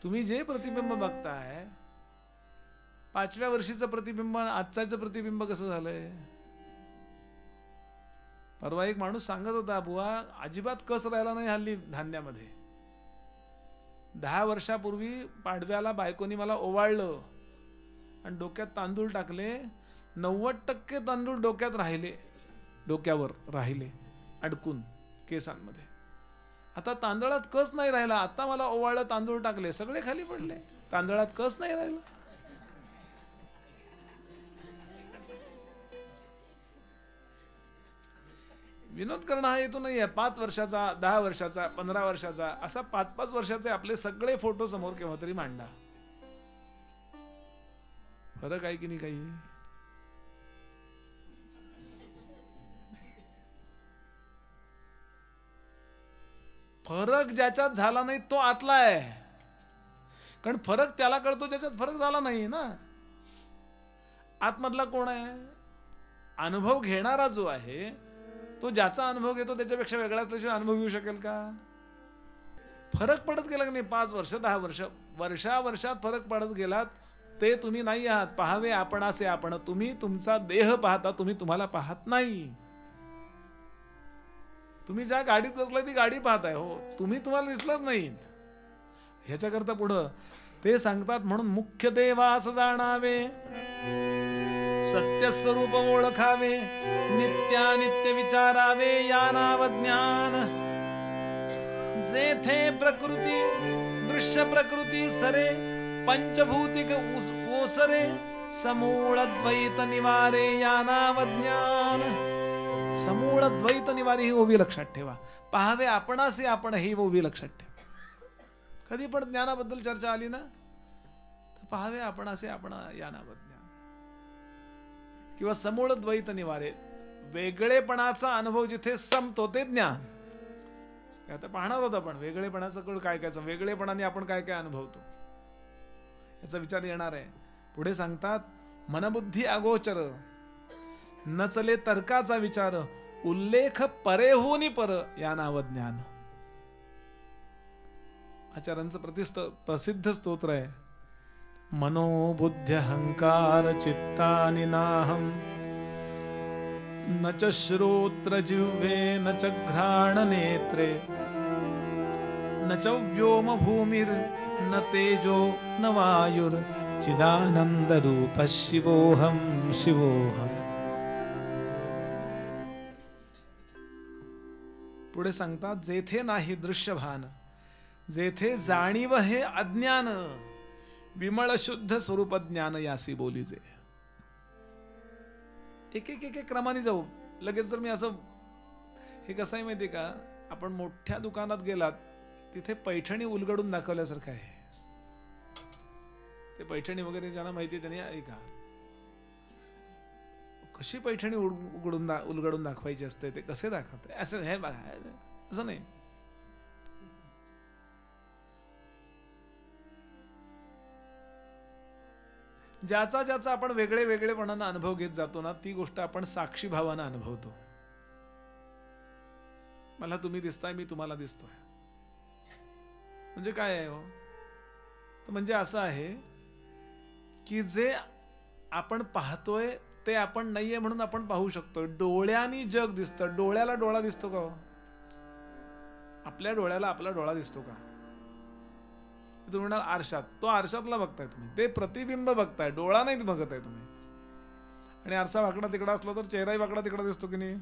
तुम्ही जे प्रतिबिंब बघताय, 5व्या वर्षीचं प्रतिबिंब आजचं प्रतिबिंब कसं झालंय. परवा एक माणूस सांगत होता, बुवा अजिबात कस राहिला नाही हल्ली धान्यामध्ये. 10 वर्षापूर्वी पाडव्याला बायकोनी मला ओवाळलं आणि डोक्यात तांदूळ टाकले. 90% तांदूळ डोक्यावर राहिले अडकून केसांमध्ये. आता तांदळात कस नाही राहिला. आता मला ओवाळलं, तांदूळ टाकले, सगळे खाली पडले. तांदळात कस नाही राहिला. विनोद करणं हा हेतू नाहीये. 5 वर्षाचा, 10 वर्षाचा, 15 वर्षाचा, असा 5-5 वर्षाचे आपले सगळे फोटो समोर केव्हा तरी मांडा. फरक आहे की नाही काही. फरक ज्याच्यात झाला नाही तो आतला आहे. कारण फरक त्याला कळतो ज्याच्यात फरक झाला नाही ना. आतमधला कोण आहे? अनुभव घेणारा जो आहे तो ज्याचा अनुभव घेतो त्याच्यापेक्षा वेगळा असल्याशिवाय अनुभव घेऊ शकेल का? फरक पडत गेला की नाही. 5 वर्ष 10 वर्ष, वर्षात फरक पडत गेलात ते तुम्ही नाही आहात. पाहावे आपणासे आपण. तुम्ही तुमचा देह पाहता, तुम्ही तुम्हाला पाहत नाही. तुम्ही ज्या गाडीत बसलाय ती गाडी पाहताय, हो, तुम्ही तुम्हाला दिसलंच नाही. ह्याच्याकरता पुढं ते सांगतात, म्हणून मुख्य देवास जाणावे, सत्य स्वरूप ओळखावे, नित्यानित्य विचारावे या नाव ज्ञान. जेथे प्रकृती दृश्य प्रकृती सरे, पंचभूतिक ओसरे, समूळ द्वैत निवारे या नाव ज्ञान. समूळ द्वैत निवारी ही ओवी लक्षात ठेवा. पाहावे आपणासे आपण, ही ओवी लक्षात ठेवा. कधी पण ज्ञानाबद्दल चर्चा आली ना, तर पाहावे आपणासे आपण या नाव ज्ञान. किंवा समूळ द्वैत निवारे, वेगळेपणाचा अनुभव जिथे संपतो ते ज्ञान. आता पाहणार होत आपण वेगळेपणाचं काय काय, वेगळेपणाने आपण काय काय अनुभवतो याचा विचार येणार आहे. पुढे सांगतात, मनबुद्धी अगोचर, न चले तर्काचा विचार, उल्लेख परेहुनी पर या नाव ज्ञान. आचार्यांचं प्रसिद्ध स्तोत्र आहे. मनोबुद्ध्य अहंकार चित्तानि नाहम, न च श्रोत्र जिह्वे न च घ्राण नेत्रे, न च व्योम भूमिर न तेजो न वायुर, चिदानंद रूप शिवोहम शिवोहम. पुढे सांगतात, जेथे नाही दृश्यभान, जेथे जाणीव हे अज्ञान, विमळ शुद्ध स्वरूप ज्ञान यासी बोलीजे. एक एक एक क्रमाने जाऊ. लगेच जर मी असं, हे कसं आहे माहिती का, आपण मोठ्या दुकानात गेलात तिथे पैठणी उलगडून दाखवल्यासारखं आहे. ते पैठणी वगैरे ज्यांना माहिती त्यांनी ऐका, कशी पैठणी उलगडून दाखवायची असते, ते कसे दाखवते असं, हे बघा, असं नाही. ज्याचा ज्याचा आपण वेगळेपणानं अनुभव घेत जातो ना, ती गोष्ट आपण साक्षी भावानं अनुभवतो. मला तुम्ही दिसताय, मी तुम्हाला दिसतोय, म्हणजे काय आहे हो, तर म्हणजे असं आहे की जे आपण पाहतोय ते आपण नाहीये म्हणून आपण पाहू शकतोय. डोळ्यांनी जग दिसतं. डोळ्याला डोळा दिसतो का हो? आपल्या डोळ्याला आपला डोळा दिसतो का? तुम्ही म्हणाल आरशात, तो आरशातला बघताय तुम्ही, ते प्रतिबिंब बघताय, डोळा नाही बघत आहे तुम्ही. आणि आरसा वाकडा तिकडा असला तर चेहराही वाकडा तिकडा दिसतो की नाही,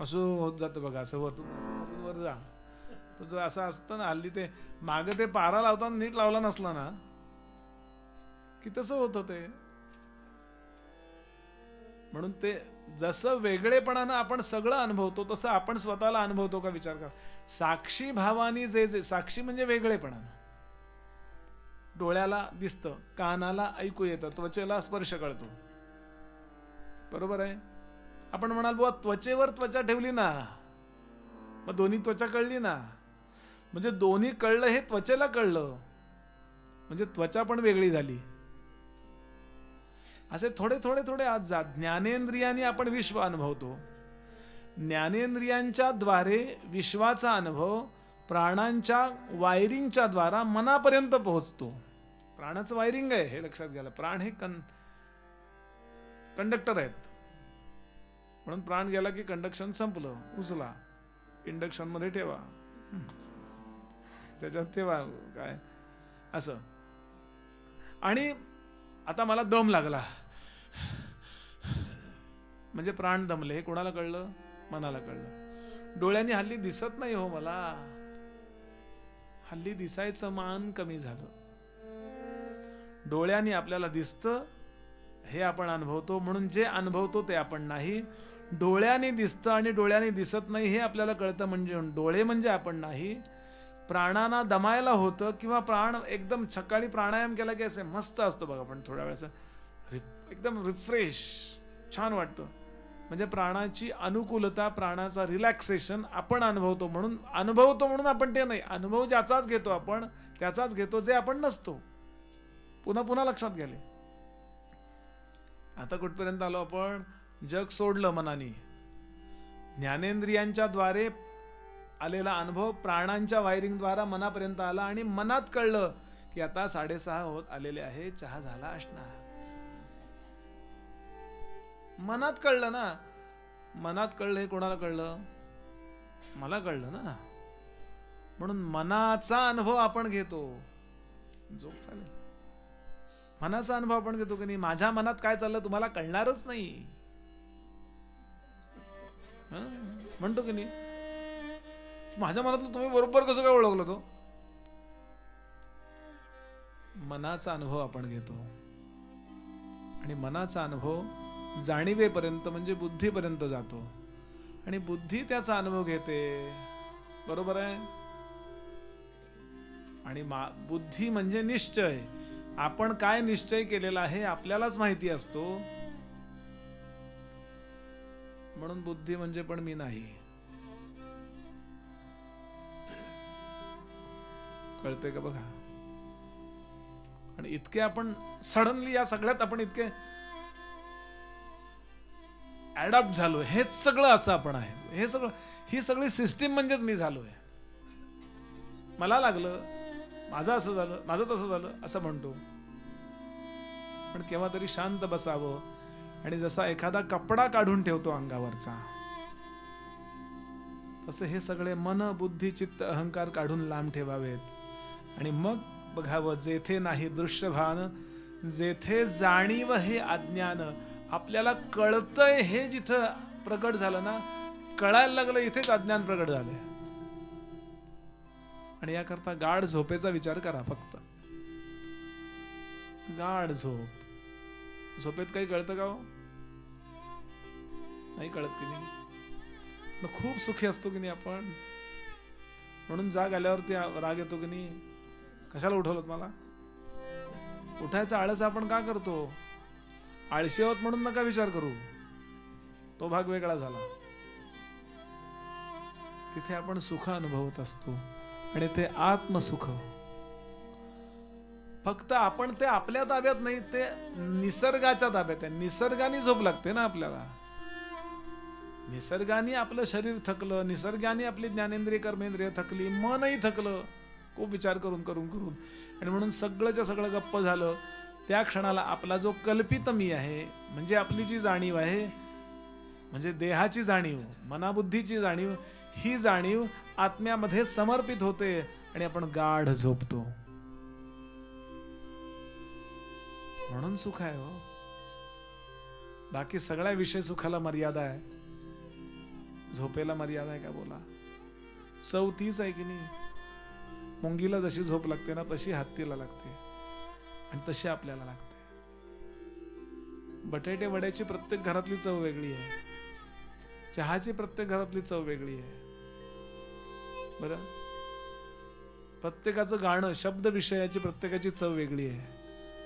असं होत जातं बघा. असं वर जा, तर असं असतं ना हल्ली, ते मागं ते पारा लावताना नीट लावला नसला ना की तसं होतं ते. म्हणून ते जसं वेगळेपणानं आपण सगळं अनुभवतो तसं आपण स्वतःला अनुभवतो का, विचार करा. साक्षी भावानी जे साक्षी म्हणजे वेगळेपणानं, डोळ्याला दिसतं, कानाला ऐकू येतं, त्वचेला स्पर्श कळतो, बरोबर आहे. आपण म्हणाल बुवा त्वचेवर त्वचा ठेवली ना, मग दोन्ही त्वचा कळली ना, म्हणजे दोन्ही कळलं हे त्वचेला कळलं, म्हणजे त्वचा पण वेगळी झाली. असे थोडे थोडे थोडे आज जा. ज्ञानेंद्रियांनी आपण विश्व अनुभवतो, ज्ञानेंद्रियांच्या द्वारे विश्वाचा अनुभव प्राणांच्या वायरिंगच्या द्वारा मनापर्यंत पोहोचतो. प्राणाचं वायरिंग आहे हे लक्षात घ्यायला. प्राण हे कंडक्टर आहेत, म्हणून प्राण गेला की कंडक्शन संपलं, उचला, इंडक्शन मध्ये ठेवा, त्याच्यात ठेवा, काय असं. आणि आता मला दम लागला म्हणजे प्राण दमले, हे कोणाला कळलं? मनाला कळलं. डोळ्यांनी हल्ली दिसत नाही हो मला, हल्ली दिसायचं मान कमी झालं. डोळ्यांनी आपल्याला दिसतं, हे आपण अनुभवतो, म्हणून जे अनुभवतो ते आपण नाही. डोळ्यांनी दिसतं आणि डोळ्यांनी दिसत नाही हे आपल्याला कळतं, म्हणजे डोळे म्हणजे आपण नाही. प्राणांना दमायला होतं किंवा प्राण एकदम सकाळी प्राणायाम केला की असे मस्त असतो बघा, पण थोड्या वेळाचं एकदम रिफ्रेश छान वाटतं. म्हणजे प्राणाची अनुकूलता, प्राणाचा रिलॅक्सेशन आपण अनुभवतो, म्हणून आपण ते नाही. अनुभव ज्याचाच घेतो आपण, त्याचाच घेतो जे आपण नसतो. पुन्हा पुन्हा लक्षात घ्याले. आता कुठपर्यंत आलो आपण? जग सोडलं मनाने, ज्ञानेंद्रियांच्या द्वारे आलेला अनुभव प्राणांच्या वायरिंग द्वारा मनापर्यंत आला आणि मनात कळलं की आता 6:30 होत आलेले आहे, चहा झाला असणार. मनात कळलं ना. मनात कळलं हे कोणाला कळलं? मला कळलं ना. म्हणून मनाचा अनुभव आपण घेतो. जोक चालेल. मनाचा अनुभव आपण घेतो की नाही. माझ्या मनात काय चाललं तुम्हाला कळणारच नाही. म्हणतो की नाही, माझ्या मनातलं तुम्ही बरोबर कसं काय ओळखलं तो. मनाचा अनुभव आपण घेतो आणि मनाचा अनुभव जाणीवेपर्यंत म्हणजे बुद्धीपर्यंत जातो आणि बुद्धी त्याचा अनुभव घेते. बरोबर आहे. आणि बुद्धी म्हणजे निश्चय. आपण काय निश्चय केलेला आहे आपल्यालाच माहिती असतो. म्हणून बुद्धी म्हणजे पण मी नाही. कळते का बघा. आणि इतके आपण सडनली या सगळ्यात आपण इतके ऍडॉप्ट झालो. हेच सगळं असं आपण आहे. हे सगळं, ही सगळी सिस्टीम म्हणजेच मी झालोय. मला लागलं, माझं असं झालं, माझं तसं झालं असं म्हणतो. पण केव्हा तरी शांत बसावं आणि जसा एखादा कपडा काढून ठेवतो अंगावरचा, तसे हे सगळे मन, बुद्धी, चित्त, अहंकार काढून लांब ठेवावेत आणि मग बघावं जेथे नाही दृश्यभान, जेथे जाणीव हे अज्ञान. आपल्याला कळतंय हे जिथं प्रकट झालं ना, कळायला लागलं इथेच अज्ञान प्रकट झालंय. आणि याकरता गाढ झोपेचा विचार करा. फक्त गाढ झोप. झोपेत काही कळतं का हो? नाही कळत की नाही. खूप सुखी असतो की नाही आपण. म्हणून जाग आल्यावरती राग येतो की नाही. कशाला उठवलं मला. उठायचा आळस आपण का करतो. आळशी आहोत म्हणून नका विचार करू. तो भाग वेगळा झाला. तिथे आपण सुख अनुभवत असतो आणि ते आत्मसुख. फक्त आपण ते आपल्या ताब्यात नाही, ते निसर्गाच्या ताब्यात आहे. निसर्गाने झोप लागते ना आपल्याला. निसर्गाने आपलं शरीर थकलं, निसर्गाने आपली ज्ञानेंद्रिय कर्मेंद्रिय थकली, मनही थकलं खूप विचार करून करून करून. आणि म्हणून सगळंच्या सगळं गप्प झालं. त्या क्षणाला आपला जो कल्पित मी आहे, म्हणजे आपली जी जाणीव आहे, म्हणजे देहाची जाणीव, मनाबुद्धीची जाणीव, ही जाणीव आत्म्यामध्ये समर्पित होते आणि आपण गाढ झोपतो. म्हणून सुख आहे हो. बाकी सगळ्या विषय सुखाला मर्यादा आहे. झोपेला मर्यादा आहे का बोला. चव तीच आहे की नाही. मुंगीला जशी झोप लागते ना, तशी हत्तीला लागते आणि तशी आपल्याला लागते. बटाटे वड्याची प्रत्येक घरातली चव वेगळी आहे. चहाची प्रत्येक घरातली चव वेगळी आहे. बरं, प्रत्येकाचं गाणं, शब्द विषयाची प्रत्येकाची चव वेगळी आहे.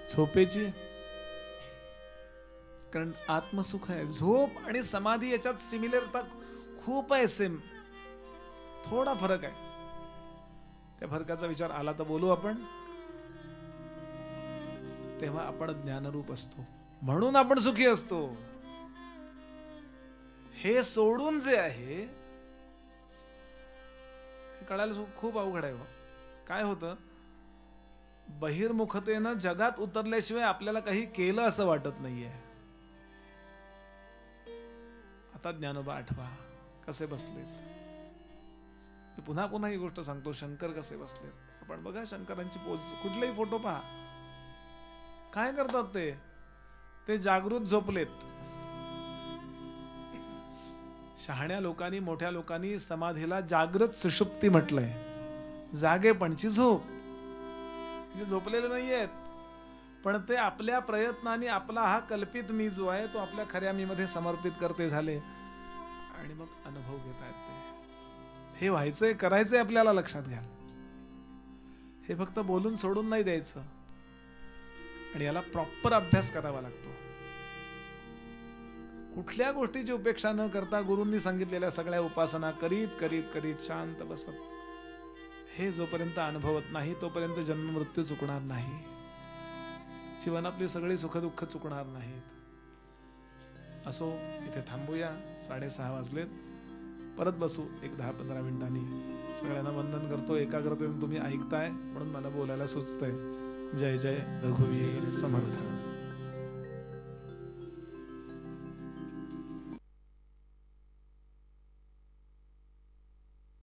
झोपेची, कारण आत्मसुख आहे. झोप आणि समाधी याच्यात सिमिलरता खूप आहे. सेम, थोडा फरक आहे. त्या फरकाचा विचार आला तर बोलू आपण. तेव्हा आपण ज्ञानरूप असतो, म्हणून आपण सुखी असतो. हे सोडून जे आहे हे कळायला खूप अवघड आहे हो. काय होतं, बहिर्मुखतेनं जगात उतरल्याशिवाय आपल्याला काही केलं असं वाटत नाहीये. आता ज्ञानोबा आठवा कसे बसलेत. पुन्हा पुन्हा ही गोष्ट सांगतो. शंकर कसे बसलेत. आपण बघा शंकरांची पोज, कुठलेही फोटो पहा. काय करतात ते जागृत झोपलेत. शहाण्या लोकांनी, मोठ्या लोकांनी समाधीला जागृत सुषुप्ती म्हटलंय. जागेपणची झोप. म्हणजे झोपलेले नाहीयेत, पण ते आपल्या प्रयत्नाने आपला हा कल्पित मी जो आहे तो आपल्या खऱ्या मी मध्ये समर्पित करते झाले आणि मग अनुभव घेता येते. हे व्हायचंय, करायचंय आपल्याला. लक्षात घ्या, हे फक्त बोलून सोडून नाही द्यायचं आणि याला प्रॉपर अभ्यास करावा लागतो. कुठल्या गोष्टीची उपेक्षा न करता गुरूंनी सांगितलेल्या सगळ्या उपासना करीत करीत करीत शांत बसत, हे जोपर्यंत अनुभवत नाही तोपर्यंत जन्म मृत्यू चुकणार नाही. जीवनातली सगळी सुखदुःख चुकणार नाहीत. असो, इथे थांबूया. 6:30 वाजलेत. परत बसू एक 10-15 मिनिटांनी. सगळ्यांना वंदन करतो. एकाग्रतेने तुम्ही ऐकताय म्हणून मला बोलायला सुचतंय. जय जय रघुवीर समर्थ.